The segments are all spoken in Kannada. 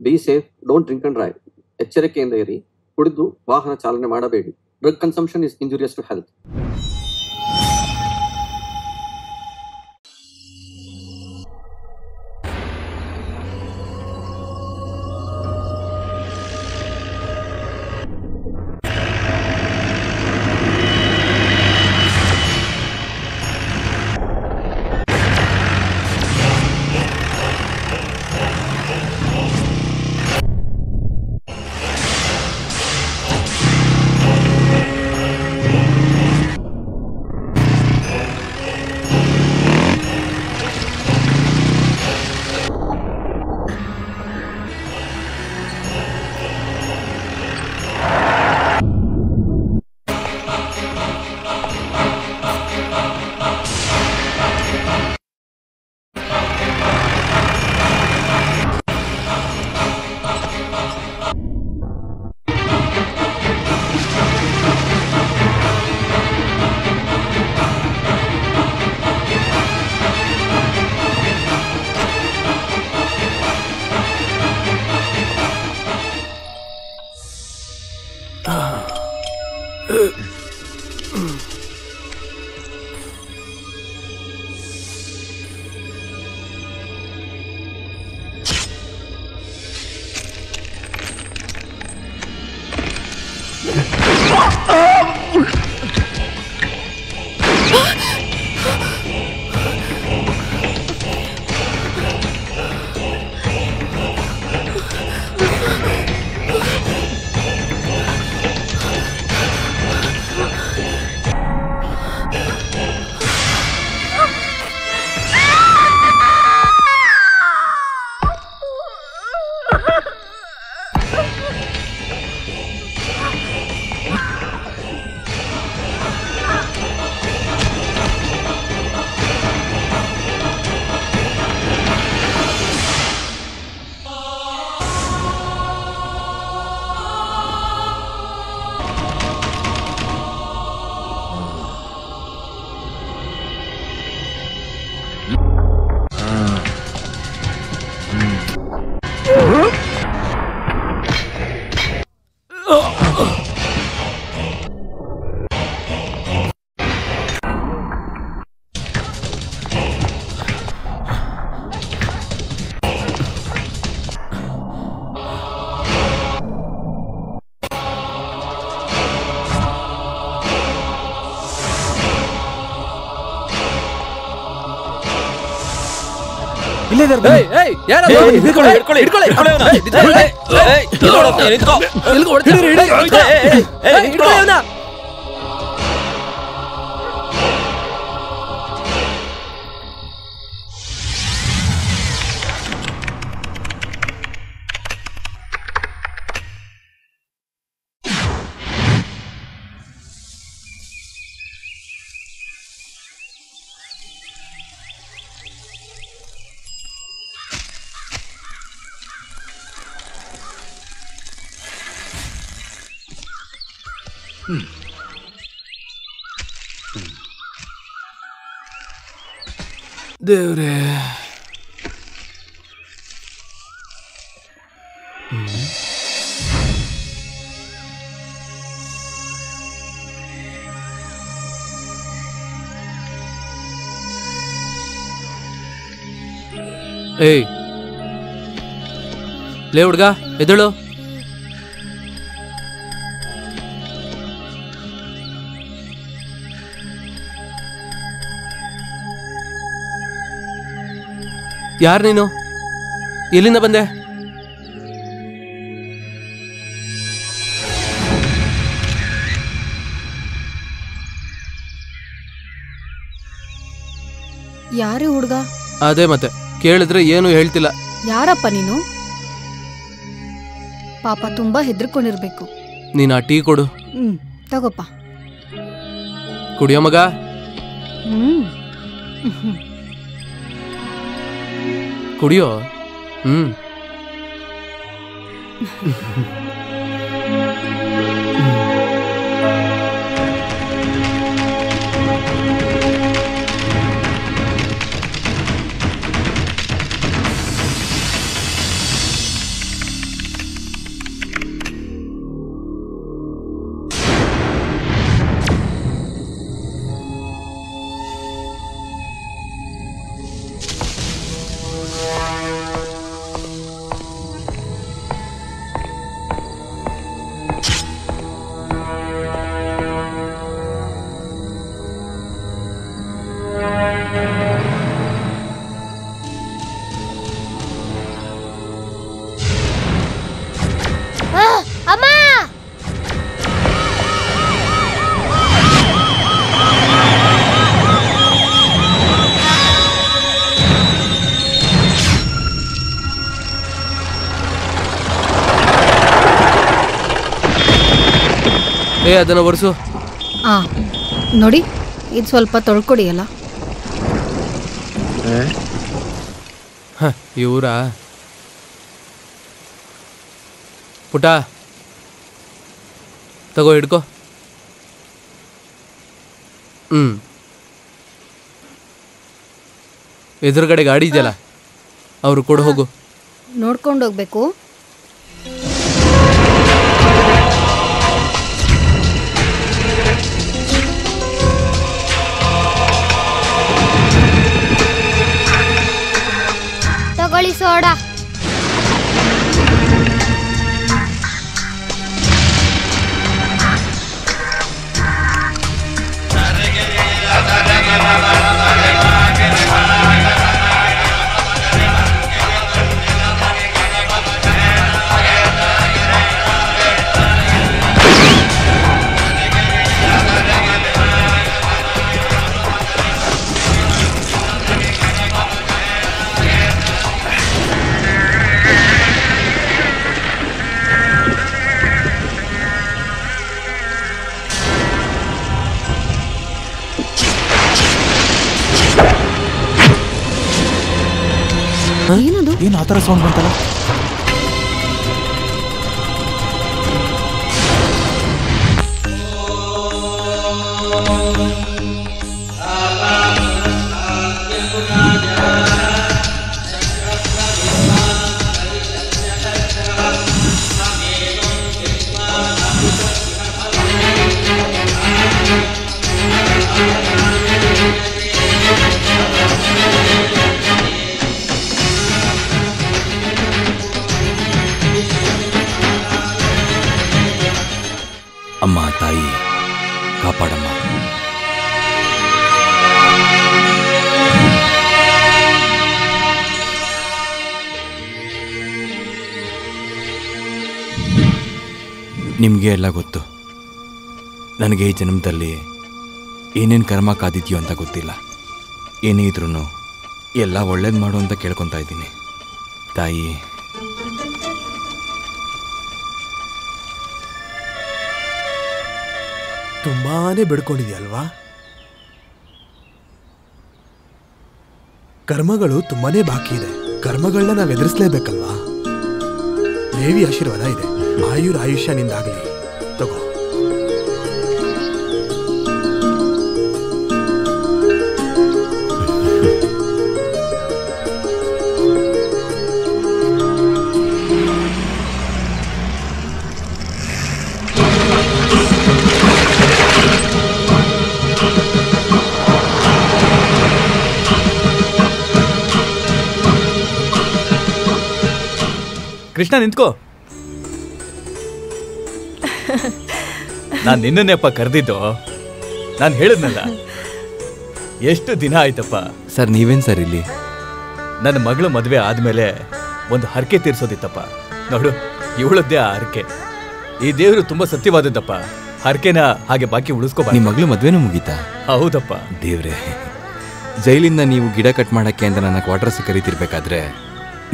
B safe, don't drink and drive. ಎಚ್ಚರಿಕೆಯಿಂದ ಇರಿ, ಕುಡಿದು ವಾಹನ ಚಾಲನೆ ಮಾಡಬೇಡಿ. Drug consumption is injurious to health. ದೇವ್ರೆ, ಏಯ್ ಲೇ ಹುಡ್ಗ, ಎದಳು. ಯಾರು ನೀನು? ಎಲ್ಲಿಂದ ಬಂದೆ? ಯಾರು ಹುಡುಗ? ಅದೇ ಮತ್ತೆ ಕೇಳಿದ್ರೆ ಏನು ಹೇಳ್ತಿಲ್ಲ. ಯಾರಪ್ಪ ನೀನು? ಪಾಪ ತುಂಬಾ ಹೆದರ್ಕೊಂಡಿರ್ಬೇಕು. ನೀನು ಆ ಟೀ ಕೊಡು. ತಗೋಪ್ಪ. ಕುಡಿಯೋ ಮಗ. ಕುಡಿಯೋ. ಅದನ್ನು ಒರೆಸು. ನೋಡಿ, ಇದು ಸ್ವಲ್ಪ ತೊಳ್ಕೊಡಿಯಲ್ಲ. ಇವರಾ ಪುಟ ತಗೋ ಹಿಡ್ಕೋ. ಎದುರುಗಡೆ ಗಾಡಿ ಇದೆಯಲ್ಲ, ಅವ್ರು ಕೊಡು ಹೋಗು. ನೋಡ್ಕೊಂಡು ಹೋಗ್ಬೇಕು. ತಗೊಳ್ಳಿ ಸೋಡಾ. ಏನದು? ಏನು ಆ ಥರ ಸೌಂಡ್ ಬಂತಲ್ಲ? ಅಮ್ಮ ತಾಯಿ ಕಾಪಾಡಮ್ಮ. ನಿಮಗೆ ಎಲ್ಲ ಗೊತ್ತು, ನನಗೆ ಈ ಜನ್ಮದಲ್ಲಿ ಏನೇನು ಕರ್ಮ ಕಾದಿದ್ಯೋ ಅಂತ ಗೊತ್ತಿಲ್ಲ. ಏನೇ ಇದ್ರೂ ಎಲ್ಲ ಒಳ್ಳೇದು ಮಾಡು ಅಂತ ಕೇಳ್ಕೊತಾ ಇದ್ದೀನಿ ತಾಯಿ. ತುಂಬಾನೇ ಬಿಡ್ಕೊಂಡಿದ್ಯಲ್ವಾ? ಕರ್ಮಗಳು ತುಂಬಾನೇ ಬಾಕಿ ಇದೆ. ಕರ್ಮಗಳನ್ನ ನಾವು ಎದುರಿಸಲೇಬೇಕಲ್ವಾ? ದೇವಿ ಆಶೀರ್ವಾದ ಇದೆ. ಆಯುಷ್ಯ ನಿಂದಾಗಲಿ. ತಗೋ. ಕೃಷ್ಣ ನಿಂತ್ಕೋ. ನಾನು ನಿನ್ನನ್ನೆಪ್ಪ ಕರೆದಿದ್ದು. ನಾನು ಹೇಳಿದ್ನಲ್ಲ, ಎಷ್ಟು ದಿನ ಆಯ್ತಪ್ಪ. ಸರ್ ನೀವೇನು ಸರ್ ಇಲ್ಲಿ? ನನ್ನ ಮಗಳು ಮದುವೆ ಆದಮೇಲೆ ಒಂದು ಹರಕೆ ತೀರಿಸೋದಿತ್ತಪ್ಪ. ನೋಡು, ಇವಳದ್ದೇ ಆ ಹರಕೆ. ಈ ದೇವರು ತುಂಬ ಸತ್ಯವಾದದ್ದಪ್ಪ. ಹರಕೆನ ಹಾಗೆ ಬಾಕಿ ಉಳಿಸ್ಕೋಬಾರ. ನಿಮ್ಮ ಮಗಳು ಮದುವೆನೂ ಮುಗೀತಾ? ಹೌದಪ್ಪ. ದೇವ್ರೆ, ಜೈಲಿಂದ ನೀವು ಗಿಡ ಕಟ್ ಮಾಡಕ್ಕೆ ಅಂತ ನನ್ನ ಕ್ವಾರ್ಟರ್ಸ್ ಕರೀತಿರ್ಬೇಕಾದ್ರೆ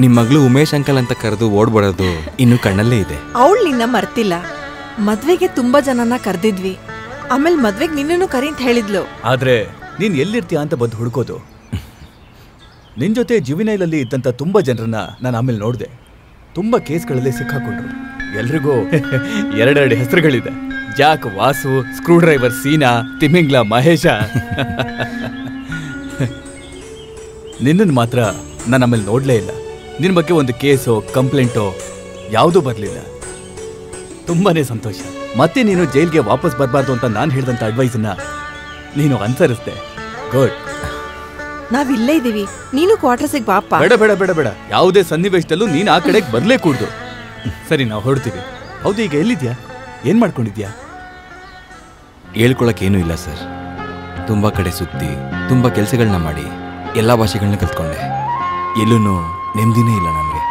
ನಿಮ್ಮ ಮಗಳು ಉಮೇಶ್ ಅಂಕಲ್ ಅಂತ ಕರೆದು ಓಡ್ಬರೋದು ಇನ್ನೂ ಕಣ್ಣಲ್ಲೇ ಇದೆ. ಅವಳು ನಿನ್ನ ಮರ್ತಿಲ್ಲ. ಮದ್ವೆಗೆ ತುಂಬಾ ಜನನ ಕರೆದಿದ್ವಿ. ಆಮೇಲೆ ಮದ್ವೆಗೆ ನಿನ್ನನ್ನು ಕರಿ ಅಂತ ಹೇಳಿದ್ಲು. ಆದ್ರೆ ನೀನ್ ಎಲ್ಲಿರ್ತೀಯ ಅಂತ ಬಂದು ಹುಡ್ಕೋದು. ನಿನ್ ಜೊತೆ ಜುವಿನೈಲಲ್ಲಿ ಇದ್ದಂತ ತುಂಬಾ ಜನರನ್ನ ನಾನು ಆಮೇಲೆ ನೋಡಿದೆ. ತುಂಬಾ ಕೇಸ್ಗಳಲ್ಲಿ ಸಿಕ್ಕಾಕೊಂಡ್ರು. ಎಲ್ರಿಗೂ ಎರಡೆರಡು ಹೆಸರುಗಳಿದೆ. ಜಾಕ್ ವಾಸು, ಸ್ಕ್ರೂ ಡ್ರೈವರ್ ಸೀನಾ, ತಿಮಿಂಗ್ಲ ಮಹೇಶ. ನಿನ್ನನ್ನು ಮಾತ್ರ ನಾನು ಆಮೇಲೆ ನೋಡ್ಲೇ ಇಲ್ಲ. ನಿನ್ನ ಬಗ್ಗೆ ಒಂದು ಕೇಸೋ ಕಂಪ್ಲೇಂಟೋ ಯಾವುದೂ ಬರಲಿಲ್ಲ. ತುಂಬಾನೇ ಸಂತೋಷ. ಮತ್ತೆ ನೀನು ಜೈಲ್ಗೆ ವಾಪಸ್ ಬರಬಾರ್ದು ಅಂತ ನಾನು ಹೇಳಿದಂಥ ಅಡ್ವೈಸನ್ನ ನೀನು ಅನುಸರಿಸ್ದೆ. ಗುಡ್. ನಾವಿಲ್ಲೇ ಇದ್ದೀವಿ, ನೀನು ಕ್ವಾರ್ಟರ್ಸಿಗೆ ಬಾಪ. ಬೇಡ ಬೇಡ ಬೇಡ ಬೇಡ, ಯಾವುದೇ ಸನ್ನಿವೇಶದಲ್ಲೂ ನೀನು ಆ ಕಡೆಗೆ ಬರಲೇ ಕೂಡ್ದು. ಸರಿ, ನಾವು ಹೊರಡ್ತೀವಿ. ಹೌದು, ಈಗ ಎಲ್ಲಿದ್ಯಾ? ಏನು ಮಾಡ್ಕೊಂಡಿದ್ಯಾ? ಹೇಳ್ಕೊಳಕ್ಕೇನೂ ಇಲ್ಲ ಸರ್. ತುಂಬ ಕಡೆ ಸುತ್ತಿ ತುಂಬ ಕೆಲಸಗಳನ್ನ ಮಾಡಿ ಎಲ್ಲ ಭಾಷೆಗಳನ್ನ ಕಲ್ತ್ಕೊಂಡೆ. ಎಲ್ಲೂ ನೆಮ್ಮದಿನೇ ಇಲ್ಲ ನನಗೆ.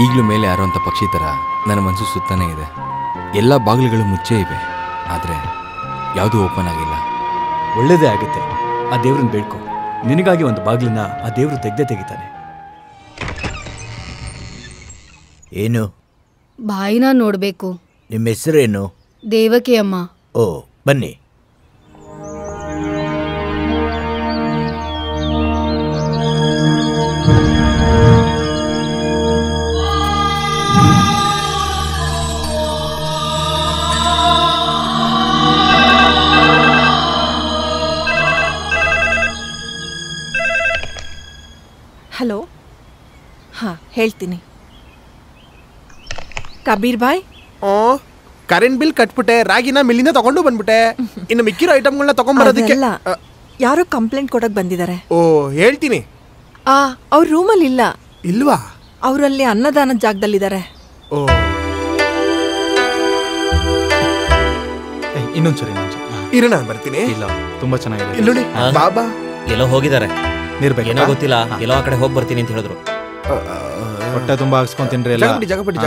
ಈಗಲೂ ಮೇಲೆ ಯಾರೋ ಅಂತ ಪಕ್ಷಿ ಥರ ನನ್ನ ಮನಸ್ಸು ಸುತ್ತಾನೇ ಇದೆ. ಎಲ್ಲ ಬಾಗಿಲುಗಳು ಮುಚ್ಚೇ ಇವೆ, ಆದರೆ ಯಾವುದೂ ಓಪನ್ ಆಗಿಲ್ಲ. ಒಳ್ಳೇದೇ ಆಗುತ್ತೆ. ಆ ದೇವ್ರನ್ನ ಬೇಡ್ಕೊ. ನಿನಗಾಗಿ ಒಂದು ಬಾಗಿಲನ್ನ ಆ ದೇವರು ತೆಗಿತಾನೆ. ಏನು? ಬಾಯಿನ ನೋಡ್ಬೇಕು. ನಿಮ್ಮ ಹೆಸರೇನು? ದೇವಕಿ ಅಮ್ಮ. ಓ ಬನ್ನಿ. ಹಲೋ, ಹಾಂ ಹೇಳ್ತೀನಿ. ಕಬೀರ್ ಬಾಯ್, ಕರೆಂಟ್ ಬಿಲ್ ಕಟ್ಬಿಟ್ಟೆ, ರಾಗಿನ ಮಿಲ್ಲಿಂದ ತಗೊಂಡು ಬಂದ್ಬಿಟ್ಟೆ. ಇನ್ನು ಮಿಕ್ಕಿರೋ ಐಟಮ್ಗಳನ್ನ ತಗೊಂಡ್ಬರೋದಕ್ಕೆ ಅದೆಲ್ಲ ಯಾರೋ ಕಂಪ್ಲೇಂಟ್ ಕೊಡಕ್ ಬಂದಿದ್ದಾರೆ. ಓ ಹೇಳ್ತೀನಿ. ಅವ್ರ ರೂಮಲ್ಲಿ ಇಲ್ಲ. ಇಲ್ವಾ? ಅವರಲ್ಲಿ ಅನ್ನದಾನದ ಜಾಗದಲ್ಲಿದ್ದಾರೆ. ಓ ಇನ್ನೊಂದ್ಸರಿ ಇರೋಣ, ಬರ್ತೀನಿ. ಇಲ್ಲ, ತುಂಬಾ ಚೆನ್ನಾಗಿದೆ. ಇಲ್ಲಿ ಬಾಬಾ ಎಲ್ಲೋ ಹೋಗಿದ್ದಾರೆ, ನಿರ್ಬೇಕು ಏನೋ ಗೊತ್ತಿಲ್ಲ. ಎಲ್ಲೋ ಆ ಕಡೆ ಹೋಗಿ ಬರ್ತೀನಿ ಅಂತ ಹೇಳಿದ್ರು. ಹೊಟ್ಟೆ ತುಂಬಾ ಹಾಕ್ಸ್ಕೊಂತೀನ್ರಿ ಎಲ್ಲ. ಜಗಪಡಿ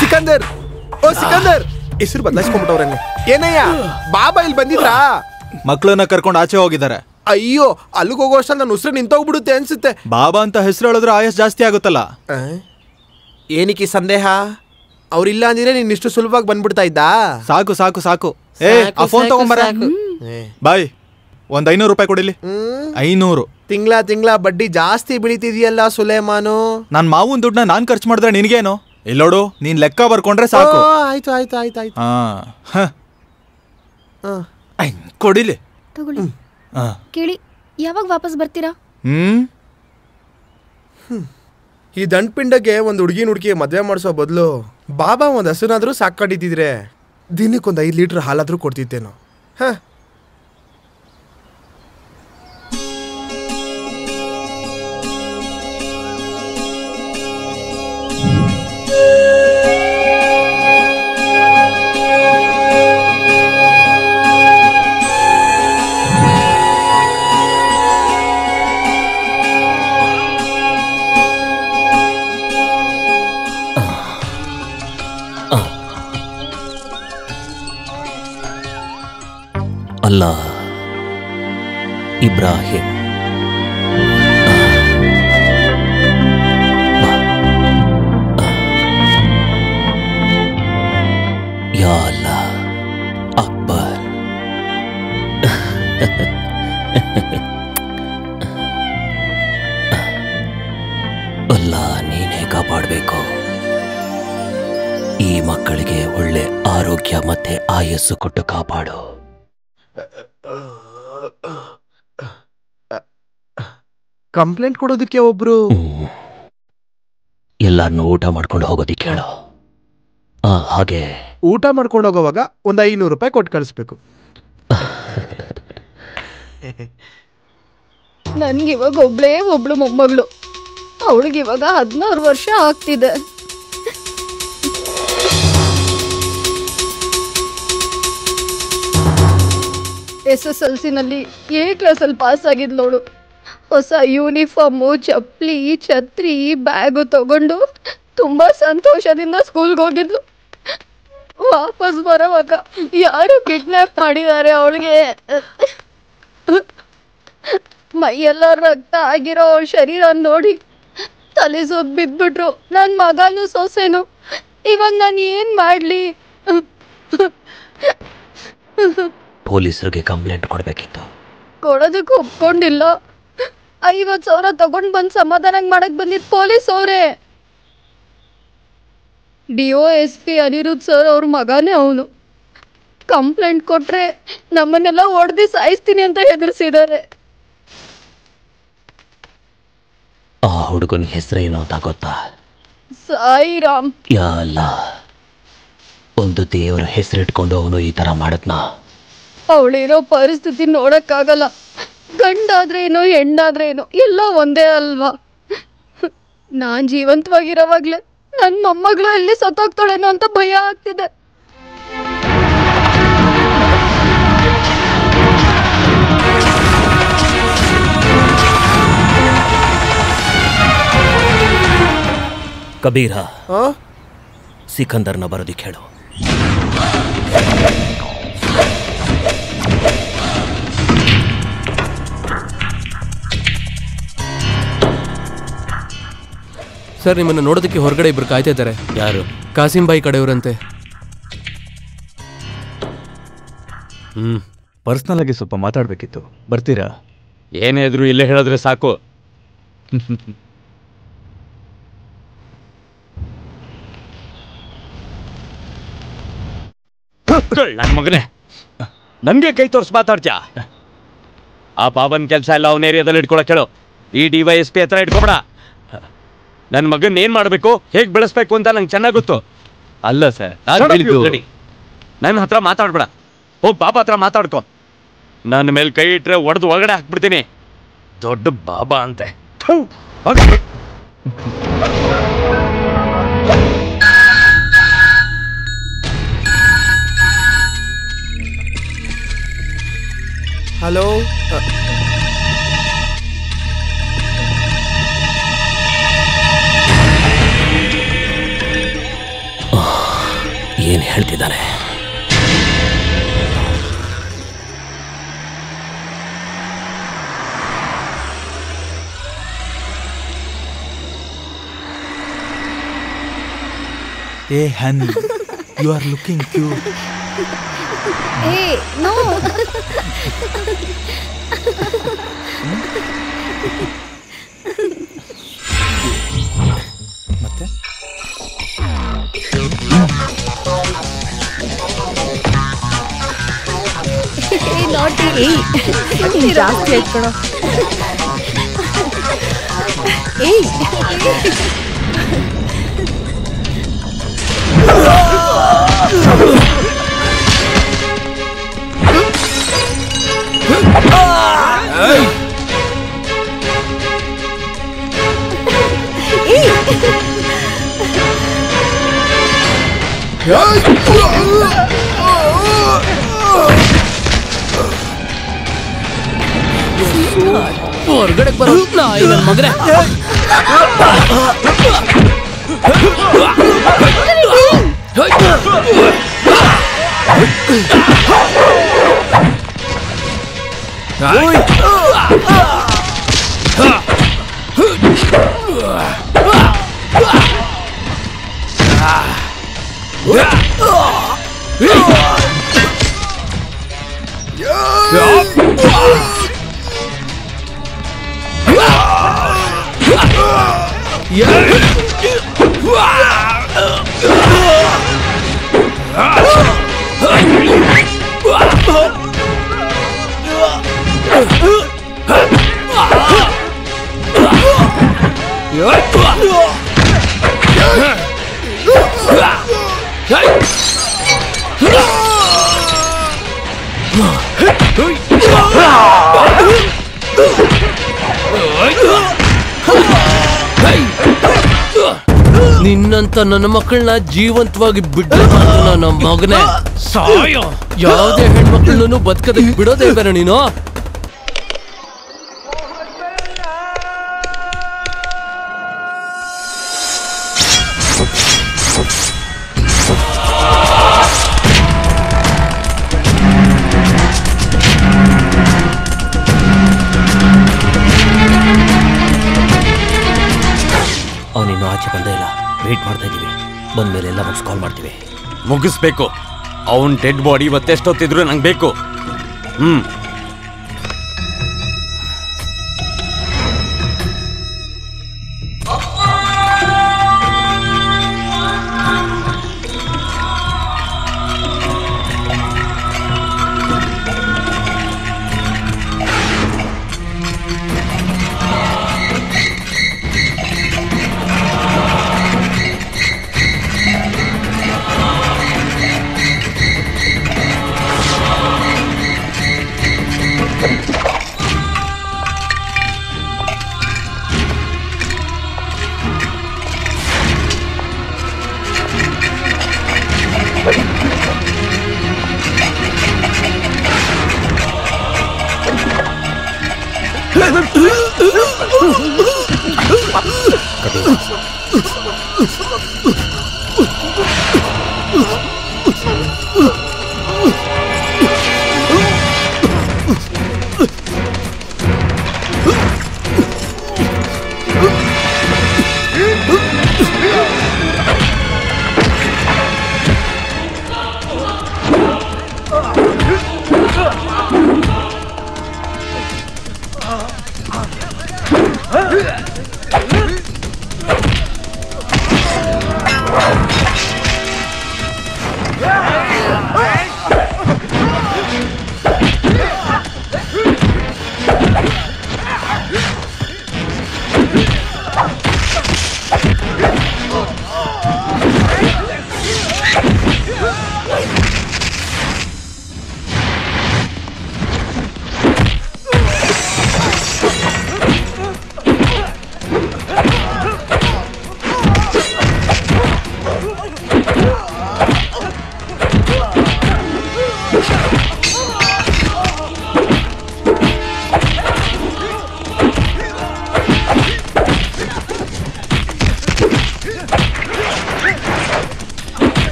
ಸಿಕಂದರ್, ಓ ಸಿಕಂದರ್, ಹೆಸರು ಬದಲಾಯಿಸ್ಕೊಂಡ್ಬಿಟ್ಟವ್ರೆ. ಏನಯ್ಯ ಬಾಬಾ ಇಲ್ಲಿ ಬಂದಿದ್ರಾ? ಮಕ್ಕಳನ್ನ ಕರ್ಕೊಂಡು ಆಚೆ ಹೋಗಿದ್ದಾರೆ. ಅಯ್ಯೋ, ಅಲ್ಲಿಗೆ ಹೋಗೋ ಅಷ್ಟಲ್ಲಿ ನನ್ನ ಉಸಿರು ನಿಂತೋಗ್ಬಿಡುತ್ತೆ ಅನ್ಸುತ್ತೆ. ಬಾಬಾ ಅಂತ ಹೆಸರು ಹೇಳಿದ್ರೆ ಆಯಸ್ ಜಾಸ್ತಿ ಆಗುತ್ತಲ್ಲ. ಏನಕ್ಕೆ ಸಂದೇಹ? ಅವ್ರಿಲ್ಲ ಅಂದಿದ್ರೆ ನೀನ್ ಇಷ್ಟು ಸುಲಭವಾಗಿ ಬಂದ್ಬಿಡ್ತಾ ಇದ್ದ? ಸಾಕು ಸಾಕು ಸಾಕು. ಆ ಫೋನ್ ತಗೊಂಬರ. ಬಾಯ್, ಒಂದ್ 500 ರೂಪಾಯಿ ಕೊಡಿಲಿ. 500. ತಿಂಗಳ ಬಡ್ಡಿ ಜಾಸ್ತಿ ಬೆಳಿತಿದ್ಯಲ್ಲ ಸುಲೇಮಾನು. ನಾನ್ ಮಾವನ್ ದುಡ್ಡನ್ನ ನಾನ್ ಖರ್ಚು ಮಾಡಿದ್ರೆ ನಿನ್ಗೇನು? ಇಲ್ಲೋಡು, ನೀನ್ ಲೆಕ್ಕ ಬರ್ಕೊಂಡ್ರೆ ಸಾಕು. ಆಯ್ತು ಆಯ್ತು ಆಯ್ತು ಆಯ್ತು. ಕೊಡಿಲಿ. ತಗೊಳ್ಳಿ. ಕೇಳಿ, ಯಾವಾಗ ವಾಪಸ್ ಬರ್ತೀರಾ? ಈ ದಂಡ್ಪಿಂಡಗೆ ಒಂದು ಹುಡುಗಿ ಮದುವೆ ಮಾಡಿಸೋ ಬದಲು ಬಾಬಾ ಒಂದು ಹಸುನಾದ್ರೂ ಸಾಕೊಂಡಿದ್ದಿದ್ರೆ ದಿನಕ್ಕೊಂದು 5 ಲೀಟರ್ ಹಾಲಾದ್ರೂ ಕೊಡ್ತಿದ್ದೇನೋ. ಅಲ್ಲಾಹ್ ಇಬ್ರಾಹಿಂ ಯಾ ಅಲ್ಲಾಹ್ ಅಕ್ಬರ್. ಅಲ್ಲಾಹ್ ನೀನೇ ಕಾಪಾಡಬೇಕು. ಈ ಮಕ್ಕಳಿಗೆ ಒಳ್ಳೆ ಆರೋಗ್ಯ ಮತ್ತೆ ಆಯಸ್ಸು ಕೊಟ್ಟು ಕಾಪಾಡು. ಕಂಪ್ಲೇಂಟ್ ಕೊಡೋದಕ್ಕೆ ಒಬ್ರು ಎಲ್ಲಾರನ್ನು ಊಟ ಮಾಡ್ಕೊಂಡು ಹೋಗೋದಿಕ್ಕೆ ಹೇಳು. ಹಾಗೆ ಊಟ ಮಾಡ್ಕೊಂಡು ಹೋಗೋವಾಗ ಒಂದು 500 ರೂಪಾಯಿ ಕೊಟ್ಟು ಕಳಿಸ್ಬೇಕು. ನನ್ಗಿವಾಗ ಒಬ್ಳು ಮೊಮ್ಮಗಳು. ಅವಳಿಗಿವಾಗ 16 ವರ್ಷ ಆಗ್ತಿದೆ. SSLCನಲ್ಲಿ A ಕ್ಲಾಸಲ್ಲಿ ಪಾಸ್ ಆಗಿದ್ಲೋಳು. ಹೊಸ ಯೂನಿಫಾರ್ಮು, ಚಪ್ಪಲಿ, ಛತ್ರಿ, ಬ್ಯಾಗು ತಗೊಂಡು ತುಂಬಾ ಸಂತೋಷದಿಂದ ಸ್ಕೂಲ್ಗೆ ಹೋಗಿದ್ಲು. ವಾಪಸ್ ಬರೋವಾಗ ಯಾರು ಕಿಡ್ನಾಪ್ ಮಾಡಿದ್ದಾರೆ ಅವಳಿಗೆ. ಮೈಯೆಲ್ಲ ರಕ್ತ ಆಗಿರೋ ಅವಳ ಶರೀರ ನೋಡಿ ತಲೆ ಸುತ್ತ ಬಿದ್ಬಿಟ್ರು. ನನ್ನ ಮಗನೂ ಸೊಸೆನು. ಇವಾಗ ನಾನು ಏನ್ ಮಾಡ್ಲಿ? ಪೊಲೀಸರಿಗೆ ಕಂಪ್ಲೇಂಟ್ ಕೊಡ್ಬೇಕಿತ್ತು. ಕೊಡೋದಕ್ಕೆ ಒಪ್ಕೊಂಡಿಲ್ಲ. 50,000 ತಗೊಂಡ್ ಬಂದ್ ಸಮಾಧಾನ ಮಾಡಕ್ ಬಂದಿದ್ ಪೊಲೀಸ್ ಅವರೇ. DOSP ಅನಿರುದ್ಧ್ ಸರ್ ಅವ್ರ ಮಗನೇ ಅವನು. ಕಂಪ್ಲೇಂಟ್ ಕೊಟ್ರೆ ನಮ್ಮನ್ನೆಲ್ಲ ಹೊಡೆದಿ ಸಾಯಿಸ್ತೀನಿ ಅಂತ ಹೆದರ್ಸಿದ್ದಾರೆ. ಆ ಹುಡುಗನ ಹೆಸರೇನು ಅಂತ ಗೊತ್ತಾ? ಸಾಯಿರಾಮ್. ಯಾ ಅಲ್ಲಾಹ್, ಒಂದು ದೇವರ ಹೆಸರಿಟ್ಕೊಂಡು ಅವನು ಈ ತರ ಮಾಡದ್ನಾ? ಅವಳಿರೋ ಪರಿಸ್ಥಿತಿ ನೋಡಕ್ಕಾಗಲ್ಲ. ಗಂಡಾದ್ರೇನು ಹೆಣ್ಣಾದ್ರೇನು ಎಲ್ಲ ಒಂದೇ ಅಲ್ವಾ? ನಾನ್ ಜೀವಂತವಾಗಿರೋವಾಗ್ಲೇ ನನ್ನ ಮೊಮ್ಮಗಳು ಎಲ್ಲಿ ಸತ್ತೋಗ್ತಾಳೇನೋ ಅಂತ ಭಯ ಆಗ್ತಿದೆ. ಕಬೀರ, ಸಿಕಂದರ್ನ ಬರೋದಿಕ್ಕೆ ಹೇಳು. ಸರ್ ನಿಮ್ಮನ್ನು ನೋಡೋದಕ್ಕೆ ಹೊರಗಡೆ ಇಬ್ರು ಕಾಯ್ತಾ ಇದ್ದಾರೆ. ಯಾರು? ಕಾಸಿಂ ಬಾಯಿ ಕಡೆಯವರಂತೆ. ಪರ್ಸ್ನಲ್ ಆಗಿ ಸ್ವಲ್ಪ ಮಾತಾಡಬೇಕಿತ್ತು, ಬರ್ತೀರಾ? ಏನೇ ಇದ್ರು ಇಲ್ಲೇ ಹೇಳಿದ್ರೆ ಸಾಕು. ನನ್ನ ಮಗನೇ, ನನಗೆ ಕೈ ತೋರಿಸಿ ಮಾತಾಡ್ತೀಯ? ಆ ಪಾವನ್ ಕೆಲಸ ಎಲ್ಲ ಅವನ ಏರಿಯಾದಲ್ಲಿ ಇಟ್ಕೊಳಕ್ ಹೇಳು. ಈ DYSP ಹತ್ರ ಇಟ್ಕೊಬೇಡ. ನನ್ನ ಮಗನ್ ಏನ್ ಮಾಡಬೇಕು, ಹೇಗೆ ಬೆಳೆಸ್ಬೇಕು ಅಂತ ನಂಗೆ ಚೆನ್ನಾಗಿ ಗೊತ್ತು. ಅಲ್ಲ ಸರ್, ನನ್ನ ಹತ್ರ ಮಾತಾಡ್ಬೇಡ. ಹೋಗಿ ಬಾಬಾ ಹತ್ರ ಮಾತಾಡ್ಕೊ. ನನ್ನ ಮೇಲೆ ಕೈ ಇಟ್ರೆ ಒಡೆದು ಒಳಗಡೆ ಹಾಕ್ಬಿಡ್ತೀನಿ. ದೊಡ್ಡ ಬಾಬಾ ಅಂತೆ. ಹಲೋ, ಏನು ಹೇಳ್ತಿದ್ದಾನೆ? Hey honey, you are looking cute. Hey, no. ಮತ್ತೆ Hey, naughty. ನೀನ್ ಜಾಸ್ತಿ ಆಯ್ತು ಕಣೋ. ಏಯ್ ಹೊರಗಡೆ ಬರೋ ನಾಯಿ ನನ್ನ ಮಗನೇ. ನಿನ್ನಂತ ನನ್ನ ಮಕ್ಕಳನ್ನ ಜೀವಂತವಾಗಿ ಬಿಡ್ಲಿ ನನ್ನ ಮಗನೇ. ಸಾಯೋ ಯಾವುದೇ ಹೆಣ್ಮಕ್ಳನ್ನು ಬದುಕದಕ್ಕೆ ಬಿಡೋದೇ ಬೇರೆ ನೀನು. ಅವನಿನ್ನೂ ಆಚೆ ಬಂದೇ ಇಲ್ಲ. ವೇಟ್ ಮಾಡ್ತಾ ಇದ್ದೀವಿ. ಬಂದ್ಮೇಲೆ ಎಲ್ಲ ಕಾಲ್ ಮಾಡ್ತೀವಿ. ಮುಗಿಸ್ಬೇಕು. ಅವನ್ ಡೆಡ್ ಬಾಡಿ ಇವತ್ತೆಷ್ಟೊತ್ತಿದ್ರು ನಂಗೆ ಬೇಕು.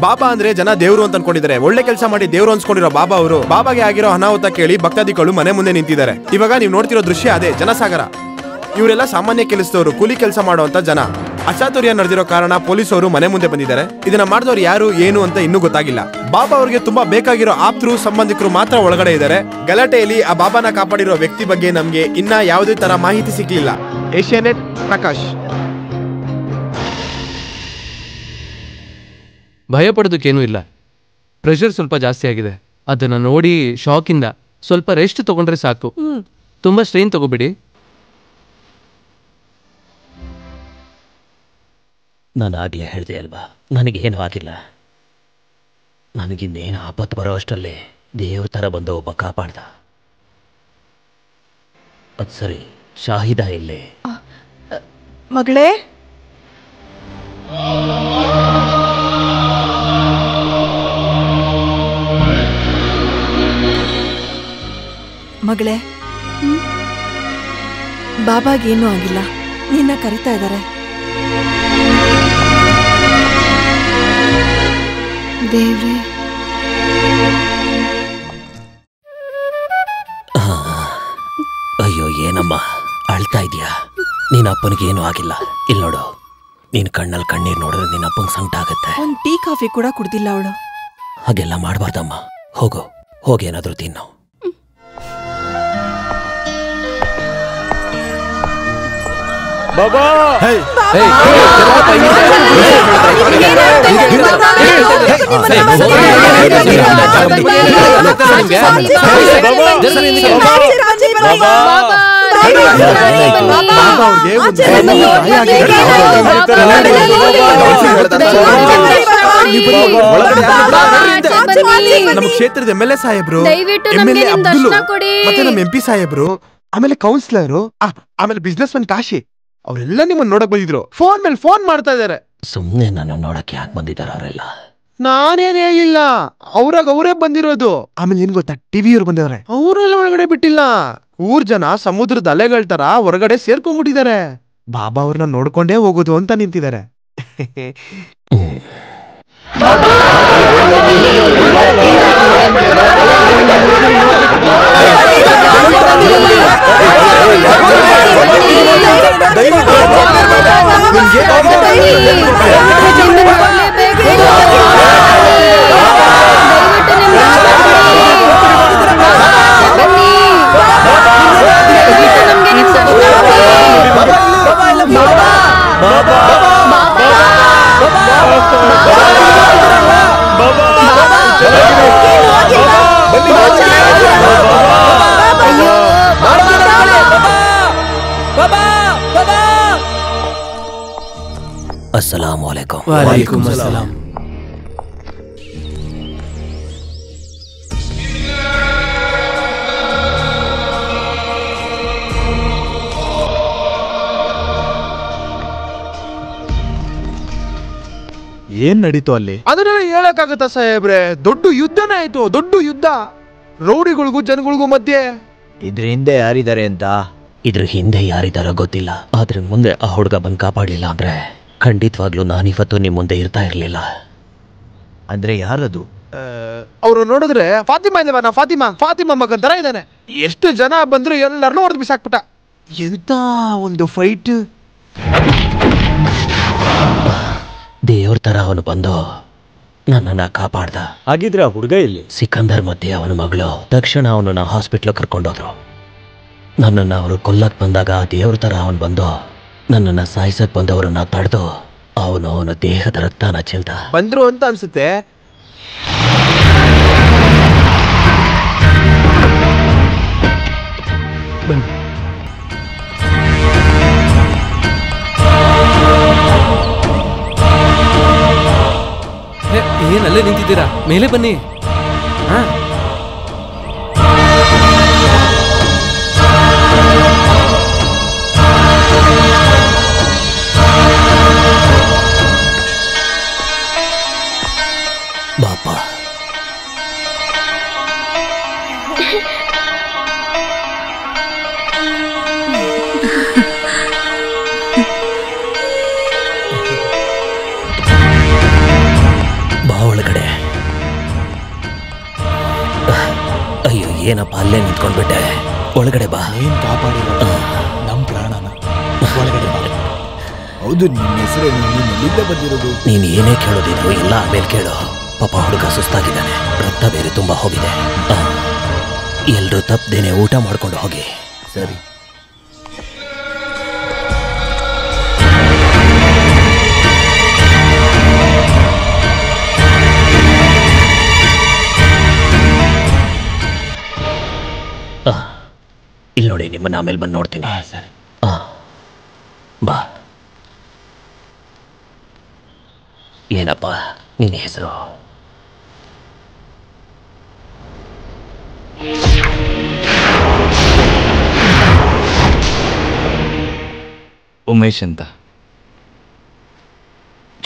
ಬಾಬಾ ಅಂದ್ರೆ ಜನ ದೇವ್ರು ಅಂತ ಅನ್ಕೊಂಡಿದ್ದಾರೆ. ಒಳ್ಳೆ ಕೆಲಸ ಮಾಡಿ ದೇವ್ರು ಅನ್ಸ್ಕೊಂಡಿರೋ ಬಾಬಾ ಅವರು ಬಾಬಾಗೆ ಆಗಿರೋ ಅನಾಹುತ ಕೇಳಿ ಭಕ್ತಾದಿಗಳು ಮನೆ ಮುಂದೆ ನಿಂತಿದ್ದಾರೆ. ಇವಾಗ ನೀವು ನೋಡ್ತಿರೋ ದೃಶ್ಯ ಅದೇ ಜನಸಾಗರ. ಇವರೆಲ್ಲ ಸಾಮಾನ್ಯ ಕೆಲಸದವರು, ಕೂಲಿ ಕೆಲಸ ಮಾಡುವಂತ ಜನ. ಅಚಾತುರ್ಯ ನಡೆದಿರೋ ಕಾರಣ ಪೊಲೀಸರು ಮನೆ ಮುಂದೆ ಬಂದಿದ್ದಾರೆ. ಇದನ್ನ ಮಾಡಿದವರು ಯಾರು ಏನು ಅಂತ ಇನ್ನೂ ಗೊತ್ತಾಗಿಲ್ಲ. ಬಾಬಾ ಅವ್ರಿಗೆ ತುಂಬಾ ಬೇಕಾಗಿರೋ ಆಪ್ತರು ಸಂಬಂಧಿಕರು ಮಾತ್ರ ಒಳಗಡೆ ಇದ್ದಾರೆ. ಗಲಾಟೆಯಲ್ಲಿ ಆ ಬಾಬಾನ ಕಾಪಾಡಿರೋ ವ್ಯಕ್ತಿ ಬಗ್ಗೆ ನಮ್ಗೆ ಇನ್ನ ಯಾವುದೇ ತರ ಮಾಹಿತಿ ಸಿಕ್ಲಿಲ್ಲ. ಏಷ್ಯಾನೆಟ್ ಪ್ರಕಾಶ್. ಭಯ ಪಡೋದಕ್ಕೇನೂ ಇಲ್ಲ. ಪ್ರೆಷರ್ ಸ್ವಲ್ಪ ಜಾಸ್ತಿ ಆಗಿದೆ. ಅದನ್ನು ನೋಡಿ ಶಾಕಿಂದ ಸ್ವಲ್ಪ ರೆಸ್ಟ್ ತಗೊಂಡ್ರೆ ಸಾಕು. ತುಂಬ ಸ್ಟ್ರೈನ್ ತಗೋಬೇಡಿ. ನಾನು ಆಗಲೇ ಹೇಳಿದೆ ಅಲ್ವಾ, ನನಗೇನು ಆಗಿಲ್ಲ. ನನಗಿನ್ನೇನು ಆಪತ್ತು ಬರೋ ಅಷ್ಟರಲ್ಲಿ ದೇವ್ರ ಥರ ಬಂದ ಒಬ್ಬ ಕಾಪಾಡ್ದ. ಅದು ಸರಿ, ಶಾಹಿದ ಇಲ್ಲೇ? ಮಗಳೇ, ಮಗಳೇ, ಬಾಬಾಗೇನೂ ಆಗಿಲ್ಲ. ನಿನ್ನ ಕರಿತಾ ಇದ್ದಾರೆ. ದೇವ್ರೇ, ಅಯ್ಯೋ ಏನಮ್ಮ ಅಳ್ತಾ ಇದೀಯಾ? ನಿನ್ನ ಅಪ್ಪನಿಗೇನು ಆಗಿಲ್ಲ. ಇಲ್ಲಿ ನೋಡು, ನೀನ್ ಕಣ್ಣಲ್ಲಿ ಕಣ್ಣೀರು ನೋಡಿದ್ರೆ ನಿನ್ನ ಅಪ್ಪಂಗೆ ಸಂಕಟ ಆಗುತ್ತೆ. ಒಂದು ಟೀ ಕಾಫಿ ಕೂಡ ಕುಡ್ದಿಲ್ಲ ಅವಳು. ಹಾಗೆಲ್ಲ ಮಾಡಬಾರ್ದಮ್ಮ. ಹೋಗು, ಹೋಗೇನಾದ್ರೂ ತಿನ್ನು. ಬಾಬಾ ನಮ್ಮ ಕ್ಷೇತ್ರದ MLA ಸಾಹೇಬ್ರು, MLA ಅಬ್ದುಲ್, ಮತ್ತೆ ನಮ್ಮ MP ಸಾಹೇಬ್ರು, ಆಮೇಲೆ ಕೌನ್ಸಿಲರು, ಆಮೇಲೆ ಬಿಸ್ನೆಸ್ ಮನ್ ಕಾಶಿ, ಅವರೆಲ್ಲ ನಿಮ್ಮನ್ನ ನೋಡಕ್ ಬಂದಿದ್ರು. ಫೋನ್ ಮೇಲೆ ಫೋನ್ ಮಾಡ್ತಾ ಇದಾರೆ. ಸುಮ್ನೆ ನಾನು ನೋಡಕ್ಕೆ ಯಾಕೆ ಬಂದಿದ್ದಾರ ಅವರೆಲ್ಲ? ನಾನೇನ್ ಹೇಳಿಲ್ಲ, ಅವ್ರಾಗ ಅವರೇ ಬಂದಿರೋದು. ಆಮೇಲೆ ಏನ್ ಗೊತ್ತಾ, ಟಿವಿಯವ್ರು ಬಂದಿದ್ದಾರೆ. ಅವರೆಲ್ಲ ಒಳಗಡೆ ಬಿಟ್ಟಿಲ್ಲ. ಊರ್ ಜನ ಸಮುದ್ರದ ಅಲೆಗಳ ತರ ಹೊರಗಡೆ ಸೇರ್ಕೊಂಡ್ಬಿಟ್ಟಿದ್ದಾರೆ. ಬಾಬಾ ಅವ್ರನ್ನ ನೋಡ್ಕೊಂಡೇ ಹೋಗೋದು ಅಂತ ನಿಂತಿದ್ದಾರೆ. अस्सलाम वालेकुम। वालेकुम अस्सलाम। ಏನ್ ನಡೀತು ಅಲ್ಲಿ? ಅದನ್ನೆಲ್ಲ ಹೇಳಕ್ಕಾಗತ್ತ ಸಾಹೇಬ್ರೆ? ದೊಡ್ಡ ಯುದ್ಧನೇ ಆಯ್ತು, ದೊಡ್ಡ ಯುದ್ಧ. ರೌಡಿಗಳಿಗೂ ಜನಗಳಿಗೂ ಮಧ್ಯೆ. ಇದ್ರ ಹಿಂದೆ ಯಾರಿದ್ದಾರೆ ಅಂತ? ಇದ್ರ ಹಿಂದೆ ಯಾರಿದಾರೋ ಗೊತ್ತಿಲ್ಲ, ಆದ್ರೆ ಮುಂದೆ ಆ ಹುಡುಗ ಬಂದು ಕಾಪಾಡಲಿಲ್ಲ ಅಂದ್ರೆ ಖಂಡಿತವಾಗ್ಲೂ ನಾನಿವತ್ತು ನಿಮ್ ಮುಂದೆ ಇರ್ತಾ ಇರ್ಲಿಲ್ಲ. ಅಂದ್ರೆ ಯಾರದು? ಅವ್ರು ನೋಡಿದ್ರೆ ಫಾತಿಮಾ ಇಲ್ಲವನ, ಫಾತಿಮಾ ಮಗನ್ ತರ ಇದ್ದಾನೆ. ಎಷ್ಟು ಜನ ಬಂದ್ರು ಎಲ್ಲರನ್ನೂ ಹೊಡೆದು ಬಿಸಾಕ್ಬಿಟ್ಟ. ಎಂತ ಒಂದು ಫೈಟ್! ದೇವ್ರ ತರ ಅವನು ಬಂದು ನನ್ನನ್ನ ಕಾಪಾಡ್ದ. ಹಾಗಿದ್ರೆ ಆ ಹುಡುಗ ಇಲ್ಲಿ? ಸಿಕಂದರ್ ಮಧ್ಯೆ ಅವನ ಮಗಳು. ತಕ್ಷಣ ಅವನನ್ನ ಹಾಸ್ಪಿಟ್ಲ್ ಕರ್ಕೊಂಡೋದ್ರು. ನನ್ನನ್ನ ಅವರು ಕೊಲ್ಲಕ್ ಬಂದಾಗ ದೇವ್ರ ತರ ಅವನು ಬಂದು ನನ್ನನ್ನ ಸಾಯಿಸಕ್ ಬಂದವರನ್ನ ತಡೆದು ಅವನ ದೇಹದ ರಕ್ತನ ಚೆಲ್ದ. ಬಂದ್ರು ಅಂತ ಅನ್ಸುತ್ತೆ. ಏನಲ್ಲೇ ನಿಂತಿದ್ದೀರಾ? ಮೇಲೆ ಬನ್ನಿ. ಬಾಪ, ಬಾ ಒಳಗಡೆ. ಅಯ್ಯೋ ಏನಪ್ಪ ಅಲ್ಲೇ ನಿಂತ್ಕೊಂಡ್ಬಿಟ್ಟೆ, ಒಳಗಡೆ ಬಾ. ಏನ್ ಕಾಪಾಡಿರೋ ನಮ್ ಪ್ರಾಣನ, ಒಳಗಡೆ ಬಾ. ಹೌದು, ನಿನ್ನ ಹೆಸರು ಎಲ್ಲಿಂದ ಬಂದಿರೋದು? ನೀನು ಏನೇ ಕೇಳೋದಿದ್ರು ಎಲ್ಲ ಆಮೇಲೆ ಕೇಳು. ಪಾಪ ಹುಡುಗ ಸುಸ್ತಾಗಿದ್ದಾನೆ, ರಕ್ತ ಬೇರೆ ತುಂಬಾ ಹೋಗಿದೆ. ಎಲ್ರೂ ತಪ್ಪದೇನೆ ಊಟ ಮಾಡ್ಕೊಂಡು ಹೋಗಿ. ಸರಿ. ಇಲ್ಲಿ ನೋಡಿ, ನಿಮ್ಮನ್ನ ಆಮೇಲೆ ಬಂದು ನೋಡ್ತೀನಿ. ಸರಿ. ಬಾ. ಏನಪ್ಪ ನಿನ್ನ ಹೆಸರು? ಉಮೇಶ್ ಅಂತ.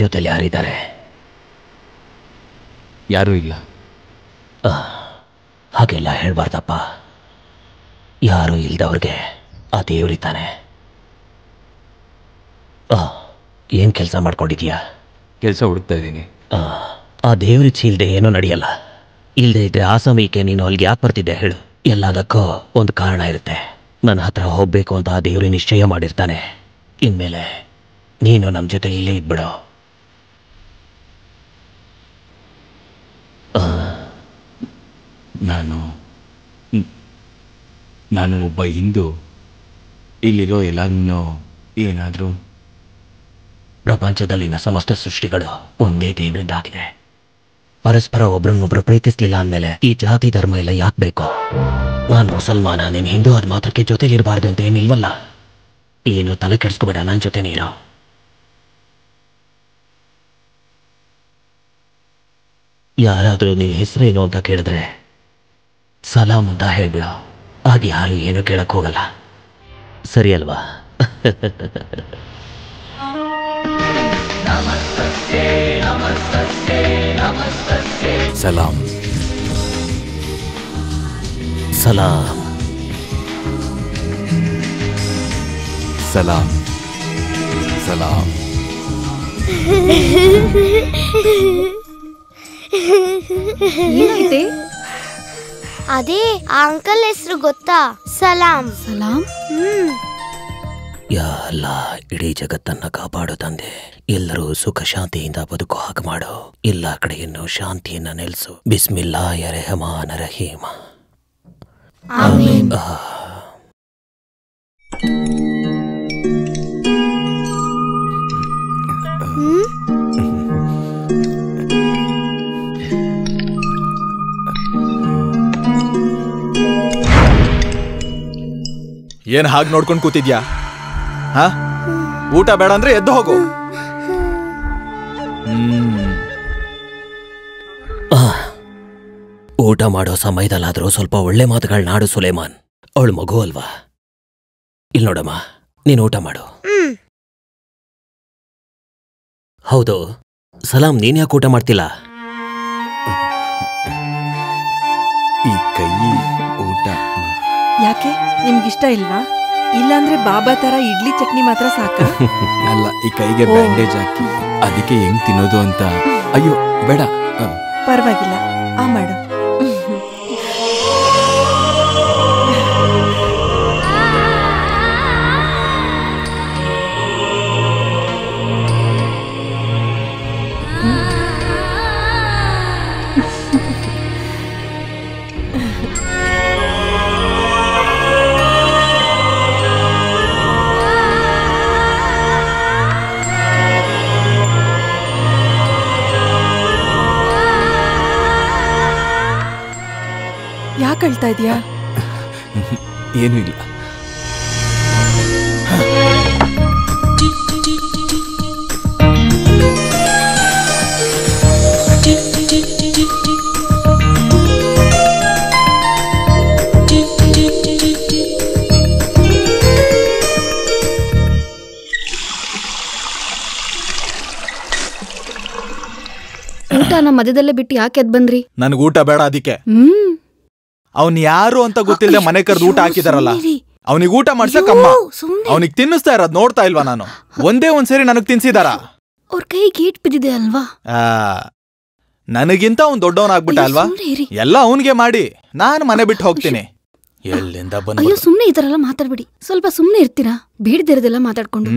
ಜೊತೆಲಿ ಯಾರಿದ್ದಾರೆ? ಯಾರೂ ಇಲ್ಲ. ಹಾಗೆಲ್ಲ ಹೇಳ್ಬಾರ್ದಪ್ಪ. ಯಾರು ಇಲ್ದವ್ರಿಗೆ ಆ ದೇವ್ರಿತಾನೆ. ಏನ್ ಕೆಲಸ ಮಾಡ್ಕೊಂಡಿದ್ಯಾ? ಕೆಲಸ ಹುಡುಕ್ತಾ ಇದ್ದೀನಿ. ಆ ದೇವ್ರಿಚ್ಛೆ ಇಲ್ದೆ ಏನೋ ನಡೆಯಲ್ಲ. ಇಲ್ದೆ ಇದ್ರೆ ಆ ಸಮಯಕ್ಕೆ ನೀನು ಅಲ್ಲಿಗೆ ಯಾಕೆ ಬರ್ತಿದ್ದೆ ಹೇಳು? ಎಲ್ಲದಕ್ಕೂ ಒಂದು ಕಾರಣ ಇರುತ್ತೆ. ನನ್ನ ಹತ್ರ ಹೋಗ್ಬೇಕು ಅಂತ ಆ ದೇವ್ರಿ ನಿಶ್ಚಯ ಮಾಡಿರ್ತಾನೆ. ಇನ್ಮೇಲೆ ನೀನು ನಮ್ಮ ಜೊತೆ ಇಲ್ಲೇ ಇದ್ಬಿಡು. ನಾನು ಒಬ್ಬ ಹಿಂದೂ. ಇಲ್ಲಿರೋ ಎಲ್ಲಾನು ಏನಾದರೂ ಪ್ರಪಂಚದಲ್ಲಿನ ಸಮಸ್ತ ಸೃಷ್ಟಿಗಳು ಒಂದೇ ದೇವರಿಂದ ಆಗಿದೆ. ಪರಸ್ಪರ ಒಬ್ರನ್ನೊಬ್ರು ಪ್ರೀತಿಸ್ಲಿಲ್ಲ ಅಂದಮೇಲೆ ಈ ಜಾತಿ ಧರ್ಮ ಎಲ್ಲ ಯಾಕೆ ಬೇಕು? ನಾನು ಮುಸಲ್ಮಾನ, ನೀನು ಹಿಂದೂ, ಅದು ಮಾತ್ರಕ್ಕೆ ಜೊತೆಲಿರಬಾರ್ದು ಅಂತ ಏನಿಲ್ವಲ್ಲ. ಏನು ತಲೆ ಕೆಡಿಸ್ಕೋಬೇಡ, ನನ್ನ ಜೊತೆ ನೀನು. ಯಾರಾದರೂ ನಿನ್ನ ಹೆಸರೇನು ಅಂತ ಕೇಳಿದ್ರೆ ಸಲಾಮ್ ಅಂತ ಹೇಳ್ಬಿಡ. ಹಾಗೆ ಯಾರು ಏನು ಕೇಳಕ್ ಹೋಗಲ್ಲ, ಸರಿ ಅಲ್ವಾ? ಸಲಾಮ್. ಸಲಾಮ್. ಸಲಾಮ್. ಸಲಾಮ್. ಏನಾಗಿದೆ? ಅದೇ ಆ ಅಂಕಲ್ ಹೆಸರು ಗೊತ್ತಾ? ಸಲಾಮ್. ಸಲಾಮ್. ಯಾ ಅಲ್ಲಾ, ಇಡೀ ಜಗತ್ತನ್ನ ಕಾಪಾಡು ತಂದೆ. ಎಲ್ಲರೂ ಸುಖ ಶಾಂತಿಯಿಂದ ಬದುಕು ಹಾಗೆ ಮಾಡು. ಎಲ್ಲ ಕಡೆಯನ್ನು ಶಾಂತಿಯನ್ನ ನೆಲೆಸು. ಬಿಸ್ಮಿಲ್ಲಾಹ ರೆಹಮಾನ ರಹೀಮ. ಆಮೀನ್. ಏನ್ ಹಾಗೆ ನೋಡ್ಕೊಂಡು ಕೂತಿದ್ಯಾ? ಹಾ, ಊಟ ಬೇಡ ಅಂದ್ರೆ ಎದ್ದು ಹೋಗು. ಊಟ ಮಾಡೋ ಸಮಯದಲ್ಲಾದ್ರೂ ಸ್ವಲ್ಪ ಒಳ್ಳೆ ಮಾತುಗಳನ್ನಾಡು ಸುಲೇಮಾನ್. ಅವಳು ಮಗು ಅಲ್ವಾ? ಇಲ್ಲಿ ನೋಡಮ್ಮ, ನೀನು ಊಟ ಮಾಡು. ಹೌದು, ಸಲಾಂ, ನೀನ್ ಯಾಕೆ ಊಟ ಮಾಡ್ತಿಲ್ಲ? ಈ ಕೈ ಊಟ ಯಾಕೆ ನಿಮ್ಗಿಷ್ಟ ಇಲ್ವಾ? ಇಲ್ಲಾಂದ್ರೆ ಬಾಬಾ ತರ ಇಡ್ಲಿ ಚಟ್ನಿ ಮಾತ್ರ ಸಾಕ? ಅಲ್ಲ, ಈ ಕೈಗೆ ಬ್ಯಾಂಡೇಜ್ ಹಾಕಿ ಅದಕ್ಕೆ ಹೆಂಗ್ ತಿನ್ನೋದು ಅಂತ. ಅಯ್ಯೋ ಬೇಡ. ಪರವಾಗಿಲ್ಲ, ಆ ಮಾಡು. ಯಾಕೆ ಅಳ್ತಾ ಇದೀಯಾ? ಏನೂ ಇಲ್ಲ. ಊಟನ ಮಧ್ಯದಲ್ಲೇ ಬಿಟ್ಟು ಯಾಕೆ ಎದ್ ಬಂದ್ರಿ? ನನಗೆ ಊಟ ಬೇಡ, ಅದಕ್ಕೆ. ಅವ್ನ್ ಯಾರು ಅಂತ ಗೊತ್ತಿಲ್ಲದೆ ಮನೆ ಕರೆದು ಊಟ ಹಾಕಿದಾರಲ್ಲ, ಅವನಿಗೆ ಊಟ ಮಾಡ್ಸಕ್ಕಮ್ಮ, ಅವನಿಗೆ ತಿನ್ನಿಸ್ತಾ ಇರೋದ್ ನೋಡ್ತಾ ಇಲ್ವಾ ನಾನು? ಒಂದೇ ಒಂದ್ಸರಿ ನನಗ್ ತಿನ್ಸಿದಾರ? ಅವ್ರ ಕೈ ಗೇಟ್ ಬಿದ್ದಿದೆ ಅಲ್ವಾ? ನನಗಿಂತ ಅವ್ನ್ ದೊಡ್ಡವನಾಗ್ಬಿಟ್ಟ ಅಲ್ವಾ? ಎಲ್ಲ ಅವನ್ಗೆ ಮಾಡಿ ನಾನು ಮನೆ ಬಿಟ್ಟು ಹೋಗ್ತೀನಿ. ಎಲ್ಲಿಂದ ಬಂದ? ಅಯ್ಯೋ ಸುಮ್ನೆ ಈ ತರ ಎಲ್ಲ ಮಾತಾಡ್ಬಿಡಿ, ಸ್ವಲ್ಪ ಸುಮ್ನೆ ಇರ್ತೀರಾ? ಬೇಡದಿರೋದೆಲ್ಲ ಮಾತಾಡ್ಕೊಂಡು.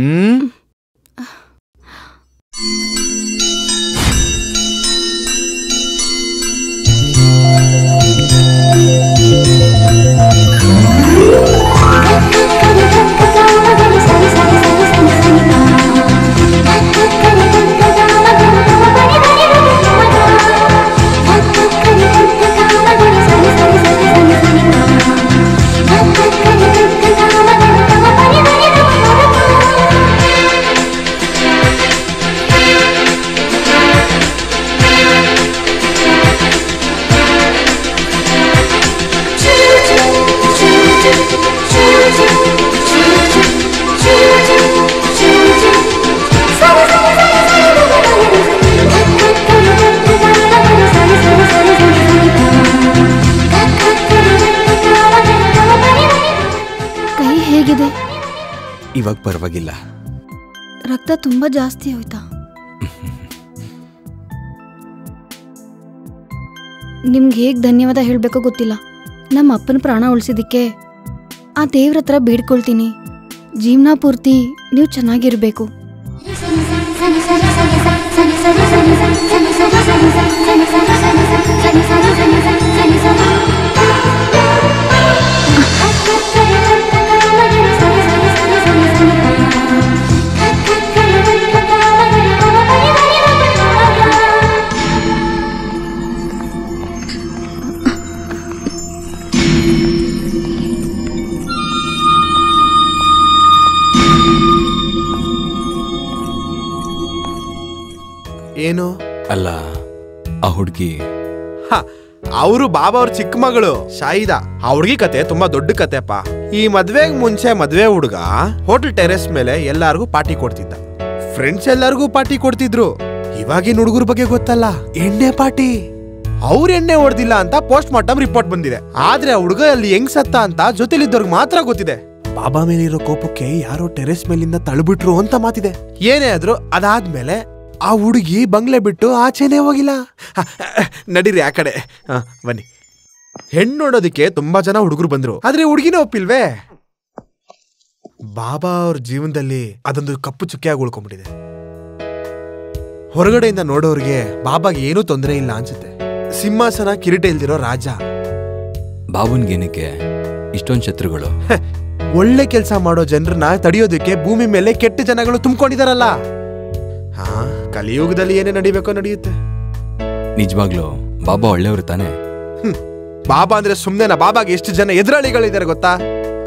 ಇವಾಗ ಪರವಾಗಿಲ್ಲ. ರಕ್ತ ತುಂಬಾ ಜಾಸ್ತಿ ಹೋಯ್ತಾ? ನಿಮ್ಗೆ ಹೇಗ್ ಧನ್ಯವಾದ ಹೇಳ್ಬೇಕೋ ಗೊತ್ತಿಲ್ಲ. ನಮ್ಮ ಅಪ್ಪನ ಪ್ರಾಣ ಉಳಿಸಿದಕ್ಕೆ ಆ ದೇವ್ರ ಹತ್ರ ಬೇಡ್ಕೊಳ್ತೀನಿ, ಜೀವನ ಪೂರ್ತಿ ನೀವು ಚೆನ್ನಾಗಿರ್ಬೇಕು. ಏನು ಅಲ್ಲ, ಆ ಹುಡುಗಿ ಅವರು ಬಾಬಾ ಅವ್ರ ಚಿಕ್ಕ ಮಗಳು ಶಾಹಿದಾ. ಆ ಹುಡುಗಿ ಕತೆ ತುಂಬಾ ದೊಡ್ಡ ಕತೆಪ್ಪ. ಈ ಮದ್ವೆಗ್ ಮುಂಚೆ ಮದ್ವೆ ಹುಡುಗ ಹೋಟೆಲ್ ಟೆರೆಸ್ ಮೇಲೆ ಎಲ್ಲಾರ್ಗೂ ಪಾರ್ಟಿ ಕೊಡ್ತಿದ್ದ. ಫ್ರೆಂಡ್ಸ್ ಎಲ್ಲಾರ್ಗೂ ಪಾರ್ಟಿ ಕೊಡ್ತಿದ್ರು. ಇವಾಗಿನ ಹುಡುಗರ ಬಗ್ಗೆ ಗೊತ್ತಲ್ಲ, ಎಣ್ಣೆ ಪಾರ್ಟಿ. ಅವ್ರ ಎಣ್ಣೆ ಹೊಡೆದಿಲ್ಲ ಅಂತ ಪೋಸ್ಟ್ ಮಾರ್ಟಮ್ ರಿಪೋರ್ಟ್ ಬಂದಿದೆ. ಆದ್ರೆ ಆ ಹುಡುಗ ಅಲ್ಲಿ ಹೆಂಗ್ ಸತ್ತ ಅಂತ ಜೊತೆಲಿದ್ದವ್ರಿಗೆ ಮಾತ್ರ ಗೊತ್ತಿದೆ. ಬಾಬಾ ಮೇಲಿರೋ ಕೋಪಕ್ಕೆ ಯಾರೋ ಟೆರೆಸ್ ಮೇಲಿಂದ ತಳ್ಬಿಟ್ರು ಅಂತ ಮಾತಿದೆ. ಏನೇ ಆದ್ರೂ ಅದಾದ್ಮೇಲೆ ಆ ಹುಡುಗಿ ಬಂಗ್ಲೆ ಬಿಟ್ಟು ಆಚೆನೆ ಹೋಗಿಲ್ಲ. ನಡೀರಿ ಆ ಕಡೆ ಬನ್ನಿ. ಹೆಣ್ಣು ನೋಡೋದಿಕ್ಕೆ ತುಂಬಾ ಜನ ಹುಡುಗರು ಬಂದ್ರು, ಆದ್ರೆ ಹುಡುಗಿನ ಒಪ್ಪಿಲ್ವೇ. ಬಾಬಾ ಅವ್ರ ಜೀವನದಲ್ಲಿ ಅದೊಂದು ಕಪ್ಪು ಚುಕ್ಕಿಯಾಗಿ ಉಳ್ಕೊಂಡ್ಬಿಟ್ಟಿದೆ. ಹೊರಗಡೆಯಿಂದ ನೋಡೋರ್ಗೆ ಬಾಬಾಗೆ ಏನೂ ತೊಂದರೆ ಇಲ್ಲ ಅನ್ಸುತ್ತೆ. ಸಿಂಹಾಸನ ಕಿರೀಟ ಇಲ್ದಿರೋ ರಾಜ. ಬಾಬನ್ಗೇನಕ್ಕೆ ಇಷ್ಟೊಂದು ಶತ್ರುಗಳು? ಒಳ್ಳೆ ಕೆಲಸ ಮಾಡೋ ಜನರನ್ನ ತಡೆಯೋದಕ್ಕೆ ಭೂಮಿ ಮೇಲೆ ಕೆಟ್ಟ ಜನಗಳು ತುಂಬಿಕೊಂಡಿದಾರಲ್ಲ. ಕಲಿಯುಗದಲ್ಲಿ ಏನೇ ನಡಿಬೇಕೋ ನಡೆಯುತ್ತೆ. ನಿಜವಾಗ್ಲೂ ಬಾಬಾ ಒಳ್ಳೆಯವರು ತಾನೆ? ಬಾಬಾ ಅಂದ್ರೆ ಸುಮ್ನೆನಾ? ಬಾಬಾಗೆ ಎಷ್ಟು ಜನ ಎದುರಾಳಿಗಳಿದ್ದಾರೆ ಗೊತ್ತಾ?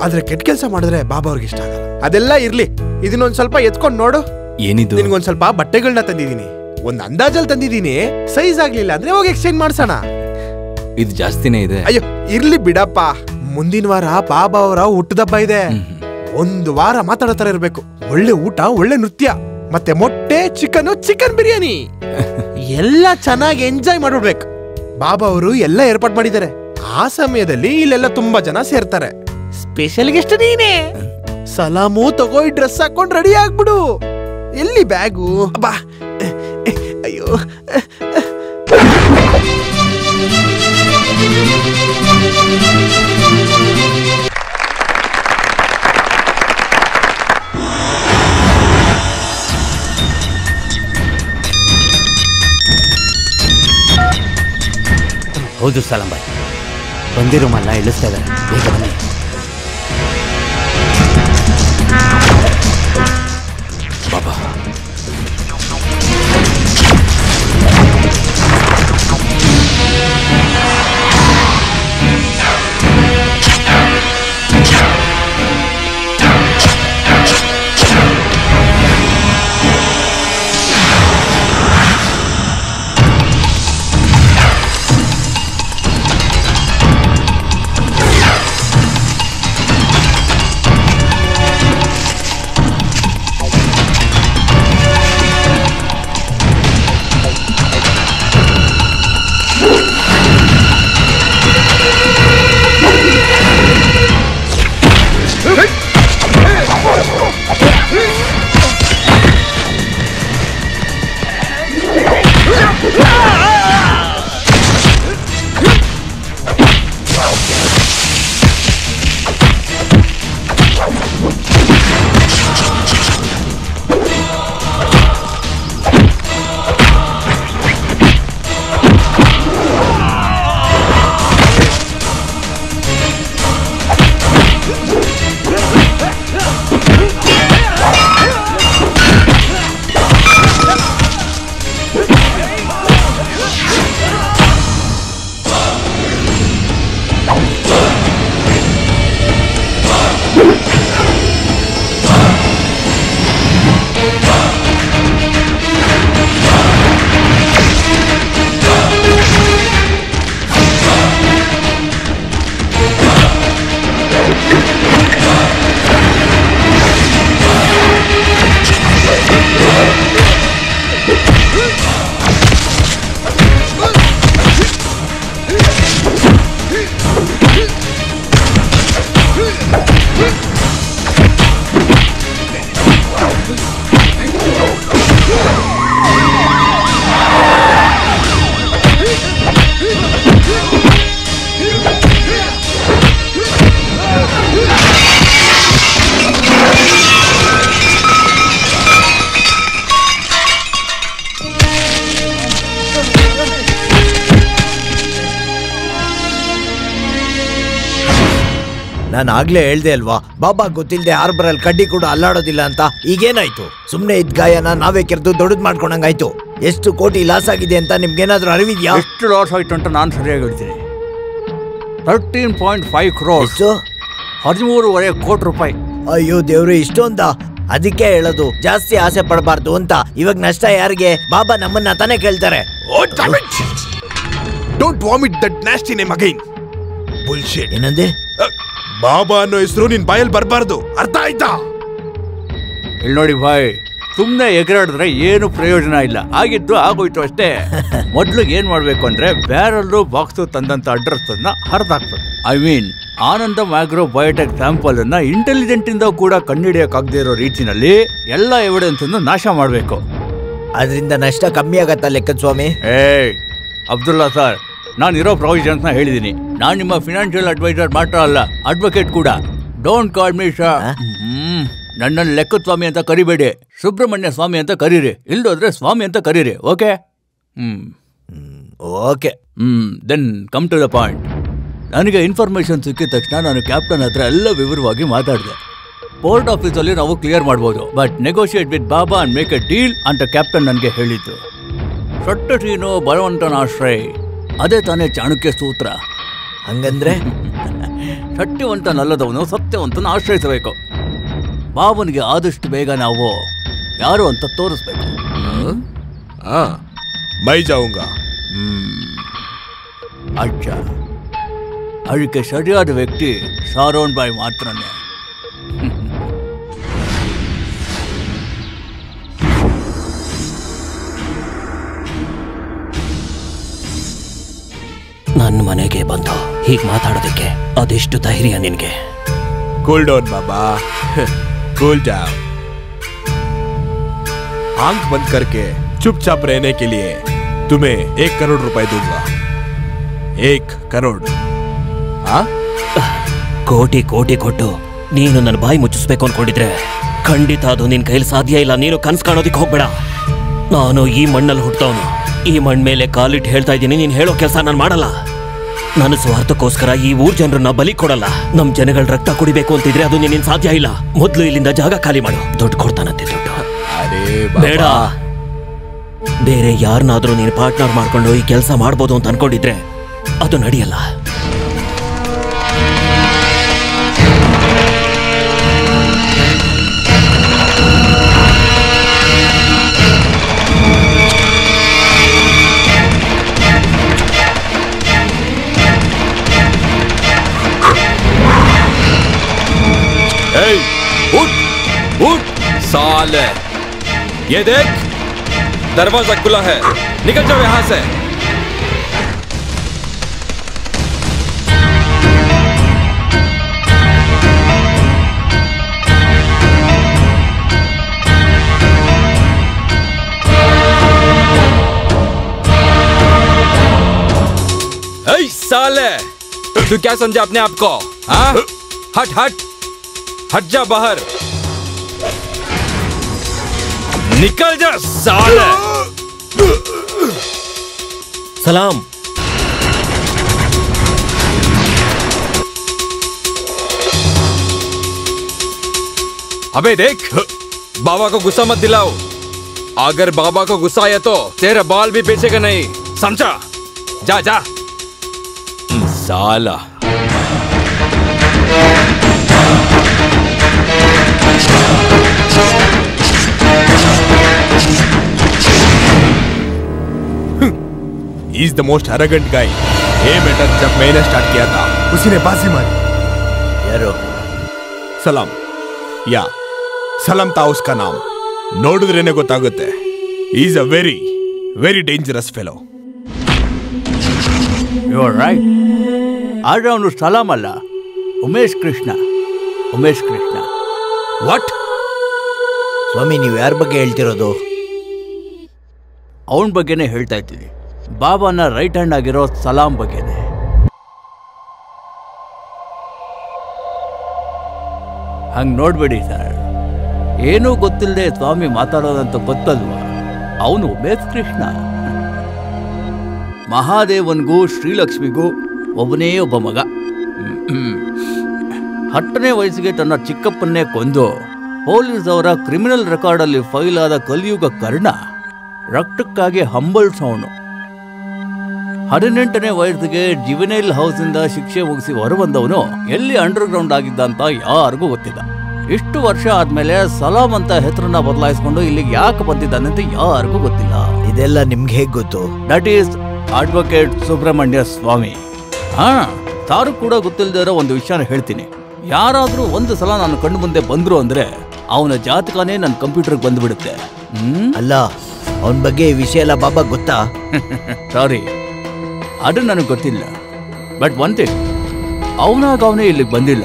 ಆದ್ರೆ ಕೆಟ್ಟ ಕೆಲಸ ಮಾಡಿದ್ರೆ ಬಾಬಾ ಅವ್ರಿಗೆ ಇಷ್ಟ ಆಗಲ್ಲ. ಅದೆಲ್ಲ ಇರ್ಲಿ, ಇದನ್ನೊಂದ್ ಸ್ವಲ್ಪ ಎತ್ಕೊಂಡ್ ನೋಡು. ಏನಿದು? ನಿನ್ಗೊಂದ್ ಸ್ವಲ್ಪ ಬಟ್ಟೆಗಳನ್ನ ತಂದಿದೀನಿ. ಒಂದ್ ಅಂದಾಜಲ್ಲಿ ತಂದಿದೀನಿ. ಸೈಜ್ ಆಗ್ಲಿಲ್ಲ ಅಂದ್ರೆ ಹೋಗಿ ಎಕ್ಸ್ಚೇಂಜ್ ಮಾಡ್ಸೋಣ. ಇದು ಜಾಸ್ತಿನೇ ಇದೆ. ಅಯ್ಯೋ ಇರ್ಲಿ ಬಿಡಪ್ಪ. ಮುಂದಿನ ವಾರ ಬಾಬಾ ಅವರ ಹುಟ್ಟದಬ್ಬ ಇದೆ. ಒಂದು ವಾರ ಮಾತಾಡೋ ತರ ಇರ್ಬೇಕು. ಒಳ್ಳೆ ಊಟ, ಒಳ್ಳೆ ನೃತ್ಯ, ಮತ್ತೆ ಮೊಟ್ಟೆ, ಚಿಕನ್ ಬಿರಿಯಾನಿ ಎಲ್ಲ ಚೆನ್ನಾಗಿ ಎಂಜಾಯ್ ಮಾಡ್ಬಿಡ್ಬೇಕು. ಬಾಬಾ ಅವರು ಎಲ್ಲ ಏರ್ಪಾಟ್ ಮಾಡಿದ್ದಾರೆ. ಆ ಸಮಯದಲ್ಲಿ ಇಲ್ಲೆಲ್ಲ ತುಂಬಾ ಜನ ಸೇರ್ತಾರೆ. ಸ್ಪೆಷಲ್ ಗೆಸ್ಟ್ ನೀನೇ. ಸಲಾಮು ತಗೋ, ಡ್ರೆಸ್ ಹಾಕೊಂಡ್ ರೆಡಿ ಆಗ್ಬಿಡು. ಎಲ್ಲಿ ಬ್ಯಾಗು? ಬಾ. ಅಯ್ಯೋ ಹೌದು ಸಲಾಂ ಬಾಯ್, ಬಂದಿರೋ ಮಲ್ಲ ಇಳಿಸ್ತಾ ಇದ್ದಾರೆ, ಬೇಗ ಬನ್ನಿ. ಬಾಬಾ ನಾನು ಆಗ್ಲೇ ಹೇಳ್ದೆ ಅಲ್ವಾ, ಬಾಬಾ ಗೊತ್ತಿಲ್ಲದೆ ಹಾರ್ಬರಲ್ಲಿ ಕಡ್ಡಿ ಕೂಡ ಅಲ್ಲಾಡೋದಿಲ್ಲ ಅಂತ. ಈಗೇನಾಯ್ತು? ಸುಮ್ನೆ ಇದ್ ಗಾಯನ ನಾವೇ ಕೆರೆದು ದೊಡ್ಡದ್ ಮಾಡ್ಕೊಂಡಂಗಾಯ್ತು. ಎಷ್ಟು ಕೋಟಿ ಲಾಸ್ ಆಗಿದೆ ಅಂತ ನಿಮ್ಗೇನಾದ್ರೂ ಅರಿವಿದ್ಯಾ? ಎಷ್ಟು ಲಾಸ್ ಆಯ್ತು ಅಂತ ನಾನು ಸರಿಯಾಗಿ ಹೇಳ್ತೀನಿ. 13.5 crores, 13.5 ಕೋಟಿ ರೂಪಾಯಿ. ಅಯ್ಯೋ ದೇವ್ರೆ, ಇಷ್ಟೊಂದ? ಅದಕ್ಕೆ ಹೇಳೋದು ಜಾಸ್ತಿ ಆಸೆ ಪಡಬಾರ್ದು ಅಂತ. ಇವಾಗ ನಷ್ಟ ಯಾರಿಗೆ? ಬಾಬಾ ನಮ್ಮನ್ನ ತಾನೇ ಕೇಳ್ತಾರೆ. Don't vomit that nasty name again. Bullshit. ಏನಂದೆ? ಬಾಬಾ ಅನ್ನೋ ಹೆಸರು ನಿನ್ ಬಾಯಲ್ಲಿ ಬರಬಾರ್ದು, ಅರ್ಥ ಆಯ್ತಾ? ಇಲ್ಲಿ ನೋಡಿ ಬಾಯ್, ಸುಮ್ಮನೆ ಎಗರಾಡಿದ್ರೆ ಏನು ಪ್ರಯೋಜನ ಇಲ್ಲ. ಆಗಿದ್ದು ಆಗೋಯ್ತು ಅಷ್ಟೇ. ಮೊದ್ಲು ಏನ್ ಮಾಡ್ಬೇಕು ಅಂದ್ರೆ ಬ್ಯಾರಲ್ಲು ಬಾಕ್ಸು ತಂದಂತ ಅಡ್ರೆಸ್ ಅನ್ನ ಹರಿದಾಕ್ಬೇಕು. I mean Anandam agro biotech sample ಅನ್ನ ಇಂಟೆಲಿಜೆಂಟ್ ಇಂದ ಕೂಡ ಕಂಡುಹಿಡಿಯಕ್ಕಾಗದೇ ಇರೋ ರೀತಿನಲ್ಲಿ ಎಲ್ಲ ಎವಿಡೆನ್ಸ್ ಅನ್ನು ನಾಶ ಮಾಡ್ಬೇಕು. ಅದರಿಂದ ನಷ್ಟ ಕಮ್ಮಿ ಆಗತ್ತಾ ಲೆಕ್ಕದ ಸ್ವಾಮಿ? ಅಬ್ದುಲ್ಲಾ ಸರ್, ನಾನು ಇರೋ ಪ್ರೊವಿಷನ್ಸ್ ನ ಹೇಳಿದೀನಿ. ನಾನು ನಿಮ್ಮ ಫಿನಾನ್ಷಿಯಲ್ ಅಡ್ವೈಸರ್ ಮಾತ್ರ ಅಲ್ಲ, ಅಡ್ವೊಕೇಟ್ ಕೂಡ. Don't call me Shah. ನನ್ನನ್ನು ಲೆಕ್ಕದ ಸ್ವಾಮಿ ಅಂತ ಕರಿಬೇಡಿ, ಸುಬ್ರಹ್ಮಣ್ಯ ಸ್ವಾಮಿ ಅಂತ ಕರೀರಿ. ಇಲ್ದೋದ್ರೆ ಸ್ವಾಮಿ ಅಂತ ಕರೀರಿ. Okay? Okay. Then come to the point. ನನಗೆ ಇನ್ಫಾರ್ಮೇಶನ್ ಸಿಕ್ಕಿದ ತಕ್ಷಣ ನಾನು ಕ್ಯಾಪ್ಟನ್ ಹತ್ರ ಎಲ್ಲ ವಿವರವಾಗಿ ಮಾತಾಡಿದೆ. ಪೋರ್ಟ್ ಆಫೀಸಲ್ಲಿ ನಾವು ಕ್ಲಿಯರ್ ಮಾಡ್ಬೋದು, but negotiate with Baba and make A deal ಅಂತ ಕ್ಯಾಪ್ಟನ್ ನನಗೆ ಹೇಳಿದ್ದು. ಸೊಟ್ಟಟೀನು ಬಲವಂತನ ಆಶ್ರಯ, ಅದೇ ತಾನೇ ಚಾಣಕ್ಯ ಸೂತ್ರ. ಹಂಗಂದ್ರೆ ಸತ್ಯವಂತನಲ್ಲದವನು ಸತ್ಯವಂತನ ಆಶ್ರಯಿಸಬೇಕು. ಬಾಬನಿಗೆ ಆದಷ್ಟು ಬೇಗ ನಾವು ಯಾರು ಅಂತ ತೋರಿಸ್ಬೇಕು. ಮೈ ಜಾऊंगा. ಅಚ್ಚ, ಅದಕ್ಕೆ ಸರಿಯಾದ ವ್ಯಕ್ತಿ ಶಾರೋನ್ ಬಾಯ್ ಮಾತ್ರನೇ. ನನ್ನ ಮನೆಗೆ ಬಂದು ಹೀಗೆ ಮಾತಾಡೋದಕ್ಕೆ ಅದೆಷ್ಟು ಧೈರ್ಯ ನಿನ್ಗೆ? ಕೂಲ್ ಡೌನ್ बाबा, कूल डाउन. आंख बंद करके चुपचाप रहने के लिए तुम्हें 1 करोड़ रुपए दूंगा. 1 करोड़. ಕೋಟಿ ಕೋಟಿ ಕೊಟ್ಟು ನೀನು ನನ್ನ ಬಾಯಿ ಮುಚ್ಚಿಸ್ಬೇಕು ಅನ್ಕೊಂಡಿದ್ರೆ ಖಂಡಿತ ಅದು ನಿನ್ ಕೈಲಿ ಸಾಧ್ಯ ಇಲ್ಲ. ನೀನು ಕನ್ಸ್ ಕಾಣೋದಿಕ್ ಹೋಗ್ಬೇಡ. ನಾನು ಈ ಮಣ್ಣಲ್ಲಿ ಹುಟ್ಟವನು, ಈ ಮಣ್ಣ ಮೇಲೆ ಕಾಲಿಟ್ಟು ಹೇಳ್ತಾ ಇದ್ದೀನಿ, ನೀನು ಹೇಳೋ ಕೆಲಸ ನಾನು ಮಾಡಲ್ಲ. ನನ್ನ ಸ್ವಾರ್ಥಕ್ಕೋಸ್ಕರ ಈ ಊರ್ ಜನರನ್ನ ಬಲಿ ಕೊಡಲ್ಲ. ನಮ್ ಜನಗಳ ರಕ್ತ ಕುಡಿಬೇಕು ಅಂತಿದ್ರೆ ಅದು ನಿನ್ನ ಸಾಧ್ಯ ಇಲ್ಲ. ಮೊದ್ಲು ಇಲ್ಲಿಂದ ಜಾಗ ಖಾಲಿ ಮಾಡು. ದುಡ್ಡು ಕೊಡ್ತಾನಂತೆ, ದುಡ್ಡು ಬೇಡ. ಬೇರೆ ಯಾರನ್ನಾದ್ರೂ ನೀನು ಪಾರ್ಟ್ನರ್ ಮಾಡ್ಕೊಂಡು ಈ ಕೆಲಸ ಮಾಡ್ಬೋದು ಅಂತ ಅನ್ಕೊಂಡಿದ್ರೆ ಅದು ನಡೆಯಲ್ಲ. उठ उठ साले, ये देख दरवाजा खुला है, निकल जाओ यहां से. ऐ साले, तू क्या समझा अपने आप को? हाँ? हट हट हट जा बाहर, निकल जा साले. सलाम. अबे देख, बाबा को गुस्सा मत दिलाओ. अगर बाबा को गुस्सा आया तो तेरा बाल भी बेचेगा नहीं, समझा? जा जा साला. He is the most arrogant guy. ये बेटा, जब मैंने स्टार्ट किया था उसी ने बाजी मारी. यारो सलाम. या सलाम था उसका नाम. ನೋಡಿದ್ರೇನೆ ಗೊತ್ತಾಗುತ್ತೆ. He is a very very dangerous fellow. You are right. ಆದ್ರೆ ಅವನು ಸಲಾಂ ಅಲ್ಲ, ಉಮೇಶ್ ಕೃಷ್ಣ. ಉಮೇಶ್ ಕೃಷ್ಣ. ವಾಟ್? ಸ್ವಾಮಿ, ನೀವು ಯಾರ ಬಗ್ಗೆ ಹೇಳ್ತಿರೋದು? ಅವನ ಬಗ್ಗೆನೇ ಹೇಳ್ತಾ ಇದ್ದೀನಿ. ಬಾಬಾನ ರೈಟ್ ಹ್ಯಾಂಡ್ ಆಗಿರೋ ಸಲಾಂ ಬಗ್ಗೆನೆ. ಹಂಗ್ ನೋಡ್ಬೇಡಿ ಸರ್, ಏನೂ ಗೊತ್ತಿಲ್ಲದೆ ಸ್ವಾಮಿ ಮಾತಾಡೋದಂತ ಗೊತ್ತಲ್ವಾ? ಅವನು ಉಮೇಶ್ ಕೃಷ್ಣ. ಮಹಾದೇವನ್ಗೂ ಶ್ರೀಲಕ್ಷ್ಮಿಗೂ ಒಬ್ಬನೇ ಒಬ್ಬ ಮಗ. 10ನೇ ವಯಸ್ಸಿಗೆ ತನ್ನ ಚಿಕ್ಕಪ್ಪನ್ನೇ ಕೊಂದು ಪೊಲೀಸ್ ಅವರ ಕ್ರಿಮಿನಲ್ ರೆಕಾರ್ಡ್ ಅಲ್ಲಿ ಫೈಲ್ ಆದ ಕಲಿಯುಗ ಕರ್ಣ ರಕ್ತಕ್ಕಾಗಿ ಹಂಬಲ್ಸೋನು. 18ನೇ ವಯಸ್ಸಿಗೆ ಜುವೆನೈಲ್ ಹೌಸ್ ಇಂದ ಶಿಕ್ಷೆ ಮುಗಿಸಿ ಹೊರಬಂದವನು ಎಲ್ಲಿ ಅಂಡರ್ ಗ್ರೌಂಡ್ ಆಗಿದ್ದ ಅಂತ ಯಾರಿಗೂ ಗೊತ್ತಿಲ್ಲ. ಇಷ್ಟು ವರ್ಷ ಆದ್ಮೇಲೆ ಸಲಾಂ ಅಂತ ಹೆಸರನ್ನ ಬದಲಾಯಿಸ್ಕೊಂಡು ಇಲ್ಲಿಗೆ ಯಾಕೆ ಬಂದಿದ್ದಾನೆ ಅಂತ ಯಾರಿಗೂ ಗೊತ್ತಿಲ್ಲ. ಇದೆಲ್ಲ ನಿಮ್ಗೆ ಹೇಗ್ ಗೊತ್ತು? ದಟ್ ಈಸ್ ಅಡ್ವೊಕೇಟ್ ಸುಬ್ರಹ್ಮಣ್ಯ ಸ್ವಾಮಿ. ತಾರು ಕೂಡ ಗೊತ್ತಿಲ್ಲದೆ ಇರೋ ಒಂದು ವಿಷಯನ ಹೇಳ್ತೀನಿ. ಯಾರಾದ್ರೂ ಒಂದು ಸಲ ನಾನು ಕಣ್ಣು ಮುಂದೆ ಬಂದ್ರು ಅಂದ್ರೆ ಅವನ ಜಾತಕನೇ ನನ್ನ ಕಂಪ್ಯೂಟರ್ಗೆ ಬಂದ್ಬಿಡುತ್ತೆ. ಅಲ್ಲ, ಅವನ ಬಗ್ಗೆ ಈ ವಿಷಯ ಎಲ್ಲ ಬಾಬಾ ಗೊತ್ತಾ? ಸಾರಿ, ಅದು ನನಗೆ ಗೊತ್ತಿಲ್ಲ. ಬಟ್ ಒನ್ ಥಿಂಗ್, ಅವನಾಗವನೇ ಇಲ್ಲಿಗೆ ಬಂದಿಲ್ಲ,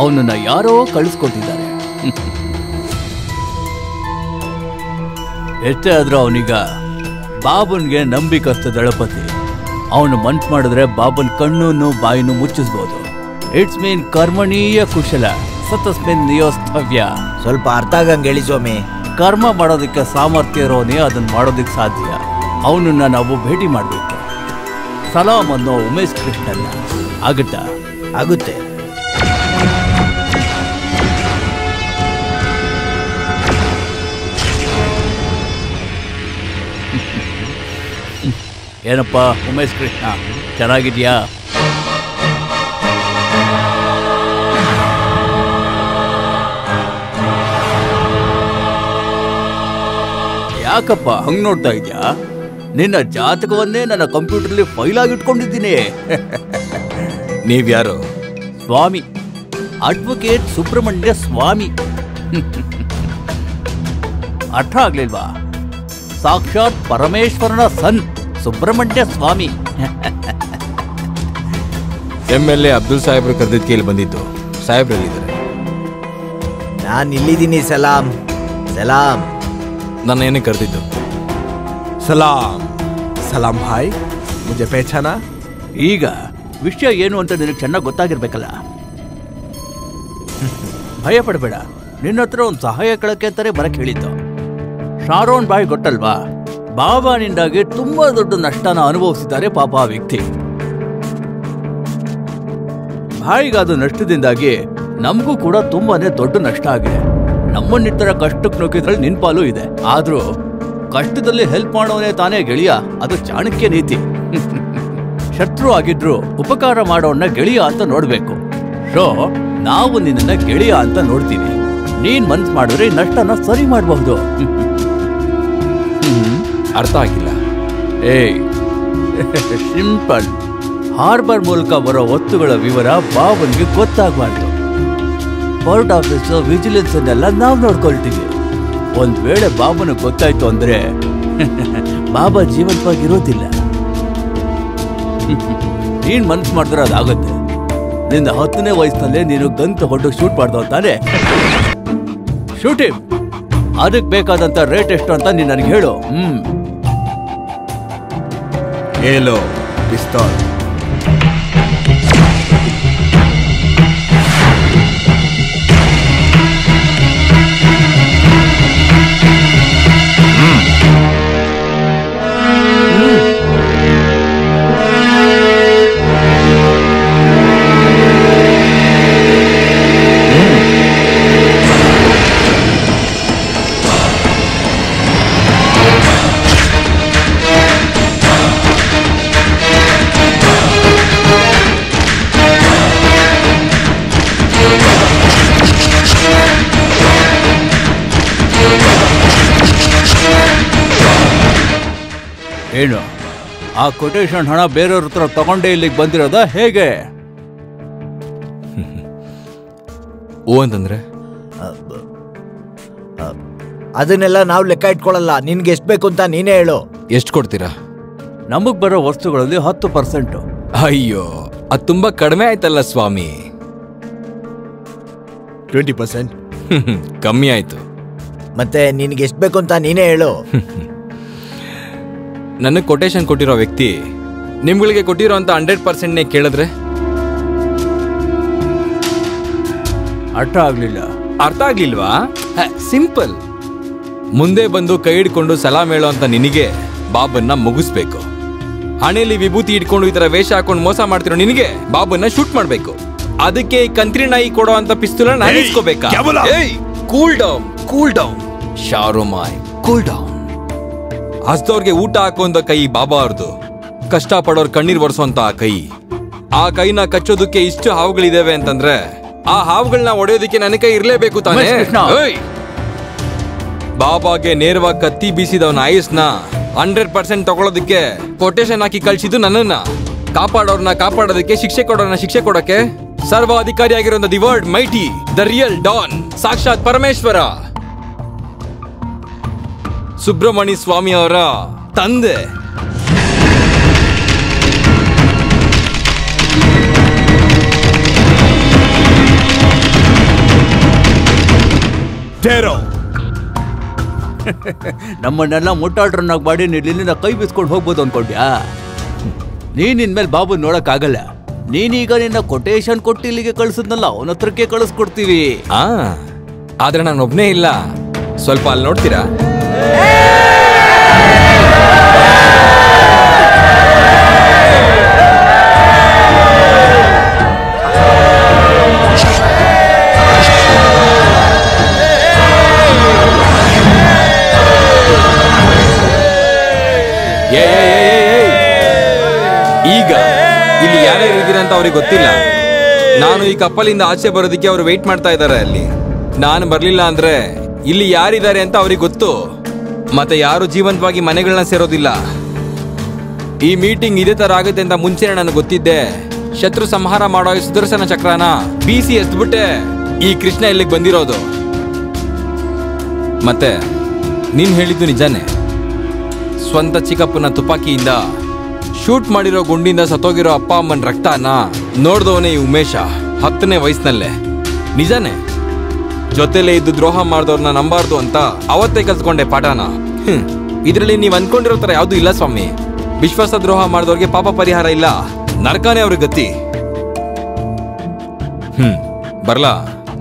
ಅವನನ್ನ ಯಾರೋ ಕಳಿಸ್ಕೊಟ್ಟಿದ್ದಾರೆ. ಎಷ್ಟೇ ಆದ್ರೂ ಅವನೀಗ ಬಾಬನ್ಗೆ ನಂಬಿಕಸ್ತ ದಳಪತಿ. ಅವನು ಮನ್ಸು ಮಾಡಿದ್ರೆ ಬಾಬನ್ ಕಣ್ಣನ್ನು ಬಾಯಿನೂ ಮುಚ್ಚಿಸ್ಬೋದು. ಇಟ್ಸ್ ಮೀನ್ ಕರ್ಮಣೀಯ ಕುಶಲ ಸತಸ್ಮಿನ್ ನಿಯೋಸ್ತವ್ಯ. ಸ್ವಲ್ಪ ಅರ್ಥ ಆಗಂಗೆ ಹೇಳಿ ಸ್ವಾಮಿ. ಕರ್ಮ ಮಾಡೋದಕ್ಕೆ ಸಾಮರ್ಥ್ಯ ಇರೋನೇ ಅದನ್ನ ಮಾಡೋದಕ್ಕೆ ಸಾಧ್ಯ. ಅವನನ್ನ ನಾವು ಭೇಟಿ ಮಾಡ್ಬೇಕು. ಸಲಾಂ ಅನ್ನೋ ಉಮೇಶ್ ಕೃಷ್ಣನ್ನ. ಆಗುತ್ತಾ? ಆಗುತ್ತೆ. ಏನಪ್ಪ ಉಮೇಶ್ ಕೃಷ್ಣ, ಚೆನ್ನಾಗಿದ್ಯಾ? ಯಾಕಪ್ಪ ಹಂಗ್ ನೋಡ್ತಾ ಇದ್ಯಾ? ನಿನ್ನ ಜಾತಕವನ್ನೇ ನನ್ನ ಕಂಪ್ಯೂಟರ್ಲಿ ಫೈಲ್ ಆಗಿ ಇಟ್ಕೊಂಡಿದ್ದೀನಿ. ನೀವ್ಯಾರು? ಸ್ವಾಮಿ, ಅಡ್ವೊಕೇಟ್ ಸುಬ್ರಹ್ಮಣ್ಯ ಸ್ವಾಮಿ. ಅರ್ಥ ಆಗ್ಲಿಲ್ವಾ? ಸಾಕ್ಷಾತ್ ಪರಮೇಶ್ವರನ ಸನ್ ಸುಬ್ರಹ್ಮಣ್ಯ ಸ್ವಾಮಿ. MLA ಅಬ್ದುಲ್ ಸಾಹೇಬ್ರು ಕರೆದಿದ್ದಕ್ಕೆ ಇಲ್ಲಿ ಬಂದಿದ್ದು. ಸಾಹೇಬ್ರಲ್ಲಿದ್ದಾರೆ. ನಾನು ಇಲ್ಲಿದ್ದೀನಿ. ಸಲಾಂ. ಸಲಾಂ. ನನ್ನ ಏನೇ ಕರೆದಿದ್ದು? ಸಲಾಂ. ಸಲಾಂ ಭಾಯ್, ಮುಜೆ ಪೇಚಾನ? ಈಗ ವಿಷಯ ಏನು ಅಂತ ನಿನಗೆ ಚೆನ್ನಾಗಿ ಗೊತ್ತಾಗಿರ್ಬೇಕಲ್ಲ. ಭಯ ಪಡಬೇಡ. ನಿನ್ನ ಹತ್ರ ಒಂದು ಸಹಾಯ ಕೇಳಕ್ಕೆ ಅಂತಾನೆ ಬರಕ್ ಹೇಳಿದ್ದು. ಶಾರೋನ್ ಬಾಯ್ ಗೊತ್ತಲ್ವಾ? ಬಾಬಾನಿಂದಾಗಿ ತುಂಬಾ ದೊಡ್ಡ ನಷ್ಟನ ಅನುಭವಿಸಿದ್ದಾರೆ ಪಾಪ ಆ ವ್ಯಕ್ತಿ. ಬಾಯಿಗಾದ ನಷ್ಟದಿಂದಾಗಿ ನಮಗೂ ಕೂಡ ತುಂಬಾನೇ ದೊಡ್ಡ ನಷ್ಟ ಆಗಿದೆ. ನಮ್ಮನ್ನಿತರ ಕಷ್ಟಕ್ಕೆ ನುಗ್ಗಿದ್ರಲ್ಲಿ ನಿನ್ ಪಾಲು ಇದೆ. ಆದ್ರೂ ಕಷ್ಟದಲ್ಲಿ ಹೆಲ್ಪ್ ಮಾಡೋನೇ ತಾನೇ ಗೆಳೆಯ. ಅದು ಚಾಣಕ್ಯ ನೀತಿ. ಶತ್ರು ಆಗಿದ್ರು ಉಪಕಾರ ಮಾಡೋನ್ನ ಗೆಳೆಯ ಅಂತ ನೋಡ್ಬೇಕು. ಸೊ ನಾವು ನಿನ್ನ ಗೆಳೆಯ ಅಂತ ನೋಡ್ತೀವಿ. ನೀನ್ ಮನ್ಸ್ ಮಾಡಿದ್ರೆ ನಷ್ಟನ ಸರಿ ಮಾಡಬಹುದು. ಅರ್ಥ ಆಗಿಲ್ಲ. ಸಿಂಪಲ್. ಹಾರ್ಬರ್ ಮೂಲಕ ಬರೋ ವಸ್ತುಗಳ ವಿವರ ಬಾಬನ್ಗೆ ಗೊತ್ತಾಗಬಾರ್ದು. ಪೋರ್ಟ್ ಆಫೀಸ್, ವಿಜಿಲೆನ್ಸ್ ಅನ್ನೆಲ್ಲ ನಾವು ನೋಡ್ಕೊಳ್ತೀವಿ. ಒಂದ್ ವೇಳೆ ಬಾಬನ ಗೊತ್ತಾಯ್ತು ಅಂದ್ರೆ ಬಾಬಾ ಜೀವಂತವಾಗಿರೋದಿಲ್ಲ. ನೀನ್ ಮನ್ಸು ಮಾಡಿದ್ರೆ ಅದಾಗುತ್ತೆ. ನಿನ್ನ 10ನೇ ವಯಸ್ಸಿನಲ್ಲೇ ನೀನು ಗಂತ ಹೊಟ್ಟು ಶೂಟ್ ಮಾಡ್ದವ ತಾನೆ? ಶೂಟಿಂಗ್. ಅದಕ್ಕೆ ಬೇಕಾದಂತ ರೇಟ್ ಎಷ್ಟು ಅಂತ ನೀನ್ ನನಗೆ ಹೇಳು. ಹೇಳು. ಪಿಸ್ತೂಲ್. ಏನು ಆ ಕೊಟೇಶನ್ ಹಣ ಬೇರೆಯವ್ರ ಹತ್ರ ತಗೊಂಡೇ ಇಲ್ಲಿಗೆ ಬಂದಿರೋದ ಹೇಗೆ? ಓ ಅಂತಂದ್ರೆ ಅದನ್ನೆಲ್ಲ ನಾವು ಲೆಕ್ಕ ಇಟ್ಕೊಳ್ಳಲ್ಲ. ನಿನ್ಗೆ ಎಷ್ಟು ಬೇಕು ಅಂತ ನೀನೇ ಹೇಳು. ಎಷ್ಟು ಕೊಡ್ತೀರಾ? ನಮಗ್ ಬರೋ ವಸ್ತುಗಳಲ್ಲಿ 10%. ಅಯ್ಯೋ, ಅದು ತುಂಬಾ ಕಡಿಮೆ ಆಯ್ತಲ್ಲ ಸ್ವಾಮಿ. 20%. ಕಮ್ಮಿ ಆಯ್ತು. ಮತ್ತೆ ನಿನ್ಗೆ ಎಷ್ಟು ಬೇಕು ಅಂತ ನೀನೇ ಹೇಳು. ನನಗೆ ಕೊಟೇಶನ್ ಕೊಟ್ಟಿರೋ ವ್ಯಕ್ತಿ ನಿಮ್ಗಳಿಗೆ ಕೊಟ್ಟಿರೋ ಅಂತ 100%ನೇ ಕೇಳಿದ್ರೆ? ಅರ್ಥ ಆಗ್ಲಿಲ್ಲ. ಅರ್ಥ ಆಗ್ಲಿಲ್ವಾ? ಸಿಂಪಲ್. ಮುಂದೆ ಬಂದು ಕೈ ಹಿಡ್ಕೊಂಡು ಸಲಾಮ್ ಹೇಳೋ ಅಂತ ನಿನಗೆ ಬಾಬನ್ನ ಮುಗಿಸ್ಬೇಕು. ಹಣೆಯಲ್ಲಿ ವಿಭೂತಿ ಇಟ್ಕೊಂಡು ಈ ತರ ವೇಷ ಹಾಕೊಂಡು ಮೋಸ ಮಾಡ್ತಿರೋ ನಿನಗೆ ಬಾಬನ್ನ ಶೂಟ್ ಮಾಡ್ಬೇಕು. ಅದಕ್ಕೆ ಕಂತ್ರಿ ನಾಯಿ ಕೊಡೋ ಅಂತ ಪಿಸ್ತೂಲ ನಾನು ಇಸ್ಕೋಬೇಕಾ? ಕೂಲ್ ಡೌನ್ ಶಾರುಮಾಯ್, ಕೂಲ್ ಡೌನ್. ಹಸ್ದವ್ರಿಗೆ ಊಟ ಹಾಕುವಂತ ಕೈ ಬಾಬಾ ಅವ್ರದ್ದು, ಕಷ್ಟ ಪಡೋರ್ ಕಣ್ಣೀರ್ ಒರೆಸೋಂತ ಕೈ. ಆ ಕೈನ ಕಚ್ಚೋದಕ್ಕೆ ಇಷ್ಟು ಹಾವುಗಳಿದಾವೆ ಅಂತಂದ್ರೆ ಆ ಹಾವುಗಳನ್ನ ಹೊಡೆಯೋದಕ್ಕೆ ನನ್ನ ಕೈ ಇರ್ಲೇಬೇಕು ತಾನೇ? ಬಾಬಾಗೆ ನೇರವಾಗಿ ಕತ್ತಿ ಬೀಸಿದವನ ಆಯುಸ್ನ 100% ತಗೊಳ್ಳೋದಕ್ಕೆ ಕೊಟೇಶನ್ ಹಾಕಿ ಕಳ್ಸಿದ್ದು ನನ್ನನ್ನ. ಕಾಪಾಡೋರ್ನ ಕಾಪಾಡೋದಕ್ಕೆ, ಶಿಕ್ಷೆ ಕೊಡೋರ್ನ ಶಿಕ್ಷೆ ಕೊಡೋಕೆ ಸರ್ವಾಧಿಕಾರಿಯಾಗಿರೋ the word mighty, the real don, ಸಾಕ್ಷಾತ್ ಪರಮೇಶ್ವರ ಸುಬ್ರಹ್ಮಣ್ಯ ಸ್ವಾಮಿ ಅವರ ತಂದೆ. ನಮ್ಮನ್ನೆಲ್ಲ ಮುಟ್ಟಾಡ್ರನ್ನಾಗಿ ಮಾಡಿ ನಿನ್ನಿಂದ ಕೈ ಬಿಸ್ಕೊಂಡು ಹೋಗ್ಬೋದು ಅನ್ಕೊಂಡ್ಯಾ? ನೀನ್ ಇನ್ಮೇಲೆ ಬಾಬು ನೋಡಕ್ ಆಗಲ್ಲ. ನೀನೀಗ ನಿನ್ನ ಕೊಟೇಶನ್ ಕೊಟ್ಟು ಇಲ್ಲಿಗೆ ಕಳ್ಸಿದ್ನಲ್ಲ, ಅವನ ಹತ್ರಕ್ಕೆ ಕಳಿಸ್ಕೊಡ್ತೀವಿ. ಆದ್ರೆ ನಾನು ಒಬ್ನೇ ಇಲ್ಲ, ಸ್ವಲ್ಪ ಅಲ್ಲಿ ನೋಡ್ತೀರಾ? ಈಗ ಇಲ್ಲಿ ಯಾರ್ಯಾರು ಇದ್ದೀರಾ ಅಂತ ಅವ್ರಿಗೆ ಗೊತ್ತಿಲ್ಲ. ನಾನು ಈ ಕಪ್ಪಲಿಂದ ಆಚೆ ಬರೋದಕ್ಕೆ ಅವ್ರು ವೆಯ್ಟ್ ಮಾಡ್ತಾ ಇದ್ದಾರೆ ಅಲ್ಲಿ. ನಾನು ಬರ್ಲಿಲ್ಲ ಅಂದ್ರೆ ಇಲ್ಲಿ ಯಾರಿದ್ದಾರೆ ಅಂತ ಅವ್ರಿಗೆ ಗೊತ್ತು. ಮತ್ತೆ ಯಾರು ಜೀವಂತವಾಗಿ ಮನೆಗಳನ್ನ ಸೇರೋದಿಲ್ಲ. ಈ ಮೀಟಿಂಗ್ ಇದೇ ತರ ಆಗುತ್ತೆ ಅಂತ ಮುಂಚೆ ನನಗೆ ಗೊತ್ತಿದ್ದೆ. ಶತ್ರು ಸಂಹಾರ ಮಾಡೋ ಈ ಸುದರ್ಶನ ಚಕ್ರನ ಬೀಸಿ ಎಸ್ಬಿಟ್ಟೆ ಈ ಕೃಷ್ಣ ಇಲ್ಲಿಗೆ ಬಂದಿರೋದು. ಮತ್ತೆ ನೀನ್ ಹೇಳಿದ್ದು ನಿಜಾನೇ. ಸ್ವಂತ ಚಿಕ್ಕಪ್ಪನ ತುಪಾಕಿಯಿಂದ ಶೂಟ್ ಮಾಡಿರೋ ಗುಂಡಿಂದ ಸತ್ತೋಗಿರೋ ಅಪ್ಪ ಅಮ್ಮನ ರಕ್ತನ ನೋಡ್ದವನೇ ಈ ಉಮೇಶ 10ನೇ ವಯಸ್ಸಿನಲ್ಲೇ. ನಿಜಾನೇ, ಜೊತೆಲೇ ಇದ್ದು ದ್ರೋಹ ಮಾಡಿದವ್ರನ್ನ ನಂಬಾರ್ದು ಅಂತ ಅವತ್ತೇ ಕಲ್ತ್ಕೊಂಡೆ ಪಾಠನ. ಇದರಲ್ಲಿ ನೀವ್ ಅನ್ಕೊಂಡಿರೋ ತರ ಯಾವ್ದು ಇಲ್ಲ ಸ್ವಾಮಿ. ವಿಶ್ವಾಸ ದ್ರೋಹ ಮಾಡಿದವ್ರಿಗೆ ಪಾಪ ಪರಿಹಾರ ಇಲ್ಲ, ನರಕಾನೇ ಅವ್ರ ಗತಿ. ಬರ್ಲಾ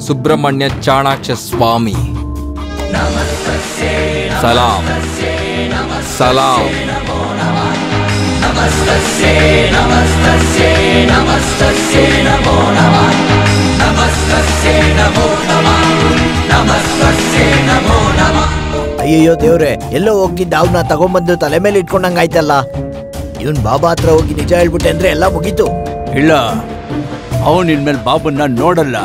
ಸುಬ್ರಹ್ಮಣ್ಯ ಚಾಣಾಕ್ಷ ಸ್ವಾಮಿ. ಸಲಾಂ ಸಲಾಂ. ಅಯ್ಯಯ್ಯೋ ದೇವ್ರೆ, ಎಲ್ಲೋ ಹೋಗಿದ್ದ ಅವನ್ನ ತಗೊಂಡ್ಬಂದು ತಲೆ ಮೇಲೆ ಇಟ್ಕೊಂಡಂಗಾಯ್ತಲ್ಲ. ಇವನ್ ಬಾಬಾ ಹತ್ರ ಹೋಗಿ ನಿಜ ಹೇಳ್ಬಿಟ್ಟೆ ಅಂದ್ರೆ ಎಲ್ಲ ಮುಗೀತು. ಇಲ್ಲ, ಅವನ್ ಇನ್ಮೇಲೆ ಬಾಬನ್ನ ನೋಡಲ್ಲ.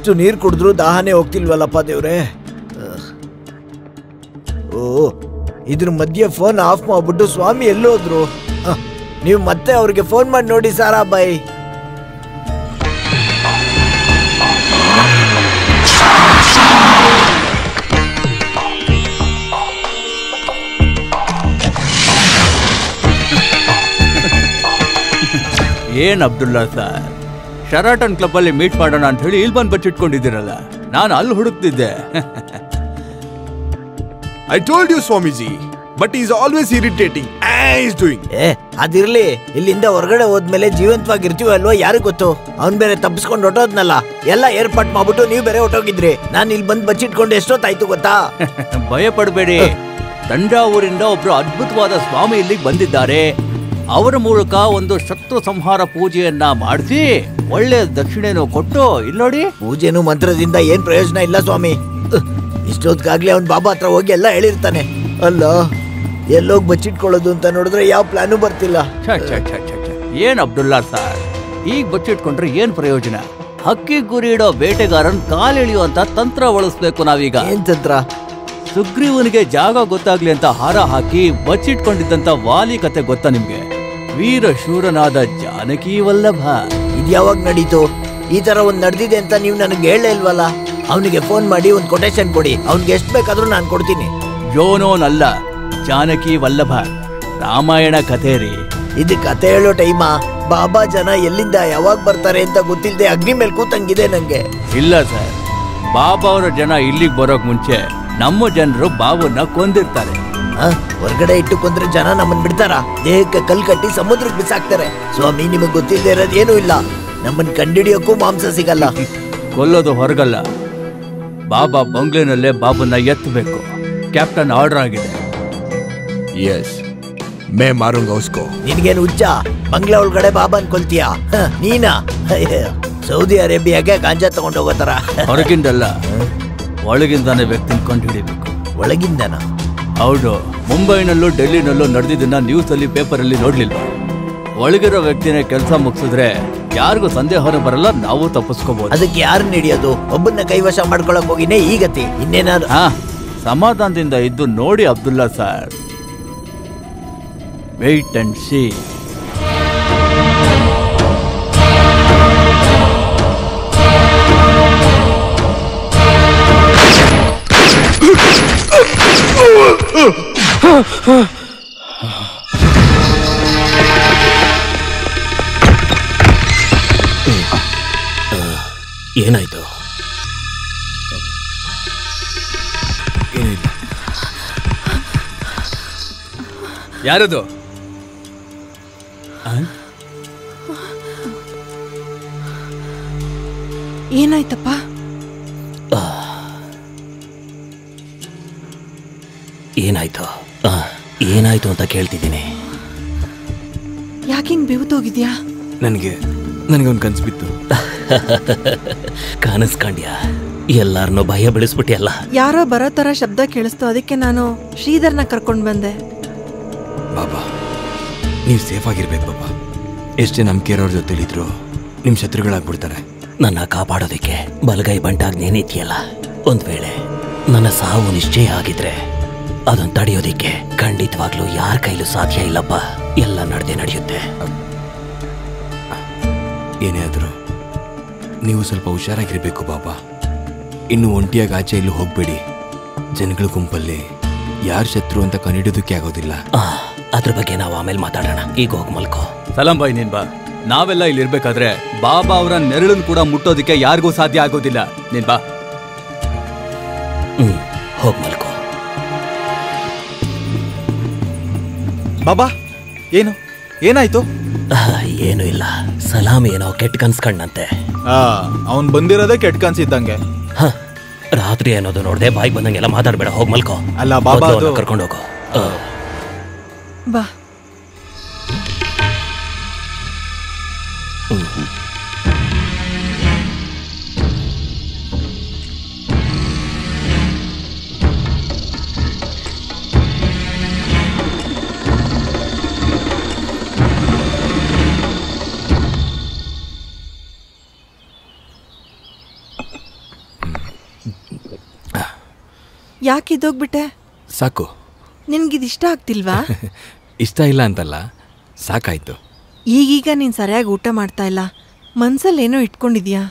ಎಷ್ಟು ನೀರು ಕುಡಿದ್ರು ದಾಹನೇ ಹೋಗ್ತಿಲ್ವಲ್ಲಪ್ಪ ದೇವ್ರೆ. ಓ, ಇದ್ರ ಮಧ್ಯೆ ಫೋನ್ ಆಫ್ ಮಾಡ್ಬಿಟ್ಟು ಸ್ವಾಮಿ ಎಲ್ಲೋದ್ರು? ನೀವು ಮತ್ತೆ ಅವ್ರಿಗೆ ಫೋನ್ ಮಾಡಿ ನೋಡಿ ಸಾರಾಬಾಯಿ. ಏನ್ ಅಬ್ದುಲ್ಲಾ ಸರ್, ಶರಾಟನ್ ಕ್ಲಬ್ ಅಲ್ಲಿ ಮೀಟ್ ಮಾಡೋಣ ಅಂತ ಹೇಳಿ ಇಲ್ಲಿ ಬಂದು ಬಚ್ಚಿಟ್ಕೊಂಡಿದ್ದೀರಲ್ಲ, ನಾನು ಅಲ್ಲಿ ಹುಡುಕ್ತಿದ್ದೆ. I told you, Swamiji, but he's always irritating. He's doing. ಅದಿರ್ಲಿ, ಇಲ್ಲಿಂದ ಹೊರಗಡೆ ಹೋದ್ಮೇಲೆ ಜೀವಂತವಾಗಿರ್ತೀವಿ ಅಲ್ವಾ ಯಾರಿಗ್ ಗೊತ್ತು? ಅವ್ನ್ ಬೇರೆ ತಪ್ಪಿಸ್ಕೊಂಡು ಹೊಟ್ಟೋದ್ನಲ್ಲ, ಎಲ್ಲ ಏರ್ಪಾಟ್ ಮಾಡ್ಬಿಟ್ಟು ನೀವು ಬೇರೆ ಹೊಟ್ಟೋಗಿದ್ರಿ. ನಾನು ಇಲ್ಲಿ ಬಂದು ಬಚ್ಚಿಟ್ಕೊಂಡು ಎಷ್ಟೊತ್ತಾಯ್ತು ಗೊತ್ತಾ? ಭಯ ಪಡಬೇಡಿ, ತಂಜಾವೂರಿಂದ ಒಬ್ರು ಅದ್ಭುತವಾದ ಸ್ವಾಮಿ ಇಲ್ಲಿಗೆ ಬಂದಿದ್ದಾರೆ. ಅವರ ಮೂಲಕ ಒಂದು ಶತ್ರು ಸಂಹಾರ ಪೂಜೆಯನ್ನ ಮಾಡಿಸಿ ಒಳ್ಳೆ ದಕ್ಷಿಣೆನೂ ಕೊಟ್ಟು, ಇಲ್ಲಿ ನೋಡಿ. ಪೂಜೆನು ಮಂತ್ರದಿಂದ ಏನ್ ಪ್ರಯೋಜನ ಇಲ್ಲ ಸ್ವಾಮಿ. ಇಷ್ಟೊತ್ತಿಗಾಗ್ಲೇ ಅವ್ನ್ ಬಾಬಾ ಹತ್ರ ಹೋಗಿ ಎಲ್ಲ ಹೇಳಿರ್ತಾನೆ. ಅಲ್ಲ, ಎಲ್ಲೋಗಿ ಬಚ್ಚಿಟ್ಕೊಳ್ಳೋದು ಅಂತ ನೋಡಿದ್ರೆ ಯಾವ ಪ್ಲಾನು ಬರ್ತಿಲ್ಲ. ಏನ್ ಅಬ್ದುಲ್ಲಾ ಸರ್, ಈಗ ಬಚ್ಚಿಟ್ಕೊಂಡ್ರೆ ಏನ್ ಪ್ರಯೋಜನ? ಹಕ್ಕಿ ಗುರಿ ಇಡೋ ಬೇಟೆಗಾರನ್ ಕಾಲೆಳೆಯುವಂತ ತಂತ್ರ ಬಳಸ್ಬೇಕು ನಾವೀಗ. ಏನ್ ತಂತ್ರ? ಸುಗ್ರೀವನಿಗೆ ಜಾಗ ಗೊತ್ತಾಗ್ಲಿ ಅಂತ ಹಾರ ಹಾಕಿ ಬಚ್ಚಿಟ್ಕೊಂಡಿದ್ದಂತ ವಾಲಿ ಕತೆ ಗೊತ್ತಾ ನಿಮ್ಗೆ? ವೀರ ಶೂರನಾದ ಜಾನಕಿ ವಲ್ಲಭ. ಇದ್ಯಾವಾಗ ನಡೀತು? ಈ ತರ ಒಂದ್ ನಡೆದಿದೆ ಅಂತ ನೀವು ನನಗೆ ಹೇಳೇ ಇಲ್ವಲ್ಲ. ಅವನಿಗೆ ಫೋನ್ ಮಾಡಿ ಒಂದು ಕೊಟೇಶನ್ ಕೊಡಿ, ಅವ್ನಿಗೆ ಎಷ್ಟು ಬೇಕಾದ್ರೂ ನಾನು ಕೊಡ್ತೀನಿ. ಜೋನೋನಲ್ಲ, ಜಾನಕಿ ವಲ್ಲಭ, ರಾಮಾಯಣ ಕಥೆ ರೀ ಇದು. ಕತೆ ಹೇಳೋ ಟೈಮಾ? ಬಾಬಾ ಜನ ಎಲ್ಲಿಂದ ಯಾವಾಗ ಬರ್ತಾರೆ ಅಂತ ಗೊತ್ತಿಲ್ಲದೆ ಅಗ್ನಿ ಮೇಲೆ ಕೂತಂಗಿದೆ ನಂಗೆ. ಇಲ್ಲ ಸರ್, ಬಾಬಾ ಅವರ ಜನ ಇಲ್ಲಿಗೆ ಬರೋಕ್ ಮುಂಚೆ ನಮ್ಮ ಜನರು ಬಾಬುನ ಕೊಂದಿರ್ತಾರೆ. ಹೊರಗಡೆ ಇಟ್ಟು ಕೊಂದ್ರೆ ಜನ ನಮ್ಮನ್ ಬಿಡ್ತಾರ? ದೇಹಕ್ಕೆ ಕಲ್ ಕಟ್ಟಿ ಸಮುದ್ರಕ್ಕೆ ಬಿಸಾಕ್ತಾರೆ. ಸ್ವಾಮಿ, ನಿಮಗ್ ಗೊತ್ತಿಲ್ಲದೆ ಇರೋದು ಏನೂ ಇಲ್ಲ. ನಮ್ಮನ್ ಕಂಡಿಡಿಯೋಕ್ಕೂ ಮಾಂಸ ಸಿಗಲ್ಲ. ಕೊಲ್ಲೋದು ಹೊರಗಲ್ಲ, ಬಾಬಾ ಬಂಗ್ಲೆನಲ್ಲೇ ಬಾಬುನ ಎತ್ತಬೇಕು. ಕ್ಯಾಪ್ಟನ್ ಆರ್ಡರ್ ಆಗಿದೆ. ಎಸ್, ಮೇ ಮಾರುಂಗ ಉಸ್ಕೋ. ನಿನ್ಗೇನು ಹುಚ್ಚ? ಬಂಗ್ಲೆ ಒಳಗಡೆ ಬಾಬಾ ಅನ್ಕೊಳ್ತೀಯಾ? ನೀನಾ? ಸೌದಿ ಅರೇಬಿಯಾಗೆ ಗಾಂಜಾ ತಗೊಂಡೋಗೋತಾರ. ಹೊರಗಿಂದಲ್ಲ, ಒಳಗಿಂದಾನೆ ವ್ಯಕ್ತಿನ ಕಂಡು ಹಿಡಿಬೇಕು. ಒಳಗಿಂದನ? ಹೌದು. ಮುಂಬೈನಲ್ಲೂ ಡೆಲ್ಲಿನಲ್ಲೂ ನಡೆದಿದ್ದನ್ನ ನ್ಯೂಸ್ ಅಲ್ಲಿ ಪೇಪರ್ ಅಲ್ಲಿ ನೋಡ್ಲಿಲ್ಲ. ಒಳಗಿರೋ ವ್ಯಕ್ತಿನ ಕೆಲಸ ಮುಗಿಸಿದ್ರೆ ಯಾರಿಗೂ ಸಂದೇಹನೂ ಬರಲ್ಲ, ನಾವು ತಪ್ಪಿಸ್ಕೋಬಹುದು. ಅದಕ್ಕೆ ಯಾರನ್ನ ಹಿಡಿಯೋದು? ಒಬ್ಬನ್ನ ಕೈವಶ ಮಾಡ್ಕೊಳಕ್ ಹೋಗಿನೇ ಈಗತಿ. ಇನ್ನೇನಾದ್ರು? ಸಮಾಧಾನದಿಂದ ಇದ್ದು ನೋಡಿ Abdulla sir. Wait and see. ಏನಾಯ್ತು? ಯಾರದು? ಏನಾಯ್ತಪ್ಪ? ಏನಾಯ್ತು? ಏನಾಯ್ತು ಅಂತ ಕೇಳ್ತಿದ್ದೀನಿ. ಯಾಕೆ ಹಿಂಗ್ ಬೆವ್ತೋಗಿದ್ಯಾ? ನನಗೊಂದು ಕನ್ಸು ಬಿತ್ತು. ಕಾಣಿಸ್ಕೊಂಡ್ಯಾ? ಎಲ್ಲಾರನ್ನೂ ಭಯ ಬೆಳೆಸ್ಬಿಟ್ಟಿಯಲ್ಲ. ಯಾರೋ ಬರೋ ತರ ಶಬ್ದ ಕೇಳಿಸ್ತು, ಅದಕ್ಕೆ ನಾನು ಶ್ರೀಧರ್ನ ಕರ್ಕೊಂಡ್ ಬಂದೆ. ಬಾಬಾ, ನೀವು ಸೇಫ್ ಆಗಿರ್ಬೇಕು ಬಾಬಾ. ಎಷ್ಟೇ ನಂಬಿಕೆ ಇರೋರ ಜೊತೆಲಿದ್ರು ನಿಮ್ ಶತ್ರುಗಳಾಗ್ಬಿಡ್ತಾರೆ. ನನ್ನ ಕಾಪಾಡೋದಕ್ಕೆ ಬಲಗೈ ಬಂಟಾಗ್ ನೇನಿದ್ಯಲ್ಲ, ಒಂದ್ ವೇಳೆ ನನ್ನ ಸಾವು ನಿಶ್ಚಯ ಆಗಿದ್ರೆ ಅದನ್ನ ತಡೆಯೋದಿಕ್ಕೆ ಖಂಡಿತವಾಗ್ಲೂ ಯಾರ ಕೈಲೂ ಸಾಧ್ಯ ಇಲ್ಲಪ್ಪ. ಎಲ್ಲ ನಡೆಯುತ್ತೆ. ಏನೇ ಆದರೂ ನೀವು ಸ್ವಲ್ಪ ಹುಷಾರಾಗಿರ್ಬೇಕು ಬಾಬಾ. ಇನ್ನು ಒಂಟಿಯಾಗಿ ಆಚೆ ಎಲ್ಲೂ ಹೋಗ್ಬೇಡಿ. ಜನಗಳ ಗುಂಪಲ್ಲಿ ಯಾರು ಶತ್ರು ಅಂತ ಕಂಡಿಡೋದಕ್ಕೆ ಆಗೋದಿಲ್ಲ. ಅದ್ರ ಬಗ್ಗೆ ನಾವು ಆಮೇಲೆ ಮಾತಾಡೋಣ. ಈಗ ಹೋಗಿ ಮಲ್ಕೋ. ಸಲಾಂ ಬಾಯ್, ನೀನ್ ಬಾ. ನಾವೆಲ್ಲ ಇಲ್ಲಿ ಇರ್ಬೇಕಾದ್ರೆ ಬಾಬಾ ಅವರ ನೆರಳನ್ನು ಕೂಡ ಮುಟ್ಟೋದಿಕ್ಕೆ ಯಾರಿಗೂ ಸಾಧ್ಯ ಆಗೋದಿಲ್ಲ. ನೀನ್ ಬಾ. ಹೋಗಿ ಮಲ್ಕೋ. ಬಾಬಾ, ಏನಾಯ್ತು? ಏನು ಇಲ್ಲ, ಸಲಾಮ್ ಏನೋ ಕೆಟ್ಟ ಕನ್ಸ್ಕಂಡಂತೆ. ಅವನ್ ಬಂದಿರೋದೇ ಕೆಟ್ಟ ಕನ್ಸಿದ್ದಂಗೆ. ರಾತ್ರಿ ಅನ್ನೋದು ನೋಡ್ದೆ ಬಾಯಿಗೆ ಬಂದಂಗೆಲ್ಲ ಮಾತಾಡ್ಬೇಡ. ಹೋಗಿ ಮಲ್ಕೋ. ಅಲ್ಲ ಬಾಬಾ, ಕರ್ಕೊಂಡು ಹೋಗೋ. ಬಾ. ಯಾಕೆ ಇದೋಗ್ಬಿಟ್ಟೆ? ಸಾಕು. ನಿನ್ಗಿದಿಷ್ಟ ಆಗ್ತಿಲ್ವಾ? ಇಷ್ಟ ಇಲ್ಲ ಅಂತಲ್ಲ, ಸಾಕಾಯ್ತು. ಈಗೀಗ ನೀನ್ ಸರಿಯಾಗಿ ಊಟ ಮಾಡ್ತಾ ಇಲ್ಲ, ಮನ್ಸಲ್ಲೇನೋ ಇಟ್ಕೊಂಡಿದ್ಯಾ?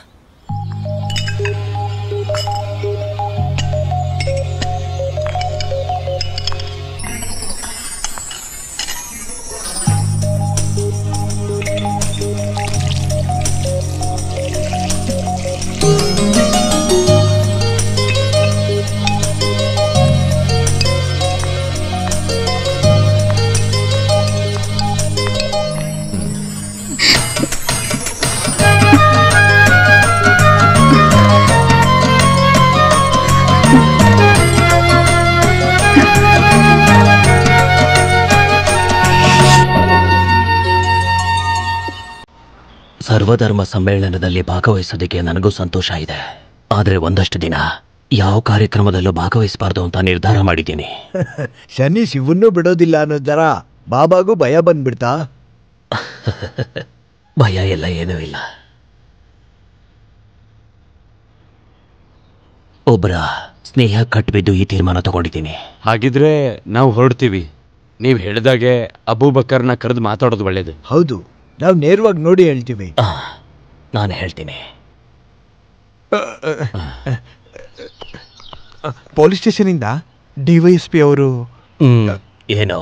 ಸರ್ವಧರ್ಮ ಸಮ್ಮೇಳನದಲ್ಲಿ ಭಾಗವಹಿಸೋದಕ್ಕೆ ನನಗೂ ಸಂತೋಷ ಇದೆ. ಆದರೆ ಒಂದಷ್ಟು ದಿನ ಯಾವ ಕಾರ್ಯಕ್ರಮದಲ್ಲೂ ಭಾಗವಹಿಸಬಾರ್ದು ಅಂತ ನಿರ್ಧಾರ ಮಾಡಿದ್ದೀನಿ. ಶನಿ ಶಿವನ್ನೂ ಬಿಡೋದಿಲ್ಲ ಅನ್ನೋದರ ಬಾಬಾಗೂ ಭಯ ಬಂದ್ಬಿಡ್ತಾ? ಭಯ ಎಲ್ಲ ಏನೂ ಇಲ್ಲ. ಒಬ್ಬರ ಸ್ನೇಹ ಕಟ್ಬಿದ್ದು ಈ ತೀರ್ಮಾನ ತಗೊಂಡಿದ್ದೀನಿ. ಹಾಗಿದ್ರೆ ನಾವು ಹೊರಡ್ತೀವಿ. ನೀವು ಹೇಳಿದಾಗೆ ಅಬೂಬಕರ್ನ ಕರೆದು ಮಾತಾಡೋದು ಒಳ್ಳೇದು. ಹೌದು, ನಾವು ನೇರವಾಗಿ ನೋಡಿ ಹೇಳ್ತೀವಿ. ನಾನು ಹೇಳ್ತೀನಿ. ಪೊಲೀಸ್ ಸ್ಟೇಷನಿಂದ DYSP ಅವರು ಏನೋ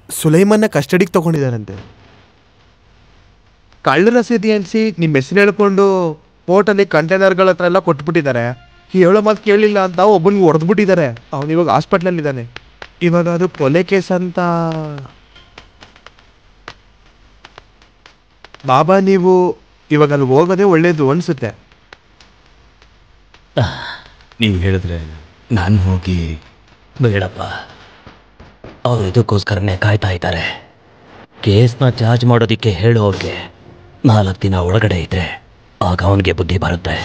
ಸುಲೈಮನ್ನ ಕಸ್ಟಡಿಗೆ ತಗೊಂಡಿದ್ದಾರಂತೆ. ಕಳ್ಳ ರಸೀದಿ ಅನ್ಸಿ ನಿಮ್ಮ ಹೆಸರು ಹೇಳ್ಕೊಂಡು ಪೋರ್ಟಲ್ಲಿ ಕಂಟೈನರ್ಗಳ ಹತ್ರ ಎಲ್ಲ ಕೊಟ್ಬಿಟ್ಟಿದ್ದಾರೆ. ಹೇಳೋ ಮಾತು ಕೇಳಿಲ್ಲ ಅಂತ ಒಬ್ಬನಿಗೆ ಹೊಡೆದ್ಬಿಟ್ಟಿದ್ದಾರೆ. ಅವನು ಇವಾಗ ಹಾಸ್ಪಿಟ್ಲಲ್ಲಿದ್ದಾನೆ. ಇವಾಗ ಅದು ಕೊಲೆ ಕೇಸ್ ಅಂತ. ಬಾಬಾ, ನೀವು ಇವಾಗ ಅಲ್ಲಿ ಹೋಗೋದೇ ಒಳ್ಳೇದು ಅನ್ಸುತ್ತೆ. ನೀವು ಹೇಳಿದ್ರೆ ನಾನು ಹೋಗಿ. ಬೇಡಪ್ಪ, ಅವರು ಇದಕ್ಕೋಸ್ಕರನೇ ಕಾಯ್ತಾ ಇದ್ದಾರೆ. ಕೇಸ್ನ ಚಾರ್ಜ್ ಮಾಡೋದಿಕ್ಕೆ ಹೇಳೋರಿಗೆ 4 ದಿನ ಒಳಗಡೆ ಇದ್ರೆ ಆಗ ಅವನಿಗೆ ಬುದ್ಧಿ ಬರುತ್ತೆ.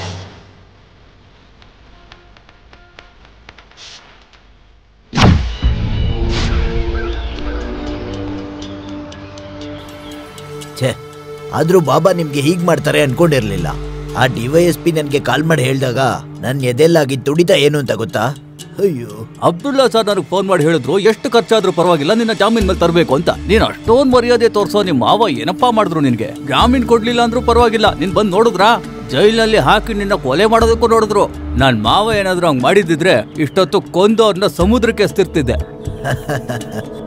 ಛೇ, ಆದ್ರೂ ಬಾಬಾ ನಿಮ್ಗೆ ಹೀಗ್ ಮಾಡ್ತಾರೆ ಅನ್ಕೊಂಡಿರ್ಲಿಲ್ಲ. ಆ DYSP ನನ್ಗೆ ಕಾಲ್ ಮಾಡಿ ಹೇಳಿದಾಗ ನನ್ನ ಎದೆಲ್ಲಾಗಿ ತುಡಿತ ಏನು ಅಂತ ಗೊತ್ತಾ? ಅಯ್ಯೋ, ಅಬ್ದುಲ್ಲಾ ಸರ್ ನನಗೆ ಫೋನ್ ಮಾಡಿ ಹೇಳಿದ್ರು, ಎಷ್ಟು ಖರ್ಚಾದ್ರೂ ಪರವಾಗಿಲ್ಲ ನಿನ್ನ ಜಾಮೀನ್ ಮೇಲೆ ತರಬೇಕು ಅಂತ. ನೀನ್ ಅಷ್ಟೊಂದು ಮರ್ಯಾದೆ ತೋರ್ಸೋ ನಿಮ್ಮ ಮಾವ ಏನಪ್ಪಾ ಮಾಡಿದ್ರು ನಿನ್ಗೆ? ಜಾಮೀನ್ ಕೊಡ್ಲಿಲ್ಲ ಅಂದ್ರೂ ಪರವಾಗಿಲ್ಲ, ನೀನ್ ಬಂದ್ ನೋಡಿದ್ರಾ? ಜೈಲಿನಲ್ಲಿ ಹಾಕಿ ನಿನ್ನ ಕೊಲೆ ಮಾಡೋದಕ್ಕೂ ನೋಡಿದ್ರು. ನನ್ ಮಾವ ಏನಾದ್ರು ಹಂಗ್ ಮಾಡಿದಿದ್ರೆ ಇಷ್ಟೊತ್ತು ಕೊಂದು ಅವ್ರನ್ನ ಸಮುದ್ರಕ್ಕೆ ಎಸ್ತಿರ್ತಿದ್ದೆ.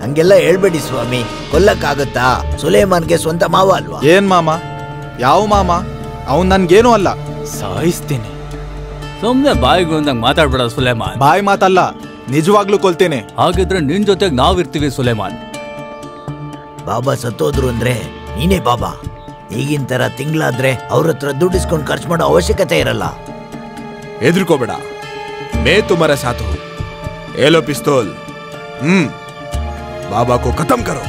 ಹಂಗೆಲ್ಲ ಹೇಳ್ಬೇಡಿ ಸ್ವಾಮಿ, ಕೊಲ್ಲಕ್ಕಾಗತ್ತಾ? ಸುಲೇಮಾನ್ಗೆ ಸ್ವಂತ ಮಾವ ಅಲ್ವಾ? ಏನ್ ಮಾಮ? ಯಾವ ಮಾಮ? ಅವನ್ ನನ್ಗೇನು ಅಲ್ಲ. ಸಾಯಿಸ್ತೀನಿ. ಸುಮ್ನೆ ಬಾಯಿಗೆ ಒಂದಂಗ್ ಮಾತಾಡ್ಬೇಡ ಸುಲೇಮಾನ್. ಬಾಯಿ ಮಾತಲ್ಲ, ನಿಜವಾಗ್ಲೂ ಕೊಲ್ತೇನೆ. ಹಾಗಿದ್ರೆ ನಿನ್ ಜೊತೆಗೆ ನಾವಿರ್ತೀವಿ ಸುಲೇಮಾನ್. ಬಾಬಾ ಸತ್ತೋದ್ರು ಅಂದ್ರೆ ನೀನೇ ಬಾಬಾ. ಈಗಿನ ತರ ತಿಂಗಳಾದ್ರೆ ಅವ್ರ ಹತ್ರ ದುಡ್ಡು ಇಸ್ಕೊಂಡು ಖರ್ಚು ಮಾಡೋ ಅವಶ್ಯಕತೆ ಇರಲ್ಲ. ಹೆದರ್ಕೋಬೇಡ. ಮೇ ತುಮಾರೆ ಸಾಥ್ ಹೂಂ. ಏಲೋ ಪಿಸ್ತೂಲ್. बाबा को खत्म करो.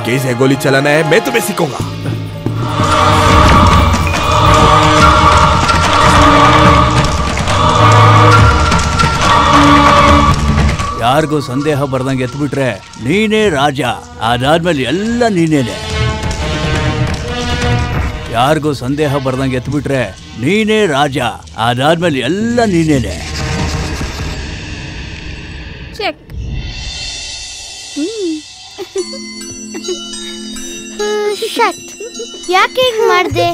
कैसे गोली चलाना है मैं तुम्हें सिखाऊंगा. ಯಾರಿಗೂ ಸಂದೇಹ ಬರ್ದಂಗೆ ಎತ್ಬಿಟ್ರೆ ನೀನೇ ರಾಜ, ಅದಾದ್ಮೇಲೆ ಎಲ್ಲ ನೀನೇನೆ. ಯಾರಿಗೂ ಸಂದೇಹ ಬರ್ದಂಗೆ ಎತ್ಬಿಟ್ರೆ ನೀನೇ ರಾಜ, ಅದಾದ್ಮೇಲೆ ಎಲ್ಲ ನೀನೇನೆ. ಚೆಕ್. ಶಟ್. ಯಾಕೆ ಹೀಗ್ ಮಾಡ್ದೆ?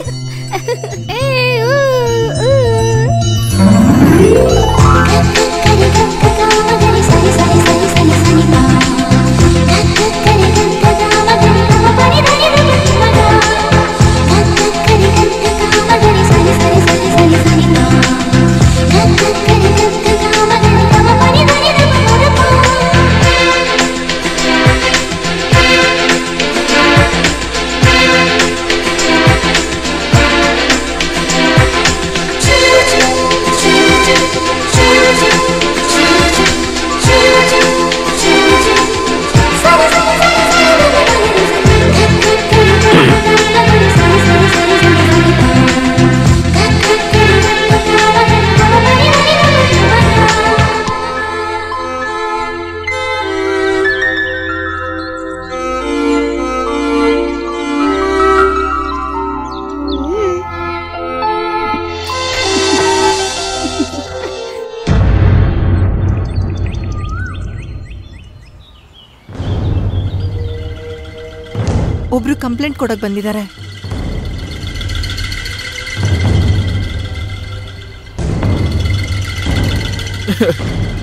ಒಬ್ರು ಕಂಪ್ಲೇಂಟ್ ಕೊಡಕ್ ಬಂದಿದ್ದಾರೆ.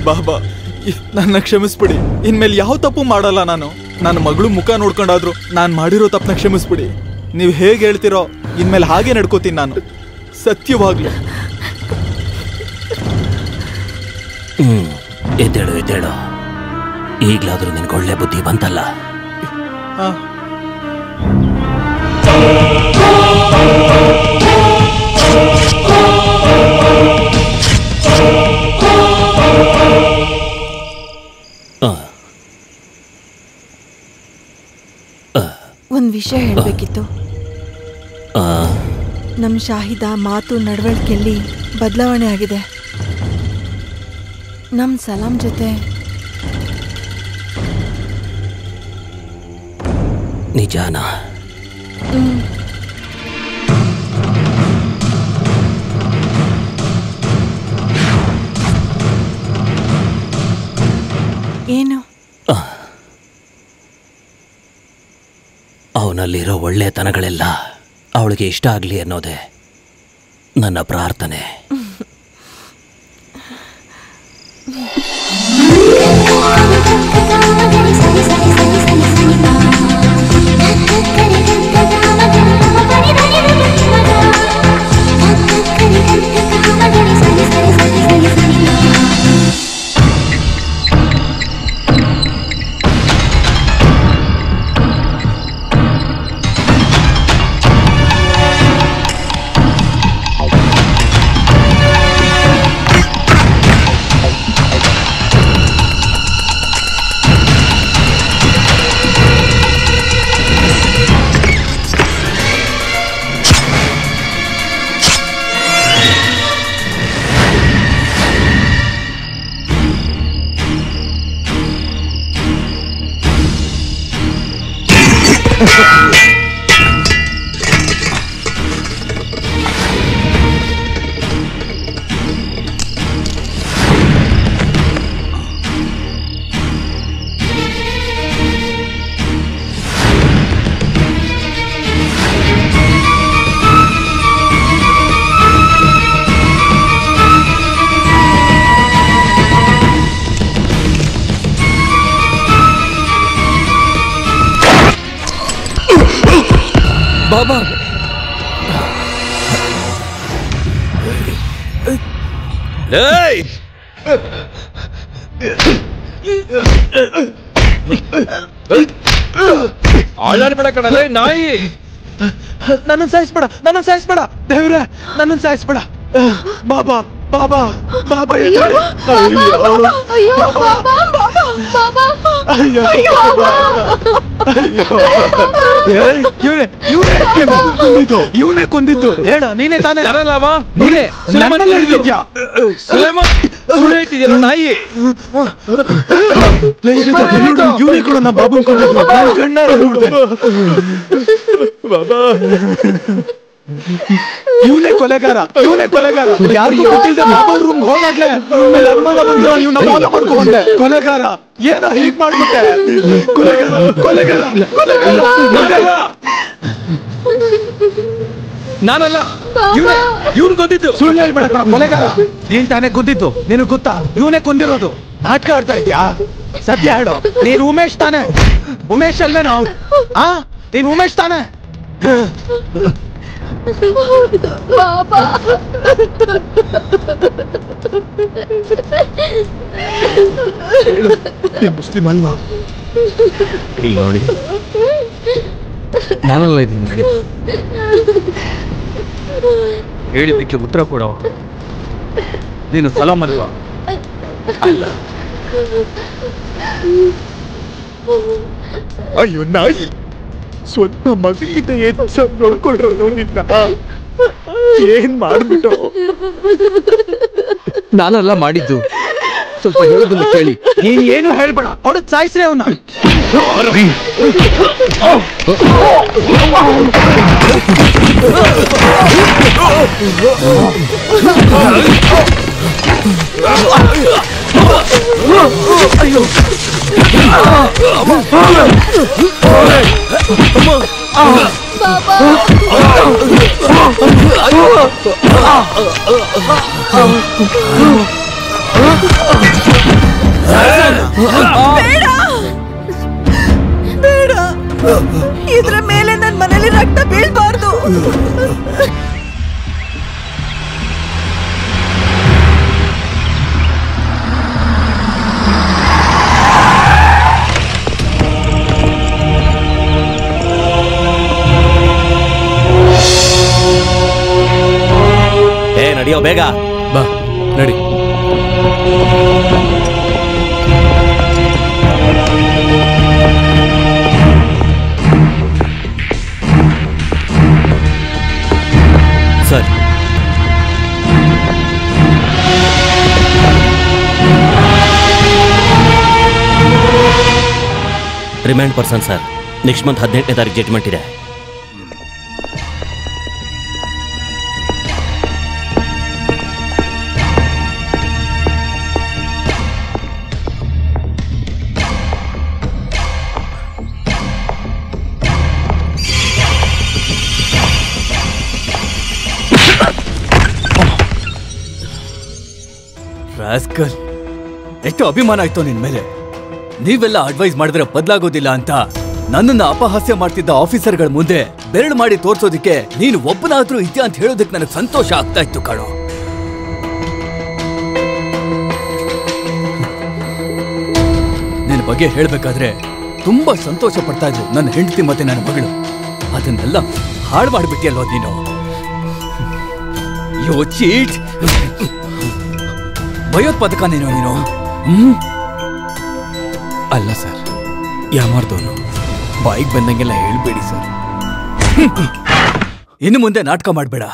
ಬಾಬಾ ನನ್ನ ಕ್ಷಮಿಸ್ಬಿಡಿ. ಇನ್ಮೇಲೆ ಯಾವ ತಪ್ಪು ಮಾಡಲ್ಲ ನಾನು. ನನ್ನ ಮಗಳು ಮುಖ ನೋಡ್ಕೊಂಡಾದ್ರು ನಾನು ಮಾಡಿರೋ ತಪ್ಪನ್ನ ಕ್ಷಮಿಸ್ಬಿಡಿ. ನೀವು ಹೇಗೆ ಹೇಳ್ತಿರೋ ಇನ್ಮೇಲೆ ಹಾಗೆ ನಡ್ಕೋತೀನಿ ನಾನು, ಸತ್ಯವಾಗ್ಲು. ಎದ್ದೇಳು ಎದ್ದೇಳು, ಈಗ್ಲಾದ್ರೂ ನಿನ್ಗೆ ಒಳ್ಳೆ ಬುದ್ಧಿ ಬಂತಲ್ಲ. ಒಂದ್ ವಿಷಯ ಹೇಳ್ಬೇಕಿತ್ತು. ನಮ್ ಶಾಹಿದ ಮಾತು ನಡವಳಿಕೆಯಲ್ಲಿ ಬದಲಾವಣೆ ಆಗಿದೆ. ನಮ್ ಸಲಾಂ ಜೊತೆ ನಿಜಾನಾ? ಏನು? ಅವನಲ್ಲಿರೋ ಒಳ್ಳೆತನಗಳೆಲ್ಲ ಅವಳಿಗೆ ಇಷ್ಟ ಆಗಲಿ ಅನ್ನೋದೇ ನನ್ನ ಪ್ರಾರ್ಥನೆ. ಬಾಬಾ ಆಳಾಡ್ಬೇಡ ಕಣಲೇ ನಾಯಿ. ನನ್ನ ಸಾಯಿಸ್ಬೇಡ, ನನ್ನ ಸಾಯಿಸ್ಬೇಡ ದೇವ್ರೆ, ನನ್ನ ಸಾಯಿಸ್ಬೇಡ. ಬಾಬಾ ಬಾಬಾ ಬಾಬಾ ಇವನೇ ಕೊಂದಿದ್ದು. ಹೇಳ ನೀನೇ ತಾನೇ? ನೀನೇ ನಾಯಿ. ಇವನೇ ಕೂಡ ನಮ್ಮ ಬಾಬು ಕಣ್ಣಾರ ಬಾಬಾ. ಇವನೇ ಕೊಲೆಗಾರ, ಇವನೇ ಕೊಲೆಗಾರ. ಯಾರಿಗೂ ಗೊತ್ತಿಲ್ಲದೆ ಬಾಬಾ ರೂಮ್ ಹೋಗಾಗ್ಲೇ ಮಾಡ್ಕೊಂಡೆ. ಕೊಲೆಗಾರ ಏನ ಹೀಗ್ ಮಾಡ್ಬಿಟ್ಟೆ? ಕೊಲೆಗಾರ ಕೊಲೆಗಾರ ಕೊಲೆಗಾರ. ನಾನಲ್ಲ, ಇವ್ನು ಕೊಂದಿದ್ದು. ಸುಳ್ಳು ಹೇಳ್ಬೇಡ, ಕೊಲೆಗಾರ ನೀನ್ ತಾನೇ ಕೊಂದಿದ್ದು. ನಿನಗ್ ಗೊತ್ತಾ ಇವನೇ ಕೊಂದಿರೋದು? ನಾಟಕ ಆಡ್ತಾ ಇದ್ಯಾ? ಸತ್ಯ ಹೇಳು, ನೀನ್ ಉಮೇಶ್ ತಾನೆ? ಉಮೇಶ್ ಅಲ್ವೇನೋ? ನೀನ್ ಉಮೇಶ್ ತಾನೆ? ಬಾಬಾ ಮುಸ್ಲಿಂ ಅಲ್ವಾ? ಇಲ್ಲಿ ನೋಡಿ, ನಾನಲ್ಲ ಇದ್ದೀನಿ. ಹೇಳಿದ್ದಕ್ಕೆ ಉತ್ತರ ಕೊಡೋ. ನೀನು ಸಲಾಂ ಅಲ್ವಾ? ಅಲ್ಲ. ಅಯ್ಯೋ ನಾಯಿ, ಸ್ವಂತ ಮಗನಿಂದ ಹೆಚ್ಚ ನೋಡ್ಕೊಂಡ್ರು ನಿನ್ನ ಏನ್ ಮಾಡ್ಬಿಟ್ಟು? ನಾನಲ್ಲ ಮಾಡಿದ್ದು. ಸ್ವಲ್ಪ ಹೇಳೋದನ್ನ ಕೇಳಿ. ನೀನ್ ಏನು ಹೇಳ್ಬೇಡ, ಹೊಡೆದ್ ಸಾಯಿಸ್ರೆ ಅವನ್ನ. ಅಯ್ಯೋ ಬೇಡ ಬೇಡ, ಇದ್ರ ಮೇಲೆ ನನ್ನ ಮನೇಲಿ ರಕ್ತ ಬೀಳ್ಬಾರ್ದು. ನಡಿಯೋ ಬೇಗ ಬಾ ನಡಿ. Sir remand person sir. Next month 18ನೇ ತಾರೀಕು ಜಡ್ಜ್ಮೆಂಟ್ ಇದೆ. ರಾಸ್ಕಲ್, ಎಷ್ಟು ಅಭಿಮಾನ ಆಯ್ತು ನಿನ್ ಮೇಲೆ. ನೀವೆಲ್ಲ ಅಡ್ವೈಸ್ ಮಾಡಿದ್ರೆ ಬದಲಾಗೋದಿಲ್ಲ ಅಂತ ನನ್ನನ್ನ ಅಪಹಾಸ್ಯ ಮಾಡ್ತಿದ್ದ ಆಫೀಸರ್ಗಳ ಮುಂದೆ ಬೆರಳು ಮಾಡಿ ತೋರ್ಸೋದಿಕ್ಕೆ ನೀನು ಒಬ್ಬನಾದ್ರೂ ಇದ್ಯಾ ಅಂತ ಹೇಳೋದಕ್ಕೆ ನನಗೆ ಸಂತೋಷ ಆಗ್ತಾ ಇತ್ತು ಕಾಣೋ. ನಿನ್ನ ಬಗ್ಗೆ ಹೇಳ್ಬೇಕಾದ್ರೆ ತುಂಬಾ ಸಂತೋಷ ಪಡ್ತಾ ಇದ್ರು ನನ್ನ ಹೆಂಡತಿ ಮತ್ತೆ ನನ್ನ ಮಗಳು. ಅದನ್ನೆಲ್ಲ ಹಾಳು ಮಾಡ್ಬಿಟ್ಟಿಯಲ್ವ ನೀನು. ಯೋ ಚೀಟ್, ಭಯೋತ್ಪಾದಕ ನೀನು. ಅಲ್ಲ ಸರ್, ಯಾಮಾರ್ದವನು. ಬಾಯಿಗೆ ಬಂದಂಗೆಲ್ಲ ಹೇಳ್ಬೇಡಿ ಸರ್. ಇನ್ನು ಮುಂದೆ ನಾಟಕ ಮಾಡ್ಬೇಡ.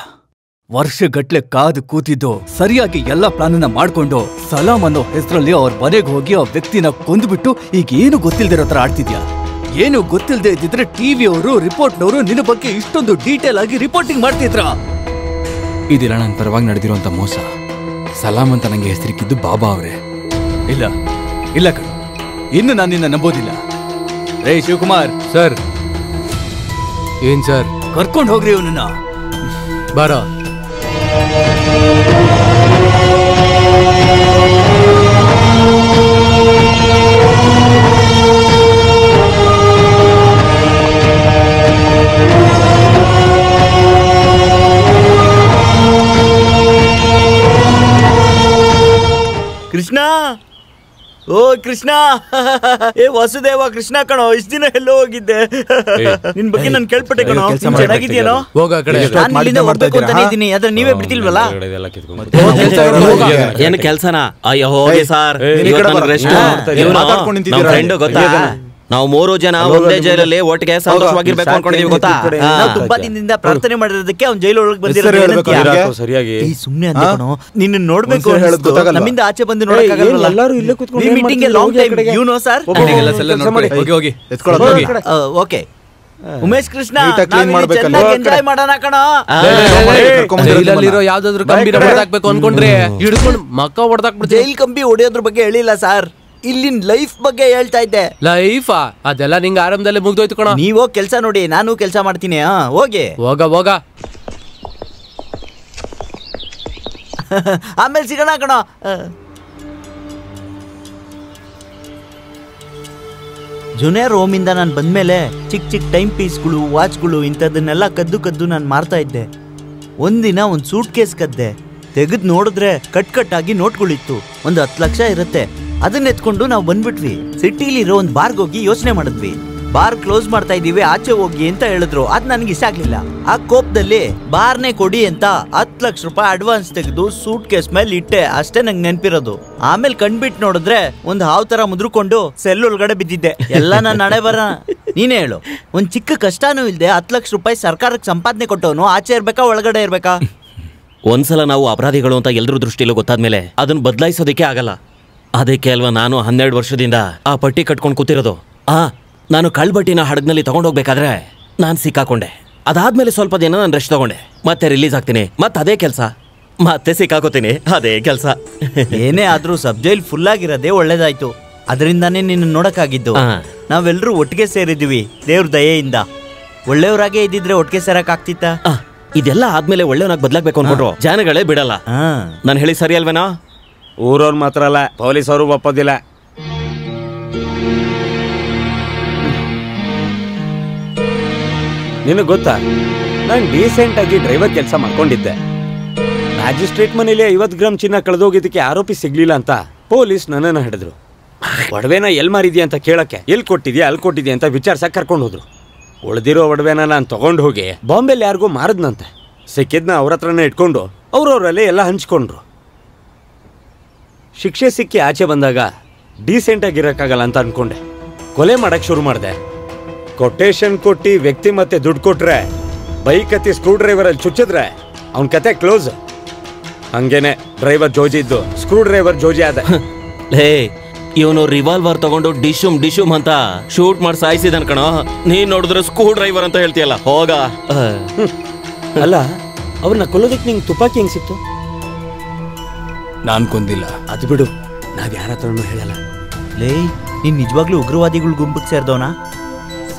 ವರ್ಷಗಟ್ಲೆ ಕಾದು ಕೂತಿದ್ದು ಸರಿಯಾಗಿ ಎಲ್ಲ ಪ್ಲಾನನ್ನ ಮಾಡ್ಕೊಂಡು ಸಲಾಂ ಅನ್ನೋ ಹೆಸರಲ್ಲಿ ಅವ್ರ ಮನೆಗೆ ಹೋಗಿ ಆ ವ್ಯಕ್ತಿನ ಕೊಂದ್ಬಿಟ್ಟು ಈಗ ಏನು ಗೊತ್ತಿಲ್ದಿರೋ ತರ ಆಡ್ತಿದ್ಯಾ. ಏನು ಗೊತ್ತಿಲ್ಲದೆ ಇದ್ದಿದ್ರೆ ಟಿವಿಯವರು ರಿಪೋರ್ಟ್ನವರು ನಿನ್ನ ಬಗ್ಗೆ ಇಷ್ಟೊಂದು ಡೀಟೇಲ್ ಆಗಿ ರಿಪೋರ್ಟಿಂಗ್ ಮಾಡ್ತಿದ್ರ. ಇದೆಲ್ಲ ನನ್ನ ಪರವಾಗಿ ನಡೆದಿರುವಂತ ಮೋಸ. ಸಲಾಂ ಅಂತ ನಂಗೆ ಹೆಸರಿಕ್ಕಿದ್ದು ಬಾಬಾ ಅವರೇ. ಇಲ್ಲ ಇಲ್ಲ ಕಣ, ಇನ್ನು ನಾನು ನಿನ್ನ ನಂಬೋದಿಲ್ಲ. ರೇ ಶಿವಕುಮಾರ್ ಸರ್. ಏನ್ ಸರ್? ಕರ್ಕೊಂಡು ಹೋಗ್ರಿ ಇವನನ್ನ. ಬಾರ. ಕೃಷ್ಣ, ಓ ಕೃಷ್ಣ, ಏ ವಸುದೇವ ಕೃಷ್ಣ ಕಣೋ. ಇಷ್ಟ ದಿನ ಎಲ್ಲೋ ಹೋಗಿದ್ದೆ. ನಿನ್ ಬಗ್ಗೆ ನಾನು ಕೇಳ್ಪಟ್ಟೆ ಕಣೋ. ಚೆನ್ನಾಗಿದ್ಯೇನೋ? ನಾನು ಇಲ್ಲಿಂದ ಹೋಗ್ಬೇಕು ಅಂತ ಇದ್ದೀನಿ, ಆದ್ರೆ ನೀವೇ ಬಿಡ್ತಿಲ್ವಲ್ಲ. ಏನು ಕೆಲ್ಸನಾ? ಅಯ್ಯೋ ಹೋಗಿ ಸಾರ್, ಫ್ರೆಂಡ್ ಗೊತ್ತಾ? ನಾವು 3 ಜನ ಒಂದೇ ಜೈಲಲ್ಲಿ ಒಟ್ಟಿಗೆ ಸಂತೋಷವಾಗಿರ್ಬೇಕು ಅನ್ಕೊಂಡಿದೀವಿ ಗೊತ್ತಾ? ನಾವು ತುಂಬಾ ದಿನದಿಂದ ಪ್ರಾರ್ಥನೆ ಮಾಡಿರೋದಕ್ಕೆ ಅವ್ನು ಜೈಲೊಳಗೆ ಬಂದಿರೋದು. ಸರಿಯಾಗಿ ಸುಮ್ನೆ ಅಂತ ಕಣೋ. ನಿನ್ನ ನೋಡ್ಬೇಕು ನಮ್ಮಿಂದ ಆಚೆ ಬಂದು ನೋಡಕ್ಕಾಗಲ್ಲ. Meeting long time you know sir. Okay Umesh Krishna, enjoy ಮಾಡೋಣ ಕಣೋ. ಜೈಲಲ್ಲಿರೋ ಯಾವ್ದಾದ್ರು ಕಂಬಿನ ಹೊಡೆದಾಕ್ಬೇಕು ಅನ್ಕೊಂಡ್ರೆ ಹಿಡ್ಕೊಂಡು ಮಕ್ಕ ಹೊಡೆದಾಕ್ಬಿಡ್ತೀವಿ. ಜೈಲ್ ಕಂಬಿ ಹೊಡೆಯೋದ್ರ ಬಗ್ಗೆ ಹೇಳಿಲ್ಲ ಸರ್, ಇಲ್ಲಿನ ಲೈಫ್ ಬಗ್ಗೆ ಹೇಳ್ತಾ ಇದ್ದೆ. ಲೈಫಾ? ಅದೆಲ್ಲ ನಿಂಗೆ ಆರಂಭದಲ್ಲೇ ಮುಗ್ದೋಯ್ತು ಕಣ. ನೀವೋ ಕೆಲ್ಸ ನೋಡಿ, ನಾನು ಕೆಲ್ಸ ಮಾಡ್ತೀನಿ. ಹೋಗಿ ಹೋಗ. ಆಮೇಲೆ ಸಿಗೋಣ ಕಣೋ. ಜುನಿಯರ್ ಹೋಮಿಂದ ನಾನು ಬಂದ್ಮೇಲೆ ಚಿಕ್ಕ ಚಿಕ್ಕ ಟೈಮ್ ಪೀಸ್ಗಳು, ವಾಚ್ಗಳು ಇಂಥದನ್ನೆಲ್ಲ ಕದ್ದು ನಾನು ಮಾರ್ತಾ ಇದ್ದೆ. ಒಂದಿನ ಒಂದು ಸೂಟ್ ಕೇಸ್ ಕದ್ದೆ. ತೆಗೆದು ನೋಡಿದ್ರೆ ಕಟ್ಟಾಗಿ ನೋಟ್ಗಳಿತ್ತು. ಒಂದು 10 ಲಕ್ಷ ಇರುತ್ತೆ. ಅದನ್ನ ಎತ್ಕೊಂಡು ನಾವು ಬಂದ್ಬಿಟ್ವಿ. ಸಿಟಿಲಿರೋ ಒಂದು ಬಾರ್ಗೆ ಹೋಗಿ ಯೋಚನೆ ಮಾಡಿದ್ವಿ. ಬಾರ್ ಕ್ಲೋಸ್ ಮಾಡ್ತಾ ಇದೀವಿ, ಆಚೆ ಹೋಗಿ ಅಂತ ಹೇಳಿದ್ರು. ಅದ್ ನನಗೆ ಇಷ್ಟ ಆಗ್ಲಿಲ್ಲ. ಆ ಕೋಪದಲ್ಲಿ ಬಾರ್ನೇ ಕೊಡಿ ಅಂತ 10 ಲಕ್ಷ ರೂಪಾಯಿ ಅಡ್ವಾನ್ಸ್ ತೆಗೆದು ಸೂಟ್ ಕೇಸ್ ಮೇಲೆ ಇಟ್ಟೆ. ಅಷ್ಟೇ ನಂಗೆ ನೆನ್ಪಿರೋದು. ಆಮೇಲೆ ಕಣ್ಬಿಟ್ಟು ನೋಡಿದ್ರೆ ಒಂದು ಹಾವ್ ತರ ಮುದ್ರಕೊಂಡು ಸೆಲ್ ಒಳಗಡೆ ಬಿದ್ದಿದ್ದೆ. ಎಲ್ಲ ನನ್ನ ಹಣೆ ಬರ. ನೀನೇ ಹೇಳು, ಒಂದ್ ಚಿಕ್ಕ ಕಷ್ಟನೂ ಇಲ್ದೆ 10 ಲಕ್ಷ ರೂಪಾಯಿ ಸರ್ಕಾರಕ್ಕೆ ಸಂಪಾದನೆ ಕೊಟ್ಟವನು ಆಚೆ ಇರ್ಬೇಕಾ ಒಳಗಡೆ ಇರ್ಬೇಕಾ? ಒಂದ್ಸಲ ನಾವು ಅಪರಾಧಿಗಳು ಅಂತ ಎಲ್ರೂ ದೃಷ್ಟಿಲೂ ಗೊತ್ತಾದ್ಮೇಲೆ ಅದನ್ನ ಬದಲಾಯಿಸೋದಕ್ಕೆ ಆಗಲ್ಲ. ಅದಕ್ಕೆ ಅಲ್ವಾ ನಾನು 12 ವರ್ಷದಿಂದ ಆ ಪಟ್ಟಿ ಕಟ್ಕೊಂಡು ಕೂತಿರೋದು. ನಾನು ಕಳ್ಬಟ್ಟಿನ ಹಡಗ್ನಲ್ಲಿ ತಗೊಂಡೋಗ್ಬೇಕಾದ್ರೆ ನಾನು ಸಿಕ್ಕಾಕೊಂಡೆ. ಅದಾದ್ಮೇಲೆ ಸ್ವಲ್ಪ ದಿನ ನಾನು ರೆಸ್ಟ್ ತಗೊಂಡೆ. ಮತ್ತೆ ರಿಲೀಸ್ ಆಗ್ತೀನಿ, ಮತ್ತೆ ಅದೇ ಕೆಲಸ, ಮತ್ತೆ ಸಿಕ್ಕಾಕೋತೀನಿ, ಅದೇ ಕೆಲಸ. ಏನೇ ಆದ್ರೂ ಸಬ್ ಜೈಲ್ ಫುಲ್ ಆಗಿರೋದೇ ಒಳ್ಳೇದಾಯ್ತು. ಅದರಿಂದಾನೇ ನಿನ್ನ ನೋಡಕ್ಕಾಗಿದ್ದು. ನಾವೆಲ್ಲರೂ ಒಟ್ಟಿಗೆ ಸೇರಿದ್ವಿ ದೇವ್ರ ದಯೆಯಿಂದ. ಒಳ್ಳೆಯವರಾಗೇ ಇದ್ದಿದ್ರೆ ಒಟ್ಟಿಗೆ ಸೇರಕ್ ಆಗ್ತಿತ್ತ? ಇದೆಲ್ಲ ಆದ್ಮೇಲೆ ಒಳ್ಳೆಯವನಾಗಿ ಬದಲಾಗಬೇಕು ಅನ್ಕೊಂಡ್ರು ಜನಗಳೇ ಬಿಡಲ್ಲ. ನಾನು ಹೇಳಿ ಸರಿ ಅಲ್ವೇನೋ? ಊರವ್ರು ಮಾತ್ರ ಅಲ್ಲ, ಪೊಲೀಸವರು ಒಪ್ಪೋದಿಲ್ಲ. ನಿನಗೆ ಗೊತ್ತಾ, ನಾನು ಡೀಸೆಂಟ್ ಆಗಿ ಡ್ರೈವರ್ ಕೆಲಸ ಮಾಡ್ಕೊಂಡಿದ್ದೆ. ಮ್ಯಾಜಿಸ್ಟ್ರೇಟ್ ಮನೇಲಿ 50 ಗ್ರಾಮ್ ಚಿನ್ನ ಕಳೆದೋಗಿದ್ದಕ್ಕೆ ಆರೋಪಿ ಸಿಗ್ಲಿಲ್ಲ ಅಂತ ಪೊಲೀಸ್ ನನ್ನನ್ನು ಹಿಡಿದ್ರು. ಒಡವೆನ ಎಲ್ಲಿ ಮಾರಿದ್ಯಾ ಅಂತ ಕೇಳಕ್ಕೆ, ಎಲ್ಲಿ ಕೊಟ್ಟಿದ್ಯಾ ಅಲ್ಲಿ ಕೊಟ್ಟಿದ್ಯಾ ಅಂತ ವಿಚಾರಿಸಕ್ಕೆ ಕರ್ಕೊಂಡು ಹೋದ್ರು. ಉಳಿದಿರೋ ಒಡವೆನ ನಾನು ತಗೊಂಡು ಹೋಗಿ ಬಾಂಬೆಲಿ ಯಾರಿಗೂ ಮಾರದ್ನಂತೆ. ಸಿಕ್ಕಿದ್ನ ಅವ್ರ ಹತ್ರನೇ ಇಟ್ಕೊಂಡು ಅವ್ರವರಲ್ಲೇ ಎಲ್ಲ ಹಂಚ್ಕೊಂಡ್ರು. ಶಿಕ್ಷೆ ಸಿಕ್ಕಿ ಆಚೆ ಬಂದಾಗ ಡೀಸೆಂಟಾಗಿ ಇರೋಕ್ಕಾಗಲ್ಲ ಅಂತ ಅನ್ಕೊಂಡೆ. ಕೊಲೆ ಮಾಡಕ್ಕೆ ಶುರು ಮಾಡಿದೆ. ಕೊಟೇಶನ್ ಕೊಟ್ಟು ವ್ಯಕ್ತಿ ಮತ್ತೆ ದುಡ್ಡು ಕೊಟ್ರೆ, ಬೈಕ್ ಹತ್ತಿ ಸ್ಕ್ರೂ ಡ್ರೈವರಲ್ಲಿ ಚುಚ್ಚಿದ್ರೆ ಅವನ ಕತೆ ಕ್ಲೋಸ್. ಹಂಗೇನೆ ಡ್ರೈವರ್ ಜೋಜಿ ಇದ್ದು ಸ್ಕ್ರೂ ಡ್ರೈವರ್ ಜೋಜಿ ಆದ. ಹೇ, ಇವನು ರಿವಾಲ್ವರ್ ತಗೊಂಡು ಡಿಶುಮ್ ಅಂತ ಶೂಟ್ ಮಾಡಿ ಸಾಯಿಸಿದನ್ ಕಣೋ. ನೀನ್ ನೋಡಿದ್ರೆ ಸ್ಕ್ರೂ ಡ್ರೈವರ್ ಅಂತ ಹೇಳ್ತೀಯಲ್ಲ, ಹೋಗ. ಅಲ್ಲ, ಅವ್ರನ್ನ ಕೊಲ್ಲೋದಕ್ಕೆ ನಿಂಗೆ ತುಪಾಕಿ ಹೆಂಗ್ ಸಿಕ್ತು? ನಾನ್ ಕೊಂದಿಲ್ಲ. ಅದು ಬಿಡು, ನಾವ್ ಯಾರ ಹತ್ರನೂ ಹೇಳಲ್ಲ. ಲೇ, ನೀನ್ ನಿಜವಾಗ್ಲೂ ಉಗ್ರವಾದಿಗಳ ಗುಂಪಿಗೆ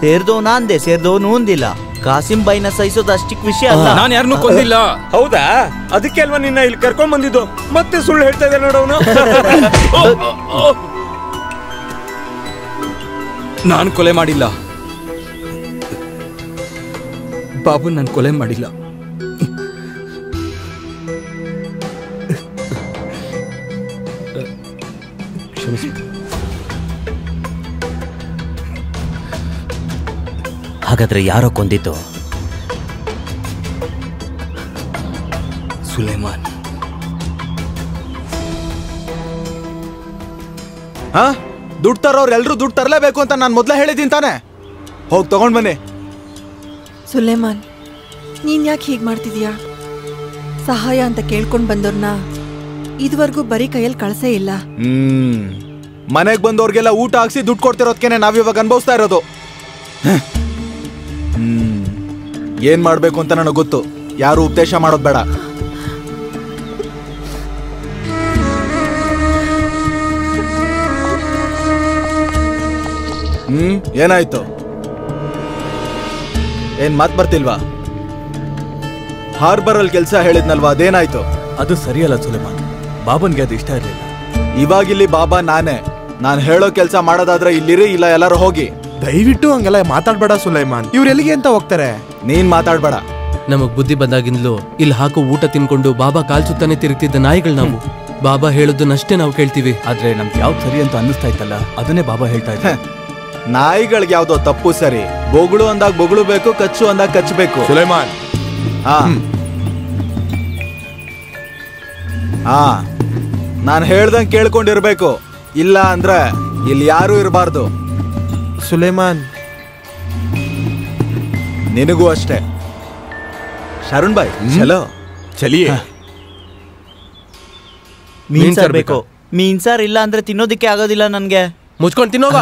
ಸೇರ್ದವನಾ ಅಂದೆ, ಸೇರ್ದವನು ಅಂದಿಲ್ಲ. ಕಾಸಿಂ ಬಾಯಿನ ಸಹಿಸೋದು ಅಷ್ಟಿಕ್ ವಿಷಯ ಅಲ್ಲ. ನಾನು ಯಾರನ್ನೂ ಕೊಂದಿಲ್ಲ. ಹೌದಾ? ಅದಕ್ಕೆ ಅಲ್ವಾ ನಿನ್ನ ಇಲ್ಲಿ ಕರ್ಕೊಂಡ್ ಬಂದಿದ್ದು. ಮತ್ತೆ ಸುಳ್ಳು ಹೇಳ್ತಾ ಇದ್ದೆ ನೋಡೋನು. ನಾನು ಕೊಲೆ ಮಾಡಿಲ್ಲ ಬಾಬು, ನಾನು ಕೊಲೆ ಮಾಡಿಲ್ಲ. ಹಾಗಾದ್ರೆ ಯಾರೋ ಕೊಂದಿತ್ತು? ಸುಲೇಮಾನ್. ದುಡ್ಡು ತರೋರು ಎಲ್ರು ದುಡ್ಡು ತರಲೇಬೇಕು ಅಂತ ನಾನು ಮೊದಲೇ ಹೇಳಿದ್ದೀನಿ ತಾನೆ. ಹೋಗಿ ತಗೊಂಡ್ ಬನ್ನಿ. ಸುಲೇಮಾನ್, ನೀನ್ ಯಾಕೆ ಹೀಗೆ ಮಾಡ್ತಿದೀಯಾ? ಸಹಾಯ ಅಂತ ಕೇಳ್ಕೊಂಡ್ ಬಂದವ್ರನ್ನ ಇದುವರೆಗೂ ಬರೀ ಕೈಯಲ್ಲಿ ಕಳ್ಸೇ ಇಲ್ಲ. ಮನೆಗೆ ಬಂದವ್ರಿಗೆಲ್ಲ ಊಟ ಹಾಕ್ಸಿ ದುಡ್ಡು ಕೊಡ್ತಿರೋದ್ಕೇನೆ ನಾವಿವಾಗ ಅನುಭವಿಸ್ತಾ ಇರೋದು. ಏನ್ ಮಾಡ್ಬೇಕು ಅಂತ ನನಗೆ ಗೊತ್ತು. ಯಾರು ಉಪದೇಶ ಮಾಡೋದು ಬೇಡ. ಏನಾಯ್ತು? ಏನ್ ಮಾತ್ ಬರ್ತಿಲ್ವಾ? ಹಾರ್ಬರ್ ಅಲ್ಲಿ ಕೆಲಸ ಹೇಳಿದ್ನಲ್ವಾ, ಅದೇನಾಯ್ತು? ಅದು ಸರಿಯಲ್ಲ ಸುಲೇಮಾನ್. ಬಾಬನ್ಗೆ ಅದು ಇಷ್ಟ ಇರಲಿಲ್ಲ. ಇವಾಗಿಲ್ಲಿ ಬಾಬಾ ನಾನೇ. ನಾನು ಹೇಳೋ ಕೆಲಸ ಮಾಡೋದಾದ್ರೆ ಇಲ್ಲಿರಿ, ಇಲ್ಲ ಎಲ್ಲರೂ ಹೋಗಿ. ದಯವಿಟ್ಟು ಹಂಗೆಲ್ಲ ಮಾತಾಡ್ಬೇಡ ಸುಲೈಮಾನ್. ಇವ್ರು ಎಲ್ಲಿಗೆ ಅಂತ ಹೋಗ್ತಾರೆ? ನೀನ್ ಮಾತಾಡ್ಬೇಡ. ನಮಗ್ ಬುದ್ಧಿ ಬಂದಾಗಿಂದಲೂ ಇಲ್ಲಿ ಹಾಕೋ ಊಟ ತಿನ್ಕೊಂಡು ಬಾಬಾ ಕಾಲ್ ಸುತ್ತಾನೆ ತಿರುಗ್ತಿದ್ದ ನಾಯಿಗಳು ನಾವು. ಬಾಬಾ ಹೇಳೋದನ್ನಷ್ಟೇ ನಾವು ಕೇಳ್ತೀವಿ. ಆದ್ರೆ ನಮ್ಗೆ ಯಾವ್ದು ಸರಿ ಅಂತ ಅನ್ನಿಸ್ತಾ ಇತ್ತಲ್ಲ, ಅದನ್ನೇ ಬಾಬಾ ಹೇಳ್ತಾ ಇದ್ದ. ನಾಯಿಗಳಿಗೆ ಯಾವ್ದೋ ತಪ್ಪು ಸರಿ. ಬೊಗಳು ಅಂದಾಗ ಬೊಗಳು ಬೇಕು, ಕಚ್ಚು ಅಂದಾಗ ಕಚ್ಚಬೇಕು. ಸುಲೈಮಾನ್, ನಾನು ಹೇಳ್ದಂಗೆ ಕೇಳ್ಕೊಂಡಿರ್ಬೇಕು. ಇಲ್ಲ ಅಂದ್ರೆ ಇಲ್ಲಿ ಯಾರು ಇರಬಾರ್ದು. ಸುಲೈಮಾನ್, ನಿನಗೂ ಅಷ್ಟೇ. ಶರಣ್ ಬಾಯ್, ಚಲೋ ಚಲಿಯೇ. ಮೀನ್ ಸಾರ್ ಬೇಕು. ಮೀನ್ ಸಾರ್ ಇಲ್ಲ ಅಂದ್ರೆ ತಿನ್ನೋದಿಕ್ಕೆ ಆಗೋದಿಲ್ಲ ನನ್ಗೆ. ಮುಚ್ಕೊಂಡು ತಿನ್ನೋಗ.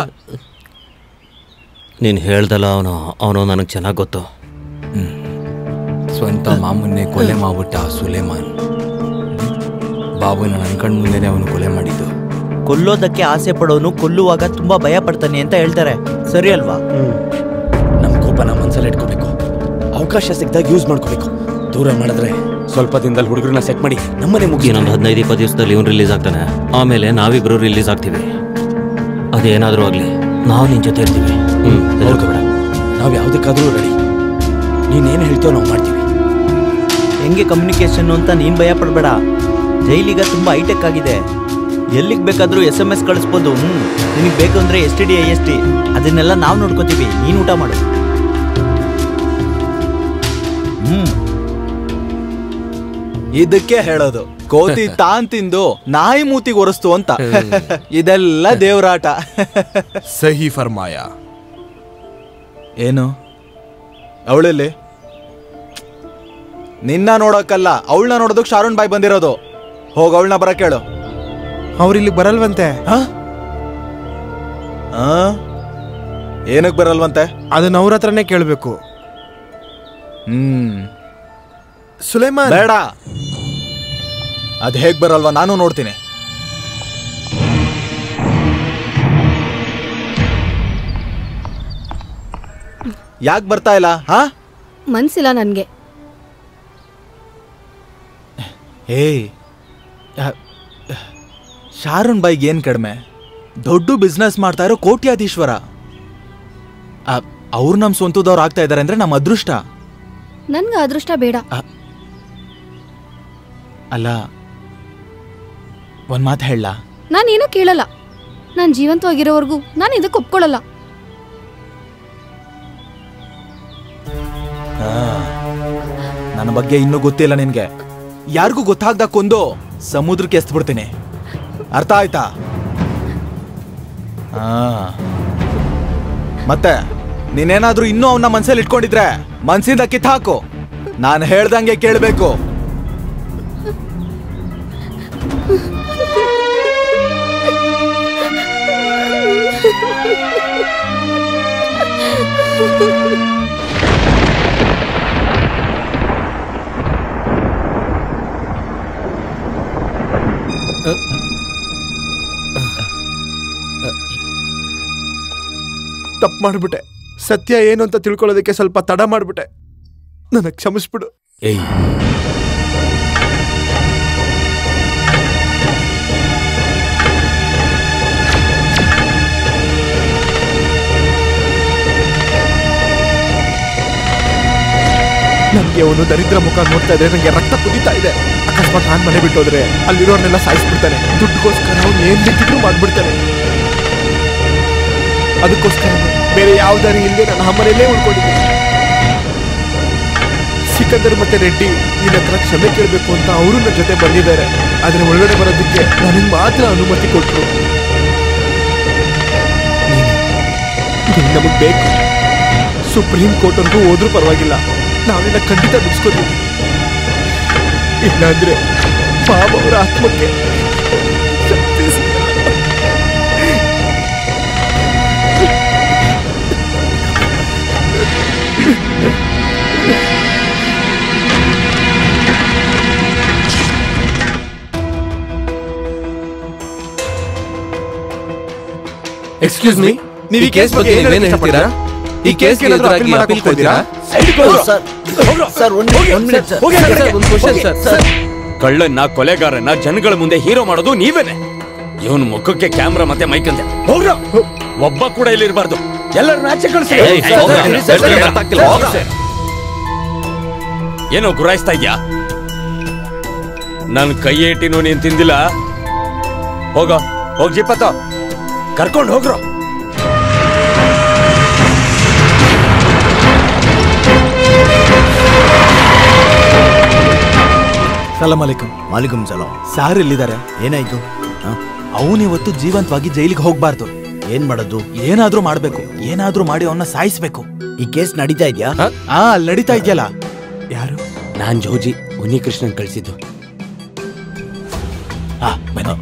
ನೀನು ಹೇಳ್ದಲ್ಲ, ಅವನು ನನಗೆ ಚೆನ್ನಾಗಿ ಗೊತ್ತು. ಸ್ವಂತ ಮಾಮನ್ನೇ ಕೊಲೆ ಮಾಡ್ಬಿಟ್ಟ ಸುಲೇಮಾನ್. ಬಾಬುನ ನನ್ನ ಕಣ್ಣು ಮುಂದೆನೆ ಅವನು ಕೊಲೆ ಮಾಡಿದ್ದು. ಕೊಲ್ಲೋದಕ್ಕೆ ಆಸೆ ಪಡೋನು ಕೊಲ್ಲುವಾಗ ತುಂಬಾ ಭಯ ಪಡ್ತಾನೆ ಅಂತ ಹೇಳ್ತಾರೆ, ಸರಿ ಅಲ್ವಾ? ನಮ್ಮ ಕೋಪನ ಮನ್ಸಲ್ಲಿ ಇಟ್ಕೋಬೇಕು. ಅವಕಾಶ ಸಿಕ್ಕಿದಾಗ ಯೂಸ್ ಮಾಡ್ಕೋಬೇಕು. ದೂರ ಮಾಡಿದ್ರೆ ಸ್ವಲ್ಪ ದಿನದಲ್ಲಿ ಹುಡುಗರನ್ನ ಸೆಟ್ ಮಾಡಿ ನಮ್ಮನೆ ಮುಗಿಸಿ. ಇನ್ನೊಂದು 15-20 ದಿವಸದಲ್ಲಿ ಇವನು ರಿಲೀಸ್ ಆಗ್ತಾನೆ. ಆಮೇಲೆ ನಾವಿಬ್ರು ರಿಲೀಸ್ ಆಗ್ತೀವಿ. ಅದೇನಾದರೂ ಆಗಲಿ, ನಾವು ನಿನ್ನ ಜೊತೆ ಇರ್ತೀವಿ. ಬೇಡ, ನಾವು ಯಾವುದಕ್ಕಾದ್ರೂ ರೆಡಿ. ನೀನೇನು ಹೇಳ್ತೀವೋ ನಾವು ಮಾಡ್ತೀವಿ. ಹೆಂಗೆ ಕಮ್ಯುನಿಕೇಶನ್ ಅಂತ ನೀನ್ ಭಯ ಪಡಬೇಡ. ಜೈಲಿಗ ತುಂಬಾ ಹೈಟೆಕ್ ಆಗಿದೆ. ಎಲ್ಲಿಗೆ ಬೇಕಾದ್ರೂ SMS ಕಳಿಸ್ಬೋದು. ನಿನಗೆ ಬೇಕು ಅಂದ್ರೆ STD IST ಅದನ್ನೆಲ್ಲ ನಾವು ನೋಡ್ಕೋತೀವಿ. ನೀನು ಊಟ ಮಾಡು. ಇದಕ್ಕೆ ಹೇಳೋದು, ಕೋತಿ ತಾನ್ ತಿಂದು ನಾಯಿ ಮೂತಿಗೆ ಒರೆಸ್ತು ಅಂತ. ಇದೆಲ್ಲ ದೇವರಾಟ. ಸಹಿ ಫರ್ಮಾಯ. ಏನು ಅವಳಲ್ಲಿ? ನಿನ್ನ ನೋಡಕ್ಕಲ್ಲ, ಅವಳನ್ನ ನೋಡೋದಕ್ಕೆ ಶಾರುಣ್ ಬಾಯ್ ಬಂದಿರೋದು. ಹೋಗ ಅವಳನ್ನ ಬರಕ್ ಹೇಳು. ಅವ್ರಿಲ್ಲಿಗೆ ಬರಲ್ವಂತೆ. ಏನಕ್ಕೆ ಬರಲ್ವಂತೆ? ಅದನ್ನ ಅವ್ರ ಹತ್ರನೇ ಕೇಳಬೇಕು. ಸುಲೈಮಾನ್, ಬೇಡ. ಅದ್ ಹೇಗ್ ಬರಲ್ವಾ ನಾನು ನೋಡ್ತೀನಿ. ಯಾಕೆ ಬರ್ತಾ ಇಲ್ಲ? ಹಾ, ಮನ್ಸಿಲ್ಲ ನನ್ಗೆ. ಶಾರುನ್ ಬಾಯ್ಗೆ ಏನ್ ಕಡಿಮೆ? ದೊಡ್ಡ ಬಿಸ್ನೆಸ್ ಮಾಡ್ತಾ ಇರೋ ಕೋಟ್ಯಾಧೀಶ್ವರ. ಅವ್ರು ನಮ್ ಸ್ವಂತದವ್ರು ಆಗ್ತಾ ಇದಾರೆ ಅಂದ್ರೆ ನಮ್ಮ ಅದೃಷ್ಟ. ನನ್ಗೆ ಅದೃಷ್ಟ ಬೇಡ. ಅಲ್ಲ, ಒಂದ್ ಮಾತು ಹೇಳ. ನಾನೇನು ಕೇಳಲ್ಲ. ನಾನ್ ಜೀವಂತವಾಗಿರೋವರೆಗೂ ನಾನು ಇದಕ್ಕೆ ಒಪ್ಕೊಳ್ಳಲ್ಲ. ನನ್ನ ಬಗ್ಗೆ ಇನ್ನೂ ಗೊತ್ತಿಲ್ಲ ನಿನ್ಗೆ. ಯಾರಿಗೂ ಗೊತ್ತಾಗ್ದಕ್ಕೊಂದು ಸಮುದ್ರಕ್ಕೆ ಎಸ್ಬಿಡ್ತೀನಿ. ಅರ್ಥ ಆಯ್ತಾ? ಮತ್ತೆ ನೀನೇನಾದ್ರೂ ಇನ್ನೂ ಅವನ್ನ ಮನ್ಸಲ್ಲಿ ಇಟ್ಕೊಂಡಿದ್ರೆ ಮನ್ಸಿಂದ ಕಿತ್ತಾಕು. ನಾನು ಹೇಳ್ದಂಗೆ ಕೇಳಬೇಕು. ತಪ್ಪು ಮಾಡ್ಬಿಟ್ಟೆ. ಸತ್ಯ ಏನು ಅಂತ ತಿಳ್ಕೊಳ್ಳೋದಕ್ಕೆ ಸ್ವಲ್ಪ ತಡ ಮಾಡ್ಬಿಟ್ಟೆ. ನನಗೆ ಕ್ಷಮಿಸ್ಬಿಡು. ಏಯ್, ನನಗೆ ಅವನು ದರಿದ್ರ ಮುಖ ನೋಡ್ತಾ ಇದ್ರೆ ನನಗೆ ರಕ್ತ ಕುದೀತಾ ಇದೆ. ಅಕಸ್ಮಾತ್ ನಾನು ಮನೆ ಬಿಟ್ಟೋದ್ರೆ ಅಲ್ಲಿರೋರ್ನೆಲ್ಲ ಸಾಯಿಸ್ಬಿಡ್ತಾನೆ. ದುಡ್ಡುಗೋಸ್ಕರ ಅವ್ನು ಏನ್ ಬೇಕಿದ್ರು ಮಾಡ್ಬಿಡ್ತಾನೆ. ಅದಕ್ಕೋಸ್ಕರ ಬೇರೆ ಯಾವ ದಾರಿ ಇಲ್ಲದೆ ನನ್ನ ಮನೆಯಲ್ಲೇ ಉಳ್ಕೊಂಡಿದ್ದೆ. ಸಿಕಂದರ್ ಮತ್ತೆ ರೆಡ್ಡಿ ನಿನ್ನ ಹತ್ರ ಕ್ಷಮೆ ಕೇಳಬೇಕು ಅಂತ ಅವರು ನನ್ನ ಜೊತೆ ಬಂದಿದ್ದಾರೆ. ಆದ್ರೆ ಒಳಗಡೆ ಬರೋದಕ್ಕೆ ನನಗೆ ಮಾತ್ರ ಅನುಮತಿ ಕೊಟ್ಟರು. ನಮಗ್ ಬೇಕು. ಸುಪ್ರೀಂ ಕೋರ್ಟ್ವರೆಗೂ ಹೋದ್ರೂ ಪರವಾಗಿಲ್ಲ, ನಾವಿನ್ನ ಖಂಡಿತ ಬಿಡಿಸ್ಕೊತೀವಿ. ಇಲ್ಲಾಂದ್ರೆ ಬಾಬಾ ಅವರ ಆತ್ಮಕ್ಕೆ ಶಕ್ತಿ ಸಿಗಲ್ಲ. ಎಕ್ಸ್ಕ್ಯೂಸ್ ಮೀ, ನೀವು ಈ ಕೇಸ್ ಬಗ್ಗೆ ಏನೇನು ಹೇಳ್ತೀರಾ? ಈ ಕೇಸ್ ಏನಾದರೂ ಅಪೀಲ್ ಕೊಡ್ತೀರಾ? ಕಳ್ಳನ್ನ ಕೊಲೆಗಾರನ್ನ ಜನಗಳ ಮುಂದೆ ಹೀರೋ ಮಾಡೋದು ನೀವೇನೆ. ಇವನ್ ಮುಖಕ್ಕೆ ಕ್ಯಾಮ್ರಾ ಮತ್ತೆ ಮೈಕ್ ಅಂತೆ. ಒಬ್ಬ ಕೂಡ ಇಲ್ಲಿ ಇರಬಾರ್ದು. ಎಲ್ಲರನ್ನ ಆಚೆ ಕಳಿಸಿ. ಏನೋ ಗುರಾಯಿಸ್ತಾ ಇದ್ಯಾ? ನನ್ ಕೈ ಏಟಿನೂ ನೀನ್ ತಿಂದಿಲ್ಲ. ಹೋಗ್ ಜಿಪ್ಪತ್ತ ಕರ್ಕೊಂಡು ಹೋಗ್ರು. ಸಲಾಮ್ ಅಲೈಕುಂ. ಮಾಲಿಕುಂ ಸಲಾಂ. ಸಾರ್ ಎಲ್ಲಿದ್ದಾರೆ? ಏನಾಯ್ತು? ಅವನಿವತ್ತು ಜೀವಂತವಾಗಿ ಜೈಲಿಗೆ ಹೋಗ್ಬಾರ್ದು. ಏನ್ ಮಾಡೋದು? ಏನಾದ್ರೂ ಮಾಡ್ಬೇಕು. ಏನಾದ್ರೂ ಮಾಡಿ ಅವನ್ನ ಸಾಯಿಸ್ಬೇಕು. ಈ ಕೇಸ್ ನಡೀತಾ ಇದ್ಯಾ? ಅಲ್ಲಿ ನಡೀತಾ ಇದೆಯಲ್ಲ. ಯಾರು? ನಾನ್ ಜೋಜಿ ಉನ್ನಿಕೃಷ್ಣನ್ ಕಳಿಸಿದ್ದು. ಬನ್ನಿ.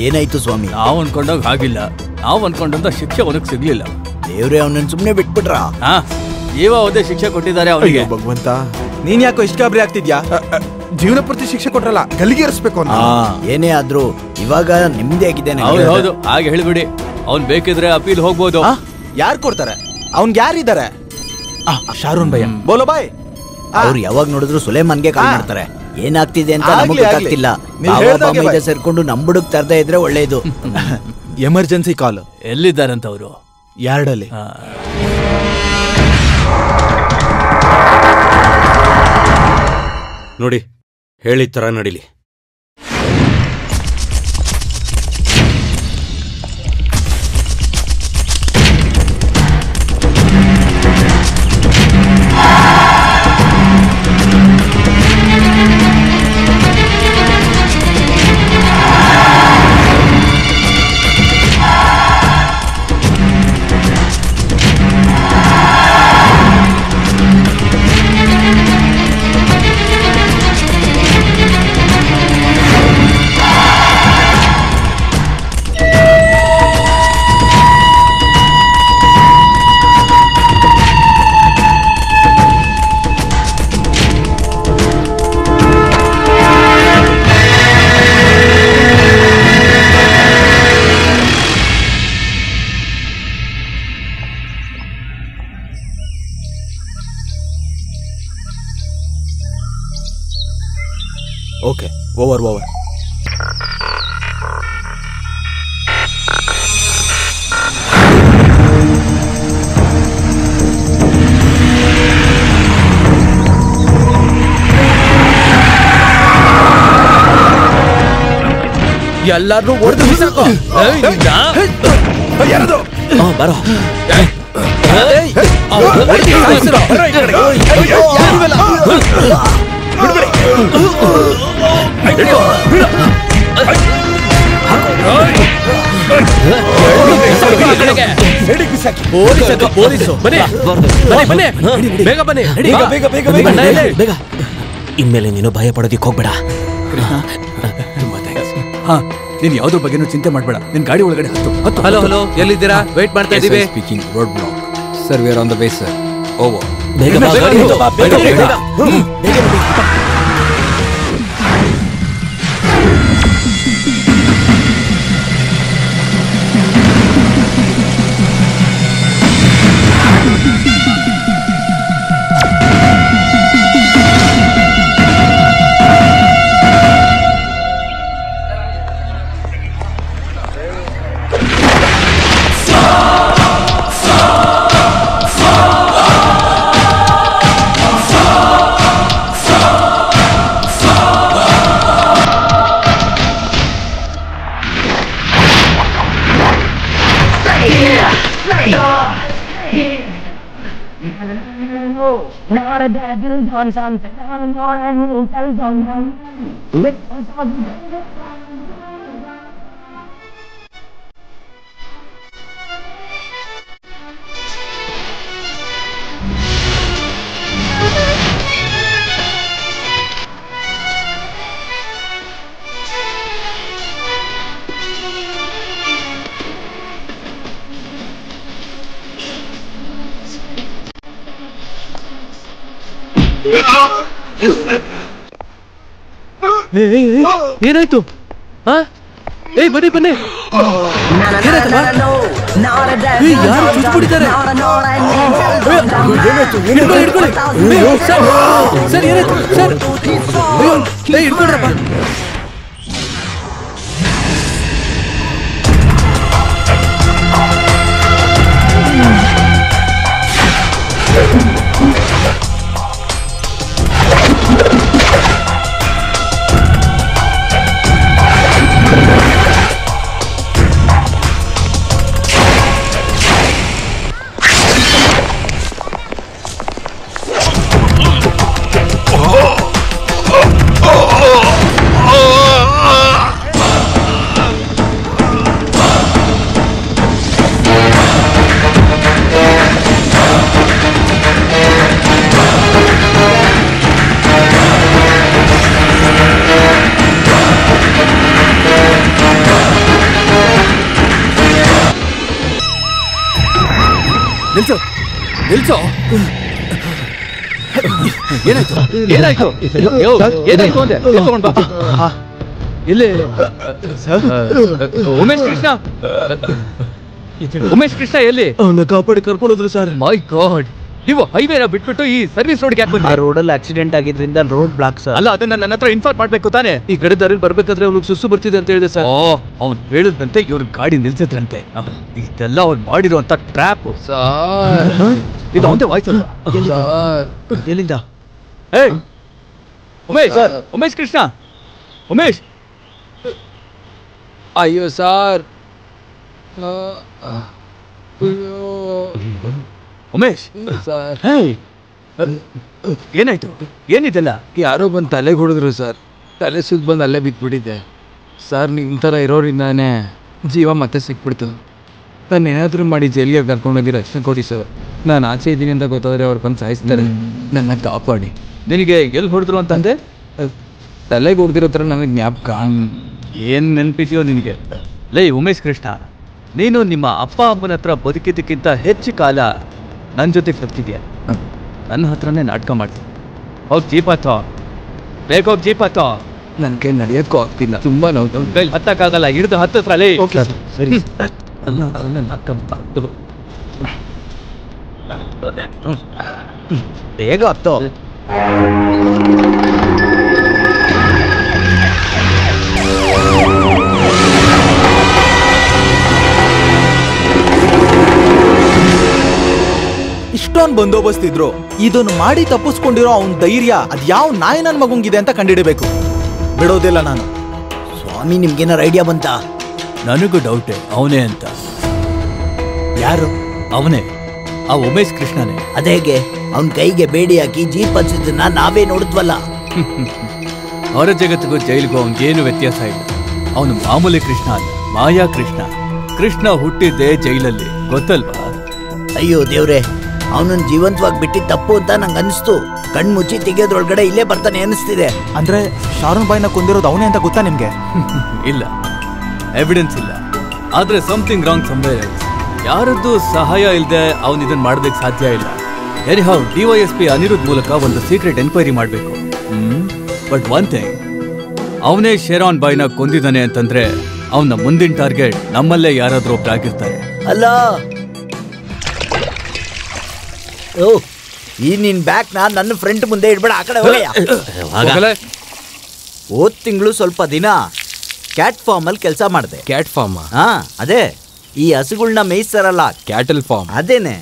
ಏನಾಯ್ತು ಸ್ವಾಮಿ? ನಾವು ಅನ್ಕೊಂಡಾಗ ಆಗಿಲ್ಲ. ನಾವು ಅನ್ಕೊಂಡಂತ ಶಿಕ್ಷೆ ಅವನಿಗೆ ಸಿಗ್ಲಿಲ್ಲ. ದೇವ್ರೆ ಅವನನ್ನ ಸುಮ್ನೆ ಬಿಟ್ಬಿಟ್ರ? ಜೀವಾವಧಿ ಶಿಕ್ಷೆ ಕೊಟ್ಟಿದ್ದಾರೆ ಅವನಿಗೆ. ಭಗವಂತ, ನೀನ್ ಯಾಕೋ ಇಷ್ಟ ಗಾಬರಿ ಆಗ್ತಿದ್ಯಾ? ಜೀವನ ಪೂರ್ತಿ ಶಿಕ್ಷೆ ಕೊಟ್ರಲ್ಲ, ಗಲ್ಲಿಗೇರಿಸ್ಬೇಕು ಅಂತ. ಏನೇ ಆದ್ರೂ ಇವಾಗ ನೆಮ್ಮದಿ ಆಗಿದೆ. ಹೌದು, ಹಾಗೆ ಹೇಳ್ಬಿಡಿ. ಅವ್ನ್ ಬೇಕಿದ್ರೆ ಅಪೀಲ್ ಹೋಗ್ಬೋದು. ಯಾರು ಕೊಡ್ತಾರೆ? ಅವ್ನ್ಗೆ ಯಾರಿದ್ದಾರೆ? ಶಾರೂನ್ ಭಯ್ಯ, ಬೋಲೋ ಬಾಯ್. ಅವ್ರು ಯಾವಾಗ ನೋಡಿದ್ರು ಸುಲೇಮಾನ್ಗೆ ಕಾಲ್ ಮಾಡ್ತಾರೆ. ಏನಾಗ್ತಿದೆ ಅಂತ ನಮಗೆ ಗೊತ್ತಾಗ್ತಿಲ್ಲ. ಸೇರ್ಕೊಂಡು ನಂಬುಡುಕ್ ತರದೇ ಇದ್ರೆ ಒಳ್ಳೇದು. Emergency call. ಎಲ್ಲಿದ್ದಾರಂತ ಅವರು? ಯಾರ್ಡಲ್ಲಿ. ನೋಡಿ, ಹೇಳಿದ ತರ ನಡಿಲಿ. Over over. ಎಲ್ಲಾರು ಹೊಡೆದು ಬಿಸಾಕೋ. ಯಾರದು? ಬರೋ ಪೊಲೀಸು ಬನ್ನಿ ಬನ್ನಿ ಬೇಗ ಬನ್ನಿ ಬೇಗ. ಇನ್ಮೇಲೆ ನೀನು ಭಯ ಪಡೋದಿಕ್ ಹೋಗ್ಬೇಡ. ಹಾ, ನೀನ್ ಯಾವ್ದ್ರ ಬಗ್ಗೆನೂ ಚಿಂತೆ ಮಾಡ್ಬೇಡ. ನಿನ್ ಗಾಡಿ ಒಳಗಡೆ ಹತ್ತು. ಹಲೋ ಹಲೋ, ಎಲ್ಲಿದ್ದೀರಾ? ವೇಟ್ ಮಾಡ್ತಾ ಇದೀವಿ. Speaking road block sir, we are on the way sir. Over. ಬೇಗ ಏನಾಯ್ತು? ಬನ್ನಿ ಬನ್ನಿ. ಯಾರು ಚುಚ್ಚಿಬಿಟ್ಟಿದ್ದಾರೆ? ಸರ್ ಏನಾಯ್ತು ಸರ್? ಹಿಡ್ಕೊಳ್ರಪ್ಪ. ನಿಲ್ಸು ನಿಲ್ಸು. ಏನಾಯ್ತು ಏನಾಯ್ತು ಏನಾಯ್ತು ಅಂದೆ? ಎತ್ಕೊಂಡ್ ಬಾ. ಇಲ್ಲಿ ಉಮೇಶ್ ಕೃಷ್ಣ ಎಲ್ಲಿ? ಅವನ್ನ ಕಾಪಾಡಿ ಕರ್ಕೊಂಡೋದ್ರು ಸರ್. ಮೈ ಗಾಡ್, ನೀವು ಹೈವೇನ ಬಿಟ್ಬಿಟ್ಟು ಈ ಸರ್ವಿಸ್ ರೋಡ್ ಯಾಕೆ ಬಂದ್ರಿ? ಆ ರೋಡಲ್ಲಿ ಆಕ್ಸಿಡೆಂಟ್ ಆಗಿದ್ರಿಂದ ರೋಡ್ ಬ್ಲಾಕ್ ಸರ್. ಅಲ್ಲ, ಅದನ್ನ ನನ್ನ ಹತ್ರ ಇನ್ಫಾರ್ಮ್ ಮಾಡ್ಬೇಕು ತಾನೆ. ಈ ಕಡೆ ದಾರಿಲಿ ಬರ್ಬೇಕಾದ್ರೆ ಅವ್ನಿಗೆ ಸುಸ್ಸು ಬರ್ತಿದೆ ಅಂತ ಹೇಳಿದೆ ಸರ್. ಅವ್ನು ಹೇಳಿದಂತೆ ಇವ್ರ ಗಾಡಿ ನಿಲ್ಸಿದ್ರಂತೆ. ಇದೆಲ್ಲ ಅವ್ರು ಮಾಡಿರುವಂತ ಟ್ರ್ಯಾಪ್. ಇದು ಅವಂತೆ ವಾಯ್ಸ್ ಅಲ್ಲ. ಎಲ್ಲಿಂದ? ಉಮೇಶ್ ಕೃಷ್ಣ, ಉಮೇಶ್. ಅಯ್ಯೋ ಸರ್, ಉಮೇಶ್ ಸರ್ ಏನಾಯ್ತು? ಏನಿದೆಲ್ಲ? ಯಾರೋ ಬಂದು ತಲೆಗೆ ಹೊಡೆದ್ರು ಸರ್. ತಲೆ ಸುತ್ತ ಬಂದು ಅಲ್ಲೇ ಬಿದ್ದುಬಿಟ್ಟಿದ್ದೆ ಸರ್. ನಿಮ್ಮ ಥರ ಇರೋರಿಂದಾನೇ ಜೀವ ಮತ್ತೆ ಸಿಕ್ಬಿಡ್ತು. ನಾನು ಏನಾದರೂ ಮಾಡಿ ಜೈಲಿಗೆ ಕರ್ಕೊಂಡೋಗಿ ರಕ್ಷಣೆ ಕೊಡಿ ಸರ್. ನಾನು ಆಚೆ ಇದ್ದೀನಿ ಅಂತ ಗೊತ್ತಾದರೆ ಅವ್ರು ಬಂದು ಸಾಯಿಸ್ತಾರೆ. ನನ್ನ ಕಾಪಾಡಿ. ನಿನಗೆ ಎಲ್ಲಿ ಹೊಡೆದ್ರು ಅಂತಂದೆ? ತಲೆಗೆ ಹೊಡೆದಿರೋ ಥರ ನನಗೆ ಜ್ಞಾಪಕ. ಏನು ನೆನಪಿದೆಯೋ ನಿನಗೆ? ಲೇ ಉಮೇಶ್ ಕೃಷ್ಣ, ನೀನು ನಿಮ್ಮ ಅಪ್ಪ ಅಮ್ಮನ ಹತ್ರ ಬದುಕಿದ್ದಕ್ಕಿಂತ ಹೆಚ್ಚು ಕಾಲ ನನ್ನ ಜೊತೆ ಕರ್ತಿದ್ಯಾ. ನನ್ನ ಹತ್ರನೇ ನಾಟಕ ಮಾಡ್ತೀನಿ. ಹೋಗಿ ಜೀಪ್ ಹತ್ತೋ, ಬೇಗ ಹೋಗಿ ಜೀಪ್ ಹತ್ತೋ. ನನ್ನ ಕೈ ನಡೆಯೋಕ್ಕೂ ಆಗ್ತಿಲ್ಲ, ತುಂಬ ನೋವು. ಕೈಲಿ ಹತ್ತಕ್ಕಾಗಲ್ಲ, ಹಿಡಿದು ಹತ್ತತ್ರ. ಲೇ ಸರಿ ಬೇಗ ಹತ್ತೋ. ಎಷ್ಟೊಂದ್ ಬಂದೋಬಸ್ತ್ ಇದ್ರು ಇದನ್ನು ಮಾಡಿ ತಪ್ಪಿಸ್ಕೊಂಡಿರೋ ಅವನ್ ಧೈರ್ಯ ಅದ್ ಯಾವ ನಾಯಿ ನನ್ ಮಗುಂಗಿದೆ ಅಂತ ಕಂಡಿಡಿಬೇಕು. ಬಿಡೋದಿಲ್ಲ ನಾನು. ಸ್ವಾಮಿ ನಿಮ್ಗೇನಾರ ಐಡಿಯಾ ಬಂತಾ? ನನಗೂ ಡೌಟೇ ಅವನೇ ಅಂತ. ಯಾರು? ಅವನೇ, ಆ ಉಮೇಶ್ ಕೃಷ್ಣನೇ. ಅದೇಗೆ ಅವನ್ ಕೈಗೆ ಬೇಡಿ ಹಾಕಿ ಜೀಪ್ ಹಚ್ಚಿದ್ದನ್ನ ನಾವೇ ನೋಡಿದ್ವಲ್ಲ. ಹೊರ ಜಗತ್ತಿಗೂ ಜೈಲಿಗೂ ಅವನಿಗೇನು ವ್ಯತ್ಯಾಸ ಇಲ್ಲ. ಅವನು ಮಾಮೂಲಿ ಕೃಷ್ಣ ಅಲ್ಲ, ಮಾಯಾ ಕೃಷ್ಣ. ಕೃಷ್ಣ ಹುಟ್ಟಿದ್ದೆ ಜೈಲಲ್ಲಿ, ಗೊತ್ತಲ್ವಾ? ಅಯ್ಯೋ ದೇವ್ರೆ, ಅವನನ್ನ ಜೀವಂತವಾಗಿ ಬಿಟ್ಟಿದ್ ತಪ್ಪು ಅಂತ ನಂಗೆ ಅನಿಸ್ತು. ಕಣ್ಮುಚ್ಚಿ ತೆಗೆಯೋದ್ರೊಳಗಡೆ ಇಲ್ಲೇ ಬರ್ತಾನೆ ಅನಿಸ್ತಿದೆ. ಅಂದ್ರೆ ಶಾರೂನ್ ಬಾಯ್ನ ಕೊಂದಿರೋದು ಅವನೇ ಅಂತ ಗೊತ್ತಾ ನಿಮ್ಗೆ? ಇಲ್ಲ, ಎವಿಡೆನ್ಸ್ ಇಲ್ಲ. ಆದ್ರೆ ಸಮಥಿಂಗ್ ರಾಂಗ್ ಸಮ್ವೇರ್ ಎಲ್ಸ್. ಯಾರದ್ದು ಸಹಾಯ ಇಲ್ಲದೆ ಅವನು ಇದನ್ನ ಮಾಡೋದಕ್ಕೆ ಸಾಧ್ಯ ಇಲ್ಲ. ಎನಿಹೌ DYSP ಅನಿರುದ್ಧ್ ಮೂಲಕ ಒಂದು ಸೀಕ್ರೆಟ್ ಎನ್ಕ್ವೈರಿ ಮಾಡಬೇಕು. ಬಟ್ ಒನ್ ಥಿಂಗ್, ಅವನೇ ಶೇರಾನ್ ಬಾಯ್ನ ಕೊಂದಿದ್ದಾನೆ ಅಂತಂದ್ರೆ ಅವನ ಮುಂದಿನ ಟಾರ್ಗೆಟ್ ನಮ್ಮಲ್ಲೇ ಯಾರಾದ್ರೂ ಒಬ್ಬರಾಗಿರ್ತಾರೆ. ಅಲ್ಲ, ಓ ಈ ನಿನ್ ಬ್ಯಾಗ್ ನನ್ನ ಫ್ರೆಂಡ್ ಮುಂದೆ ಇಡ್ಬೇಡ, ಆ ಕಡೆ ಹೋಗಯ್ಯ. ಹೋದ್ ತಿಂಗಳು ಸ್ವಲ್ಪ ದಿನ ಕ್ಯಾಟ್ ಫಾರ್ಮ್ ಅಲ್ಲಿ ಕೆಲಸ ಮಾಡಿದೆ. Cat farm? ಹಾ, ಅದೇ ಈ ಹಸುಗಳನ್ನ ಮೇಯಿಸ್ತಾರಲ್ಲ, ಕ್ಯಾಟಲ್ ಫಾರ್ಮ್. ಅದೇನೆ.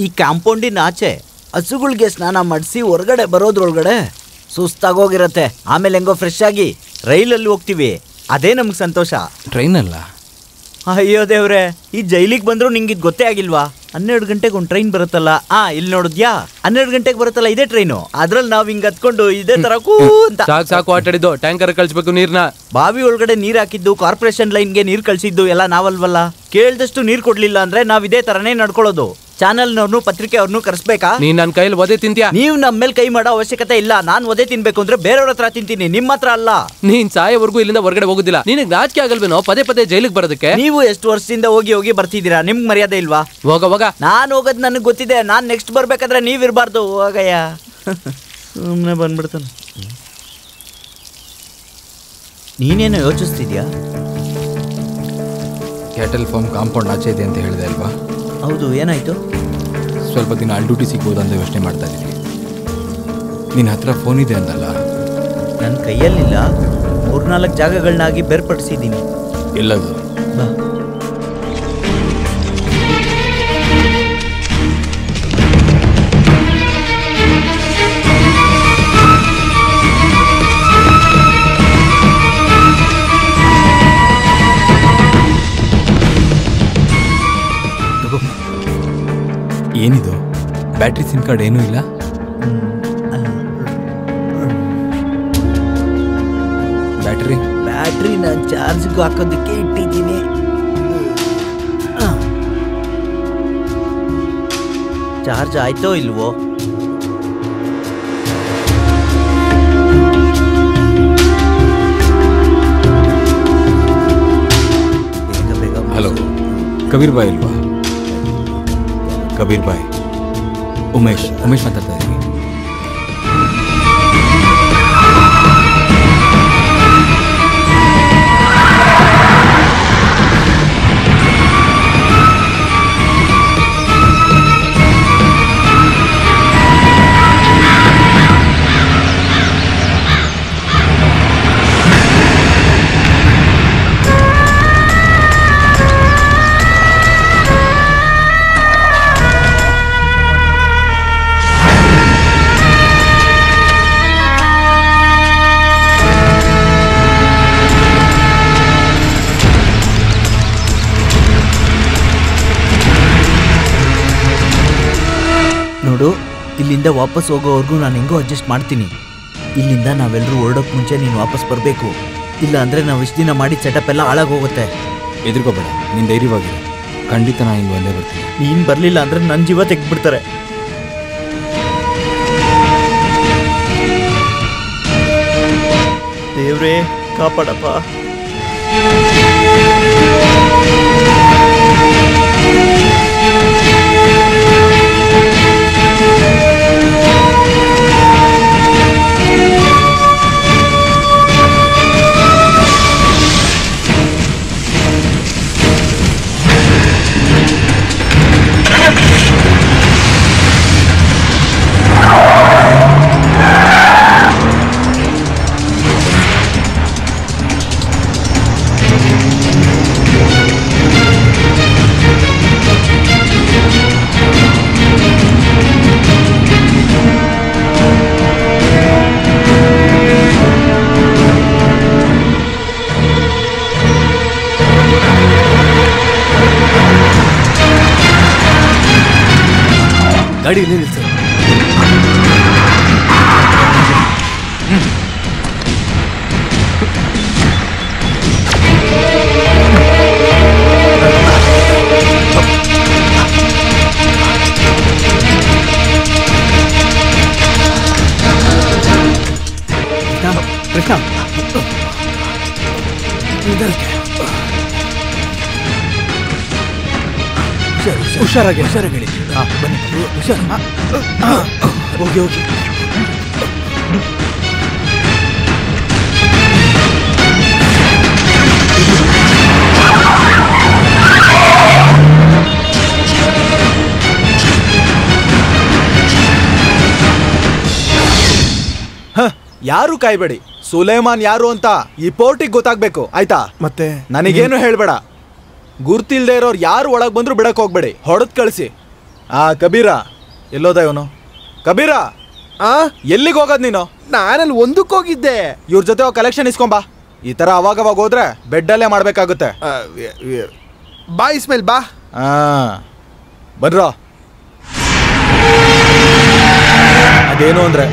ಈ ಕಾಂಪೌಂಡಿನ ಆಚೆ ಹಸುಗಳಿಗೆ ಸ್ನಾನ ಮಾಡಿಸಿ ಹೊರಗಡೆ ಬರೋದ್ರೊಳಗಡೆ ಸುಸ್ತಾಗೋಗಿರತ್ತೆ. ಆಮೇಲೆ ಹೆಂಗೋ ಫ್ರೆಶ್ ಆಗಿ ರೈಲಲ್ಲಿ ಹೋಗ್ತೀವಿ, ಅದೇ ನಮ್ಗೆ ಸಂತೋಷ. ಟ್ರೈನ್ ಅಲ್ಲ? ಅಯ್ಯೋ ದೇವ್ರೆ, ಈ ಜೈಲಿಗೆ ಬಂದ್ರು ನಿಂಗೆ ಇದು ಗೊತ್ತೇ ಆಗಿಲ್ವಾ? 12 ಗಂಟೆಗೆ ಒಂದು ಟ್ರೈನ್ ಬರುತ್ತಲ್ಲ, ಇಲ್ಲಿ ನೋಡಿದ್ಯಾ? 12 ಗಂಟೆಗೆ ಬರುತ್ತಲ್ಲ ಇದೇ ಟ್ರೈನು. ಅದ್ರಲ್ಲಿ ನಾವ್ ಹಿಂಗ್ ಹತ್ಕೊಂಡು ಇದೇ ತರ ಅಂತ ಸಾಕು ಆಟಾಡಿದ್ದು. ಟ್ಯಾಂಕರ್ ಕಳ್ಸ್ಬೇಕು ನೀರ್ನ. ಬಾವಿ ಒಳಗಡೆ ನೀರ್ ಹಾಕಿದ್ದು, ಕಾರ್ಪೊರೇಷನ್ ಲೈನ್ಗೆ ನೀರ್ ಕಳ್ಸಿದ್ದು ಎಲ್ಲ ನಾವಲ್ವಲ್ಲ. ಕೇಳ್ದಷ್ಟು ನೀರ್ ಕೊಡ್ಲಿಲ್ಲ ಅಂದ್ರೆ ನಾವ್ ಇದೇ ತರನೇ ನಡ್ಕೊಳ್ಳೋದು. ಚಾನಲ್ನವ್ರನ್ನು ಪತ್ರಿಕೆ ಅವ್ರನ್ನು ಕರೆಸ್ಬೇಕಾ? ನೀನ್ ನನ್ನ ಕೈಲಿ ಒದೆ ತಿಂತೀಯಾ? ನೀವು ನಮ್ಮ ಮೇಲೆ ಕೈ ಮಾಡೋ ಅವಶ್ಯಕತೆ ಇಲ್ಲ. ನಾನ್ ಒದೆ ತಿನ್ಬೇಕು ಅಂದ್ರೆ ಬೇರೆಯವ್ರ ಹತ್ರ ತಿಂತೀನಿ, ನಿಮ್ಮ ಹತ್ರ ಅಲ್ಲ. ನೀನ್ ಸಾಯೋವರೆಗೂ ಇಲ್ಲಿಂದ ಹೊರಗಡೆ ಹೋಗುದಿಲ್ಲ. ನಿನಗೆ ನಾಚಿಕೆ ಆಗಲ್ವೇನೋ ಪದೇ ಪದೇ ಜೈಲಿಗೆ ಬರೋದಕ್ಕೆ? ನೀವು ಎಷ್ಟು ವರ್ಷದಿಂದ ಹೋಗಿ ಬರ್ತಿದ್ದೀರಾ, ನಿಮ್ಗೆ ಮರ್ಯಾದೆ ಇಲ್ವಾ? ಹೋಗ. ನಾನ್ ಹೋಗೋದ್ ನನಗೆ ಗೊತ್ತಿದೆ. ನಾನ್ ನೆಕ್ಸ್ಟ್ ಬರ್ಬೇಕಾದ್ರೆ ನೀವ್ ಇರ್ಬಾರ್ದು. ಹೋಗಯ್ಯ, ಸುಮ್ಮನೆ ಬಂದ್ಬಿಡ್ತಾನೆ. ನೀನೇನೋ ಯೋಚಿಸ್ತಿದ್ಯಾ? ಕ್ಯಾಟಲ್ ಫಾರ್ಮ್ ಕಾಂಪೌಂಡ್ ಆಚೆ ಇದೆ ಅಂತ ಹೇಳಿದೆ ಅಲ್ವಾ? ಹೌದು, ಏನಾಯ್ತು? ಸ್ವಲ್ಪ ದಿನ ಅಲ್ಲಿ ಡ್ಯೂಟಿ ಸಿಗ್ಬೋದು ಅಂತ ಯೋಚನೆ ಮಾಡ್ತಾ ಇದ್ದೀನಿ. ನಿನ್ನ ಹತ್ರ ಫೋನ್ ಇದೆ ಅಂದಲ್ಲ? ನನ್ನ ಕೈಯಲ್ಲಿಲ್ಲ. 3-4 ಜಾಗಗಳನ್ನಾಗಿ ಬೇರ್ಪಡಿಸಿದ್ದೀನಿ. ಎಲ್ಲದು? ಬಾ. ಏನಿದು? ಬ್ಯಾಟ್ರಿ ಸಿಮ್ ಕಾರ್ಡ್ ಏನೂ ಇಲ್ಲ? ಬ್ಯಾಟ್ರಿ ನಾನು ಚಾರ್ಜ್ಗೂ ಹಾಕೋದಕ್ಕೆ ಇಟ್ಟಿದ್ದೀನಿ. ಚಾರ್ಜ್ ಆಯ್ತೋ ಇಲ್ವೋ? ಹಲೋ, ಕಬೀರ್ ಬಾಯ್ ಅಲ್ವಾ? ಕಬೀರ್ ಬಾಯ್, ಉಮೇಶ್ ಮಾತಾಡ್ತಾ ಇದ್ದೀನಿ. ನೋಡು, ಇಲ್ಲಿಂದ ವಾಪಸ್ ಹೋಗೋವರೆಗೂ ನಾನು ಹೆಂಗೋ ಅಡ್ಜಸ್ಟ್ ಮಾಡ್ತೀನಿ. ಇಲ್ಲಿಂದ ನಾವೆಲ್ಲರೂ ಹೊರಡೋಕೆ ಮುಂಚೆ ನೀನು ವಾಪಸ್ ಬರಬೇಕು. ಇಲ್ಲ ಅಂದರೆ ನಾವು ಇಷ್ಟು ದಿನ ಮಾಡಿ ಸೆಟಪ್ ಎಲ್ಲ ಹಾಳಾಗೋಗುತ್ತೆ. ಎದುರ್ಕೋಬೇಡ, ನೀನು ಧೈರ್ಯವಾಗಿರು. ಖಂಡಿತ ನಾನು ಹಿಂಗೆ ಒಂದೇ ಬರ್ತೀನಿ. ನೀನು ಬರಲಿಲ್ಲ ಅಂದರೆ ನನ್ನ ಜೀವ ತೆಗೆದ್ಬಿಡ್ತಾರೆ. ದೇವ್ರೇ ಕಾಪಾಡಪ್ಪ. ಗಾಡಿ ಇಲ್ಲಿ ನಿಲ್ಸು. ಕೃಷ್ಣ ಹುಷಾರಾಗಿ ಹುಷಾರಾಗಿ ಬನ್ನಿ ಹುಷಾರ ಹೋಗಿ ಹೋಗಿ. ಯಾರು ಕಾಯ್ಬೇಡಿ, ಸುಲೇಮಾನ್ ಯಾರು ಅಂತ ಈ ಪೋರ್ಟಿಗೆ ಗೊತ್ತಾಗ್ಬೇಕು ಆಯ್ತಾ? ಮತ್ತೆ ನನಗೇನು ಹೇಳ್ಬೇಡ. ಗುರ್ತಿಲ್ದೇ ಇರೋರು ಯಾರು ಒಳಗ್ ಬಂದ್ರು ಬಿಡಕ್ ಹೋಗ್ಬೇಡಿ, ಹೊಡೆದ್ ಕಳಿಸಿ. ಕಬೀರ ಎಲ್ಲೋದ ಇವನು? ಕಬೀರ ಎಲ್ಲಿಗೆ ಹೋಗೋದ್ ನೀನು? ನಾನಲ್ಲಿ ಒಂದಕ್ಕೆ ಹೋಗಿದ್ದೆ. ಇವ್ರ ಜೊತೆ ಕಲೆಕ್ಷನ್ ಇಸ್ಕೊಂಬಾ. ಈ ತರ ಅವಾಗವಾಗ ಹೋದ್ರೆ ಬೆಡ್ಡಲ್ಲೇ ಮಾಡ್ಬೇಕಾಗುತ್ತೆ. ಬಾ ಇಸ್ಮೇಲ್ ಬಾ. ಬರ್ರ. ಅದೇನು ಅಂದ್ರೆ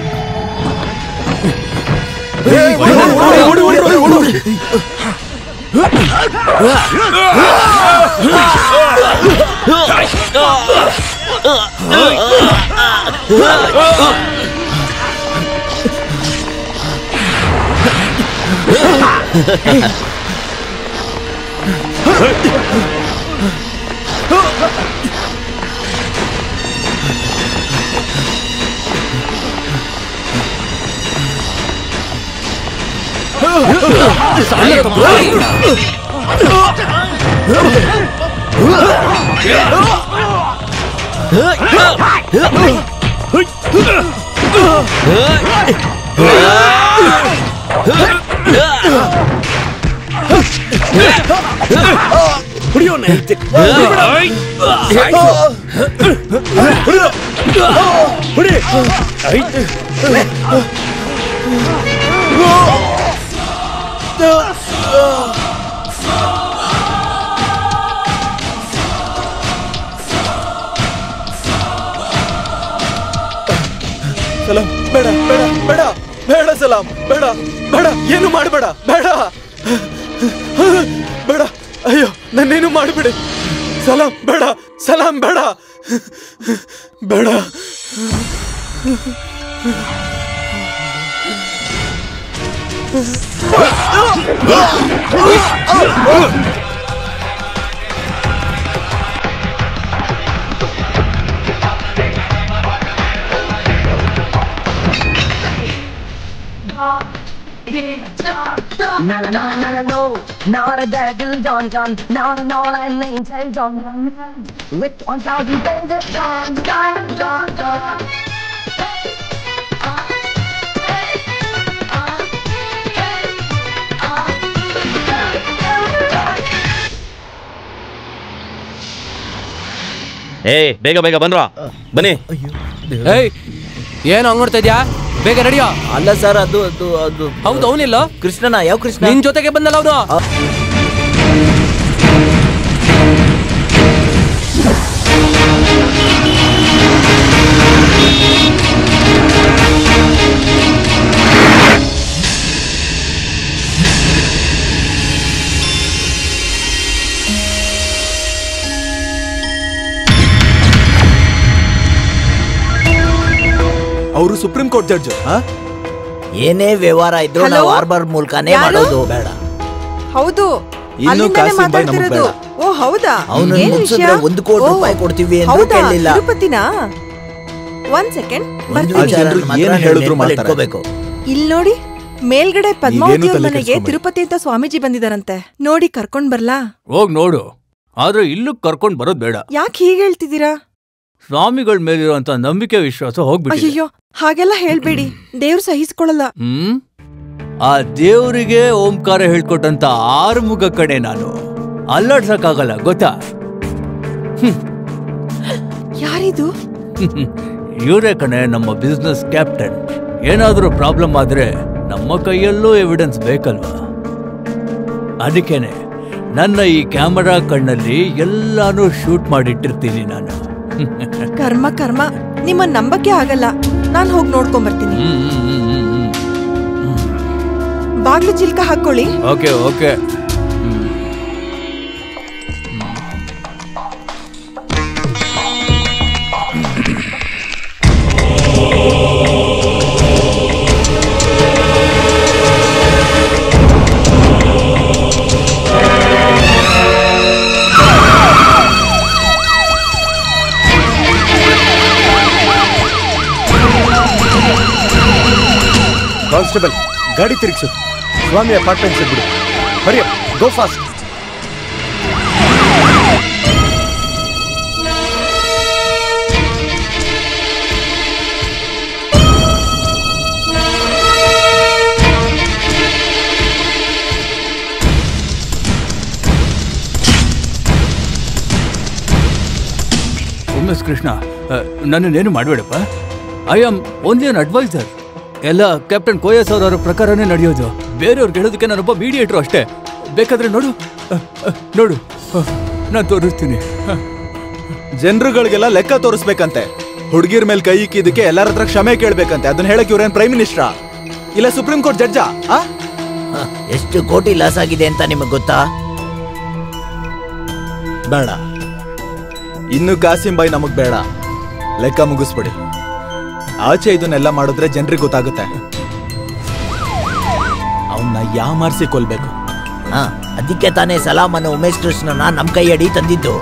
ಸಲಾಮ್ ಬೇಡ ಬೇಡ ಬೇಡ ಬೇಡ ಸಲಾಮ್ ಬೇಡ ಬೇಡ ಏನು ಮಾಡಬೇಡ ಬೇಡ ಬೇಡ ಅಯ್ಯೋ ನನ್ನೇನು ಮಾಡಬೇಡಿ ಸಲಾಮ್ ಬೇಡ ಸಲಾಮ್ ಬೇಡ ಬೇಡ Na na na na na no, not a devil John John, no no I'm named John with 1,000 pages John John John John. ಏಯ್ ಬೇಗ ಬೇಗ ಬನ್ರ ಬನ್ನಿ. ಏಯ್ ಏನು ಹಂಗ್ ನೋಡ್ತಾ ಇದ್ಯಾ? ಬೇಗ ನಡಿಯೋ. ಅಲ್ಲ ಸರ್ ಅದು ಅದು ಅದು ಹೌದು ಅವನಿಲ್ಲ ಕೃಷ್ಣನ. ಯಾವ ಕೃಷ್ಣ? ನಿನ್ ಜೊತೆಗೆ ಬಂದಲ್ಲ ಅವನು. ಅವರು ಸುಪ್ರೀಂ ಕೋರ್ಟ್ ಜಡ್ಜ್. ಏನೇ ವ್ಯವಹಾರ ಇದ್ರು ನಾವು ಆರ್ಬರ್ ಮೂಲಕನೇ ಮಾಡೋದು. ಬೇಡ. ಹೌದು, ಇನ್ನು ಕಾಸು ಬಾಯ್ ನಮಗೆ ಬೇಡ. ಓ ಹೌದಾ? ಅವನು ಮುಗಿಸಿದ್ರೆ 1 ಕೋಟಿ ರೂಪಾಯಿ ಕೊಡ್ತೀವಿ ಅಂತ ಕೇಳಿಲ್ಲ. ತಿರುಪತಿನಾ? 1 ಸೆಕೆಂಡ್ ಏನು ಹೇಳಿದ್ರು ಮಾತಾಡಬೇಕು. ಇಲ್ಲಿ ನೋಡಿ, ಮೇಲ್ಗಡೆ ಪದ್ಮಾವತಿ ಅವ್ರ ಮನೆಗೆ ತಿರುಪತಿ ಅಂತ ಸ್ವಾಮೀಜಿ ಬಂದಿದಾರಂತೆ. ನೋಡಿ ಕರ್ಕೊಂಡ್ ಬರ್ಲಾ? ಹೋಗ್ ನೋಡು, ಆದ್ರೆ ಇಲ್ಲೂ ಕರ್ಕೊಂಡ್ ಬರೋದ್ ಬೇಡ. ಯಾಕೆ ಹೀಗೆ ಹೇಳ್ತಿದ್ದೀರಾ? ಸ್ವಾಮಿಗಳ ಮೇಲಿರುವಂತ ನಂಬಿಕೆ ವಿಶ್ವಾಸ ಹೋಗ್ಬಿಟ್ಟು. ಅಯ್ಯೋ ಹಾಗೆಲ್ಲ ಹೇಳ್ಬೇಡಿ, ದೇವ್ರು ಸಹಿಸ್ಕೊಳ್ಳಲ್ಲ. ಆ ದೇವ್ರಿಗೆ ಓಂಕಾರ ಹೇಳ್ಕೊಟ್ಟಂತ ಆರುಮುಗ ಕಡೆ ನಾನು ಅಲ್ಲಾಡ್ಸಕ್ಕಾಗಲ್ಲ ಗೊತ್ತಾ? ಯಾರಿದು? ಇವರೇ ಕಣೆ ನಮ್ಮ ಬಿಸ್ನೆಸ್ ಕ್ಯಾಪ್ಟನ್. ಏನಾದ್ರೂ ಪ್ರಾಬ್ಲಮ್ ಆದ್ರೆ ನಮ್ಮ ಕೈಯಲ್ಲೂ ಎವಿಡೆನ್ಸ್ ಬೇಕಲ್ವಾ? ಅದಕ್ಕೇನೆ ನನ್ನ ಈ ಕ್ಯಾಮರಾ ಕಣ್ಣಲ್ಲಿ ಎಲ್ಲಾನು ಶೂಟ್ ಮಾಡಿಟ್ಟಿರ್ತೀನಿ ನಾನು. ಕರ್ಮ ಕರ್ಮ. ನಿಮ್ಮನ್ನ ನಂಬಕ್ಕೆ ಆಗಲ್ಲ. ನಾನು ಹೋಗಿ ನೋಡ್ಕೊಂಡ್ ಬರ್ತೀನಿ. ಬಾಗ್ಲು ಚಿಲ್ಕ ಹಾಕೊಳ್ಳಿ. Okay okay. ಕಾನ್ಸ್ಟೇಬಲ್, ಗಾಡಿ ತಿರುಗಿಸು. ಸ್ವಾಮಿ ಅಪಾರ್ಟ್ಮೆಂಟ್ಸ್ ಬಿಡು. Hurry up, go fast. Umesh Krishna, ನನ್ನನ್ನೇನು ಮಾಡಬೇಡಪ್ಪ. I am only an adviser. ಎಲ್ಲ ಕ್ಯಾಪ್ಟನ್ ಕೋಯಸ್ ಅವರ ಪ್ರಕಾರನೇ ನಡೆಯೋದು. ಬೇರೆಯವ್ರಿಗೆ ಹೇಳೋದಕ್ಕೆ ನಾನೊಬ್ಬ ಮೀಡಿಯೇಟ್ರು ಅಷ್ಟೇ. ಬೇಕಾದ್ರೆ ನೋಡು ನೋಡು, ನಾನು ತೋರಿಸ್ತೀನಿ. ಜನರುಗಳಿಗೆಲ್ಲ ಲೆಕ್ಕ ತೋರಿಸ್ಬೇಕಂತೆ. ಹುಡುಗಿರ್ ಮೇಲೆ ಕೈ ಇಕ್ಕಿದ್ದಕ್ಕೆ ಎಲ್ಲರ ಹತ್ರ ಕ್ಷಮೆ ಕೇಳ್ಬೇಕಂತೆ. ಅದನ್ನ ಹೇಳಕ್ ಇವ್ರೇನ್ ಪ್ರೈಮ್ ಮಿನಿಸ್ಟ್ರಾ ಇಲ್ಲ ಸುಪ್ರೀಂ ಕೋರ್ಟ್ ಜಡ್ಜಾ? ಎಷ್ಟು ಕೋಟಿ ಲಾಸ್ ಆಗಿದೆ ಅಂತ ನಿಮಗೆ ಗೊತ್ತಾ? ಬೇಡ, ಇನ್ನು ಕಾಸಿಂ ಬಾಯ್ ನಮಗ್ ಬೇಡ. ಲೆಕ್ಕ ಮುಗಿಸ್ಬಿಡಿ. ಆಚೆ ಇದನ್ನೆಲ್ಲ ಮಾಡಿದ್ರೆ ಜನರಿಗೆ ಗೊತ್ತಾಗುತ್ತೆ. ಅವನ್ನ ಯಾಮಾರಿಸಿ ಕೊಲ್ಬೇಕು. ಅದಕ್ಕೆ ತಾನೇ ಸಲಾಮನ್ನು ಉಮೇಶ್ ಕೃಷ್ಣನ ನಮ್ ಕೈ ಅಡಿ ತಂದಿದ್ದು.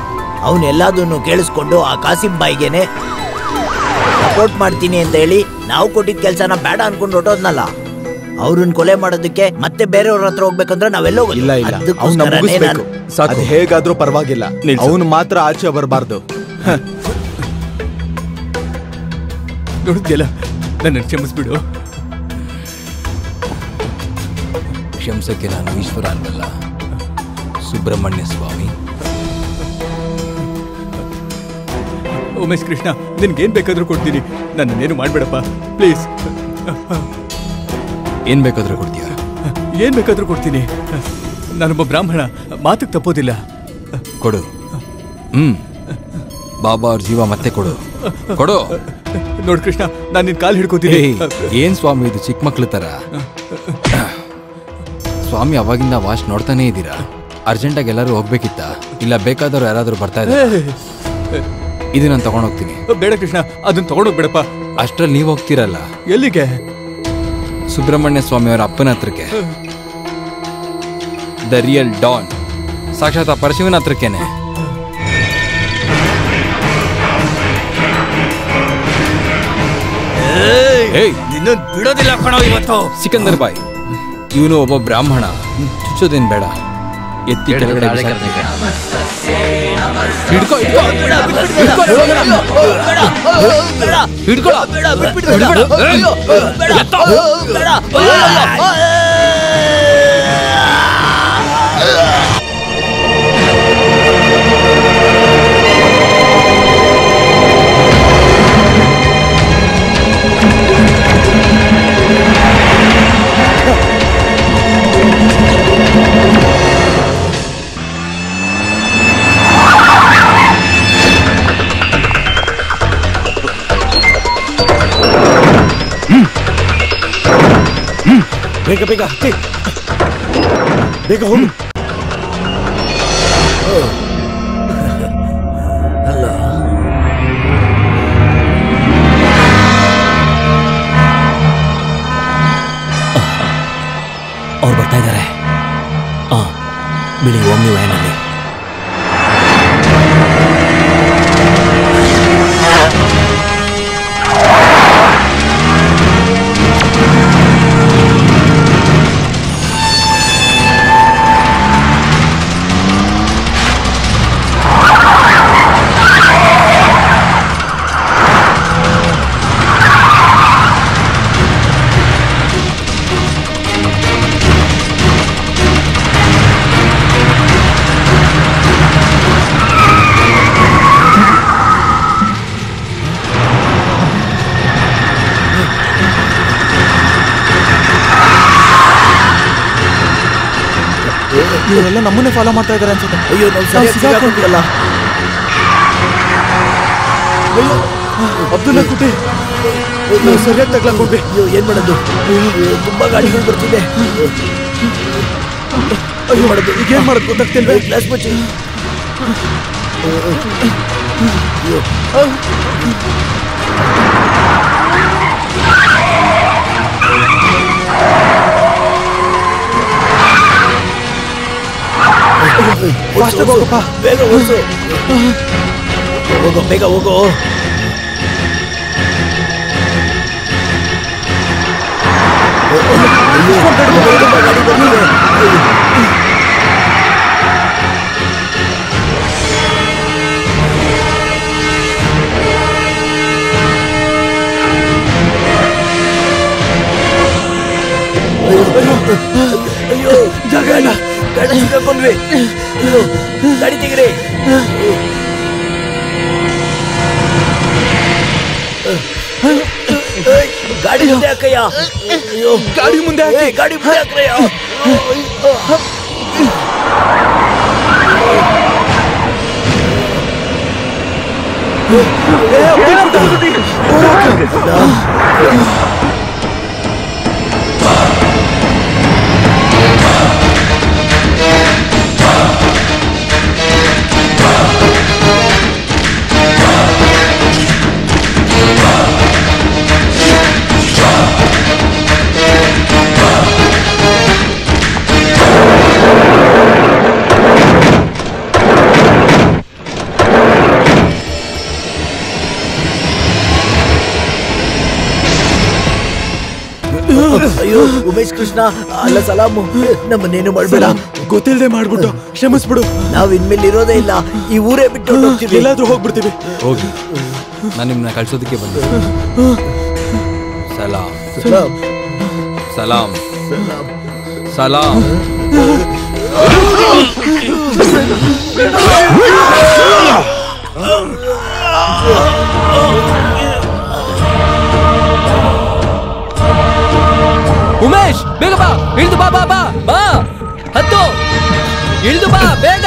ಅವನ್ನೆಲ್ಲದನ್ನು ಕೇಳಿಸ್ಕೊಂಡು ಆ ಕಾಸಿಂ ಬಾಯಿಗೆನೆ ಸಪೋರ್ಟ್ ಮಾಡ್ತೀನಿ ಅಂತ ಹೇಳಿ ನಾವು ಕೊಟ್ಟಿದ್ದ ಕೆಲಸನ ಬೇಡ ಅನ್ಕೊಂಡು ಹೊಟ್ಟೋದ್ನಲ್ಲ. ಅವ್ರನ್ನ ಕೊಲೆ ಮಾಡೋದಕ್ಕೆ ಮತ್ತೆ ಬೇರೆಯವ್ರ ಹತ್ರ ಹೋಗ್ಬೇಕಂದ್ರೆ ನಾವೆಲ್ಲೋ ಇಲ್ಲ ಇಲ್ಲ, ಅವನ್ನ ಮುಗಿಸ್ಬೇಕು. ಅದು ಹೇಗಾದ್ರೂ ಪರವಾಗಿಲ್ಲ, ಅವನು ಮಾತ್ರ ಆಚೆ ಬರಬಾರ್ದು. ನೋಡಿದ್ಯಲ್ಲ, ನನ್ನ ಕ್ಷಮಿಸ್ಬಿಡು. ಕ್ಷಮಿಸಕ್ಕೆ ನಾನು ಈಶ್ವರ ಅಲ್ವಲ್ಲ, ಸುಬ್ರಹ್ಮಣ್ಯ ಸ್ವಾಮಿ. ಉಮೇಶ್ ಕೃಷ್ಣ, ನಿನ್ಗೇನ್ ಬೇಕಾದ್ರೂ ಕೊಡ್ತೀನಿ. ನನ್ನನ್ನೇನು ಮಾಡ್ಬೇಡಪ್ಪ ಪ್ಲೀಸ್. ಏನ್ ಬೇಕಾದ್ರೂ ಕೊಡ್ತೀಯ? ಏನ್ ಬೇಕಾದ್ರೂ ಕೊಡ್ತೀನಿ. ನಾನೊಬ್ಬ ಬ್ರಾಹ್ಮಣ, ಮಾತಕ್ಕೆ ತಪ್ಪೋದಿಲ್ಲ. ಕೊಡು. ಬಾಬಾ ಅವ್ರ ಜೀವ ಮತ್ತೆ ಕೊಡು, ಕೊಡು. ನೋಡ್ ಕೃಷ್ಣ, ನಾನು ನಿನ್ ಕಾಲ್ ಹಿಡ್ಕೋತೀನಿ. ಏನ್ ಸ್ವಾಮಿ ಇದು ಚಿಕ್ಕ ಮಕ್ಳ ತರ? ಸ್ವಾಮಿ ಅವಾಗಿಂದ ವಾಚ್ ನೋಡ್ತಾನೆ ಇದ್ದೀರಾ? ಅರ್ಜೆಂಟಾಗಿ ಎಲ್ಲರೂ ಹೋಗ್ಬೇಕಿತ್ತ? ಇಲ್ಲ ಬೇಕಾದವ್ರು ಯಾರಾದ್ರೂ ಬರ್ತಾ ಇದ್ದಾರೆ? ಇದು ನಾನು ತಗೊಂಡೋಗ್ತೀನಿ. ಬೇಡ ಕೃಷ್ಣ, ಅದನ್ನ ತಗೊಂಡೋಗ್ಬೇಡಪ್ಪ. ಅಷ್ಟ್ರಲ್ಲಿ ನೀವು ಹೋಗ್ತೀರಲ್ಲ. ಎಲ್ಲಿಗೆ? ಸುಬ್ರಹ್ಮಣ್ಯ ಸ್ವಾಮಿ ಅವರ ಅಪ್ಪನ ಹತ್ರಕ್ಕೆ. ದ ರಿಯಲ್ ಡಾನ್, ಸಾಕ್ಷಾತ್ ಪರಶಿವನ ಹತ್ರಕ್ಕೇನೆ. ಬಿಡೋದಿಲ್ಲ ಕಣೋ ಇವತ್ತು. ಸಿಕಂದರ್ ಬಾಯ್, ಇವನು ಒಬ್ಬ ಬ್ರಾಹ್ಮಣ. ಚುಚ್ಚೋದೇನ್ ಬೇಡ, ಎತ್ತಿ ಕೆಳಗಡೆ ಹಿಡ್ಕೊ. ಬೇಗ ಬೇಗ ಹತ್ತಿ, ಬೇಗ ಹೋಗು. ಅವ್ರು ಬರ್ತಾ ಇದ್ದಾರೆ. ಬಿಳಿ ಓಮ್ನಿ ವ್ಯಾನಲ್ಲಿ. ಇವರೆಲ್ಲ ನಮ್ಮನ್ನೇ ಫಾಲೋ ಮಾಡ್ತಾ ಇದ್ದಾರೆ ಅನ್ಸುತ್ತೆ. ಅಯ್ಯೋ, ನಾವು ಸಿಗಾಕೊಂಡಿಲ್ಲ. ಅಯ್ಯೋ ಅಬ್ದುಲ್ಲಾ ಕುಟಿ ನಾವು ಸರಿಯಾಗಿ ತಗ್ಲಾಕೊಂಡ್ವಿ. ಏನ್ ಮಾಡೋದು? ತುಂಬಾ ಗಾಡಿಗಳು ಬರ್ತಿದೆ. ಅಯ್ಯೋ ಮಾಡೋದು ಈಗ ಏನ್ ಮಾಡೋದು ಗೊತ್ತಾಗ್ತಿಲ್ವೇ? ಗ್ಲಾಸ್ ಮುಚ್ಚಿ. ಹೋಗಪ್ಪ, ಬೇಗ ಓಡಿಸು. ಹೋಗೋ, ಬೇಗ ಹೋಗೋ. ಅಯ್ಯೋ, ಜಾಗ ಇಲ್ಲ, ಗಾಡಿ ಸಿಕ್ಕಾಕೊಂಡ್ವಿ. ಅಯ್ಯೋ, ಗಾಡಿ ತೆಗಿರಿ. ಗಾಡಿ ಮುಂದೆ ಹಾಕಯ್ಯ. ಅಯ್ಯೋ, ಗಾಡಿ ಮುಂದೆ ಹಾಕಿ. ಗಾಡಿ ಮುಂದೆ ಹಾಕ್ರಯ್ಯ. ಅಯ್ಯೋ ಉಮೇಶ್ ಕೃಷ್ಣ, ಅಲ್ಲ ಸಲಾಮು, ನಮ್ಮನ್ನೇನು ಮಾಡ್ಬೇಡ. ಗೊತ್ತಿಲ್ಲದೆ ಮಾಡ್ಬಿಟ್ಟು ಕ್ಷಮಿಸ್ಬಿಡು. ನಾವ್ ಇನ್ಮೇಲೆ ಇರೋದೇ ಇಲ್ಲ, ಈ ಊರೇ ಬಿಟ್ಟು ಹೋಗ್ತೀವಿ. ಎಲ್ಲಾದ್ರೂ ಹೋಗ್ಬಿಡ್ತೀವಿ. ಹೋಗಿ, ನಾನು ನಿಮ್ಮನ್ನ ಕಳ್ಸೋದಕ್ಕೆ ಬಂದೆ. ಸಲಾಮ್ ಸಲಾಮ್ ಸಲಾಮ್. ಉಮೇಶ್, ಬೇಗ ಬಾ, ಇಳಿದು ಬಾ, ಬಾ ಬಾ ಬಾ, ಹತ್ತು, ಇಳಿದು ಬಾ ಬೇಗ.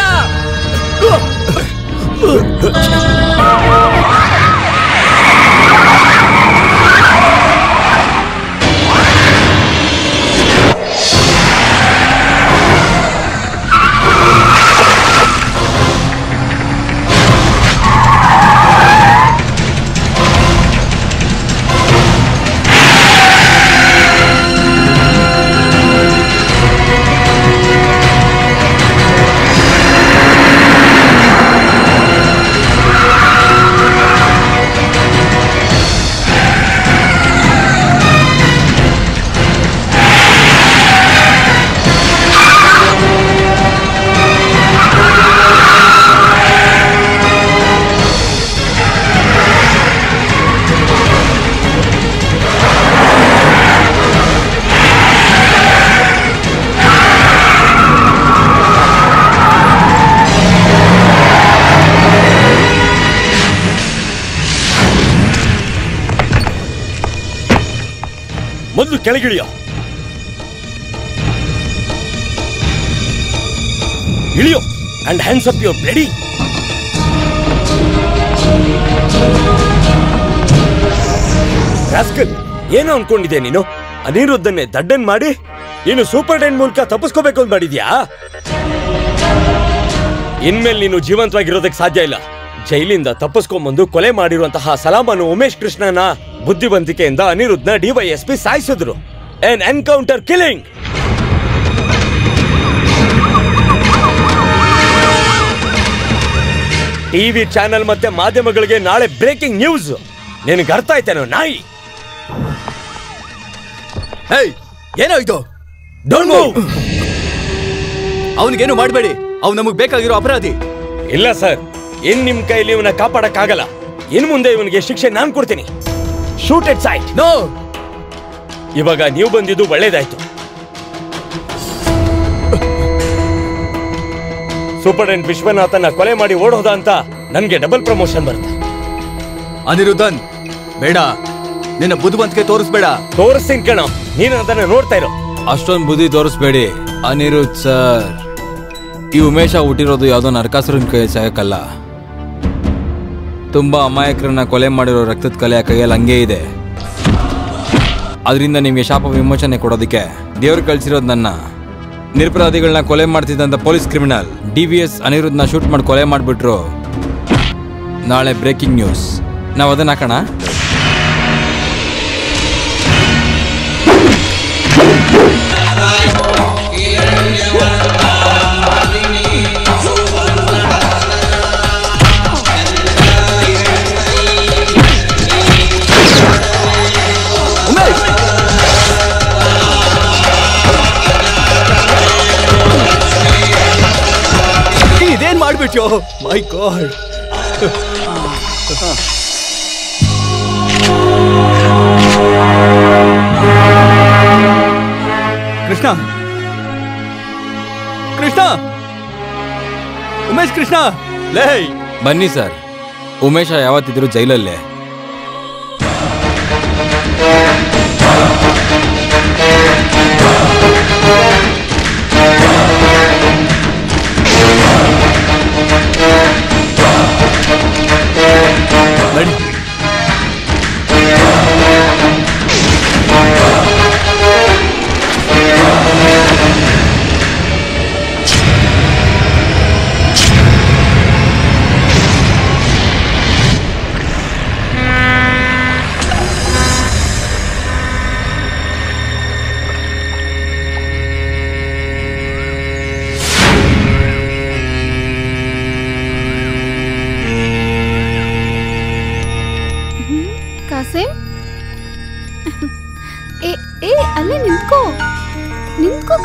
ಮೊದಲು ಕೆಳಗಿಳಿಯೋ. ಇಳಿಯೋ and hands up your bloody. Rascal, ಏನು ಅನ್ಕೊಂಡಿದ್ಯಾ ನೀನು? ಅನಿರುದ್ಧನ್ನೇ ದಡ್ಡನ್ ಮಾಡಿ ನೀನು ಸೂಪರ್ ಟೆನ್ ಮೂಲಕ ತಪ್ಪಿಸ್ಕೋಬೇಕು ಅಂತ ಮಾಡಿದ್ಯಾ? ಇನ್ಮೇಲೆ ನೀನು ಜೀವಂತವಾಗಿರೋದಕ್ಕೆ ಸಾಧ್ಯ ಇಲ್ಲ. ಜೈಲಿಂದ ತಪ್ಪಿಸ್ಕೊಂಡ್ಬಂದು ಕೊಲೆ ಮಾಡಿರುವಂತಹ ಸಲಾಮನು ಉಮೇಶ್ ಕೃಷ್ಣನ ಬುದ್ಧಿವಂತಿಕೆಯಿಂದ ಅನಿರುದ್ಧನ ಡಿವೈಎಸ್ಪಿ ಸಾಯಿಸಿದ್ರು. An encounter killing. TV channel ಮತ್ತೆ ಮಾಧ್ಯಮಗಳಿಗೆ ನಾಳೆ ಬ್ರೇಕಿಂಗ್ ನ್ಯೂಸ್. ನಿನಗೆ ಅರ್ಥ ಆಯ್ತೇನೋ ನಾಯಿ? ಏನೋ ಇದು? Don't move. ಅವನಿಗೇನು ಮಾಡಬೇಡಿ, ಅವ್ನು ನಮಗ್ ಬೇಕಾಗಿರೋ ಅಪರಾಧಿ. ಇಲ್ಲ ಸರ್, ಇನ್ ನಿಮ್ ಕೈಲಿ ಇವನ್ನ ಕಾಪಾಡಕ್ಕಾಗಲ್ಲ. ಇನ್ ಮುಂದೆ ಇವನಿಗೆ ಶಿಕ್ಷೆ ನಾನ್ ಕೊಡ್ತೀನಿ. Shoot it site. ನೋ. ಇವಾಗ ನೀವು ಬಂದಿದ್ದು ಒಳ್ಳೇದಾಯ್ತು. ಸೂಪರ್ಡೆಂಟ್ ವಿಶ್ವನಾಥನ ಕೊಲೆ ಮಾಡಿ ಓಡೋದ ಅಂತ ನನ್ಗೆ ಡಬಲ್ ಪ್ರಮೋಷನ್ ಬರುತ್ತೆ. ಅನಿರುದ್ಧನ್, ಬೇಡ, ನಿನ್ನ ಬುದ್ಧಿವಂತಿಕೆ ತೋರಿಸ್ಬೇಡ. ತೋರಿಸ್ತೀನಿ ಕಣ, ನೀನು ಅದನ್ನ ನೋಡ್ತಾ ಇರೋ. ಅಷ್ಟೊಂದು ಬುದ್ಧಿ ತೋರಿಸ್ಬೇಡಿ ಅನಿರುದ್ಧ್ ಸರ್. ಈ ಉಮೇಶ ಹುಟ್ಟಿರೋದು ಯಾವುದೋ ನರಕಾಸುರನ ಕೈ ಸಾಯಕ್ಕಲ್ಲ, ತುಂಬ ಅಮಾಯಕರನ್ನ ಕೊಲೆ ಮಾಡಿರೋ ರಕ್ತದ ಕಲೆ ಕೈಯಲ್ಲಿ ಹಂಗೇ ಇದೆ. ಅದರಿಂದ ನಿಮಗೆ ಶಾಪ ವಿಮೋಚನೆ ಕೊಡೋದಕ್ಕೆ ದೇವ್ರು ಕಳಿಸಿರೋದು ನನ್ನ ನಿರಪರಾಧಿಗಳನ್ನ ಕೊಲೆ ಮಾಡ್ತಿದ್ದಂಥ ಪೊಲೀಸ್ ಕ್ರಿಮಿನಲ್ DVS ಅನಿರುದ್ಧನ ಶೂಟ್ ಮಾಡಿ ಕೊಲೆ ಮಾಡಿಬಿಟ್ರು. ನಾಳೆ ಬ್ರೇಕಿಂಗ್ ನ್ಯೂಸ್. ನಾವು ಅದನ್ನ ಹಾಕೋಣ. ಇದೇನ್ ಮಾಡ್ಬಿಟ್ಯೋ ಮೈ ಗಾಡ್. ಕೃಷ್ಣ ಕೃಷ್ಣ ಉಮೇಶ್ ಕೃಷ್ಣ ಲೇ ಬನ್ನಿ ಸರ್. ಉಮೇಶ ಯಾವತ್ತಿದ್ರು ಜೈಲಲ್ಲೇ. ನಡಿ. ಕಾಸಿಂ, ಏ ಅಲ್ಲೇ ನಿಂತ್ಕೋ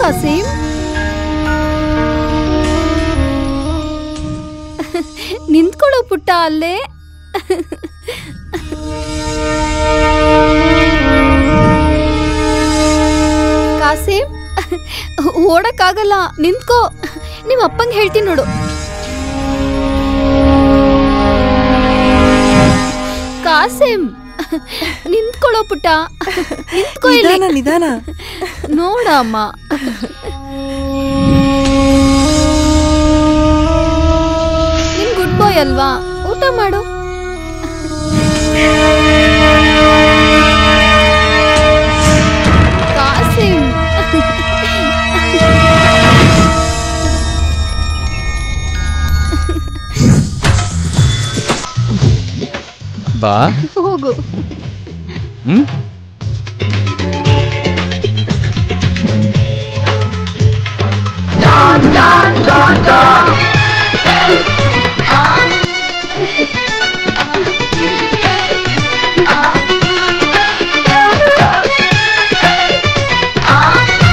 ಕಾಸಿಂ. ನಿಂತ್ಕೊಳ್ಳೋ ಪುಟ್ಟ ಅಲ್ಲೇ. ಕಾಸಿಂ, ಓಡಕ್ಕಾಗಲ್ಲ, ನಿಂತ್ಕೋ. ನಿಮ್ಮ ಅಪ್ಪಂಗೆ ಹೇಳ್ತೀನಿ ನೋಡು. ಕಾಸಿಂ, ನಿಂತ್ಕೊಳ್ಳೋ ಪುಟ್ಟ, ನಿಂತ್ಕೋ. ನಿಧಾನ ನೋಡಮ್ಮ. ನಿನ್ ಗುಡ್ ಬಾಯ್ ಅಲ್ವಾ, ಊಟ ಮಾಡು. ಕಾಸಿಂ, ಬಾ ಹೋಗು. Don, Don, Don, Don.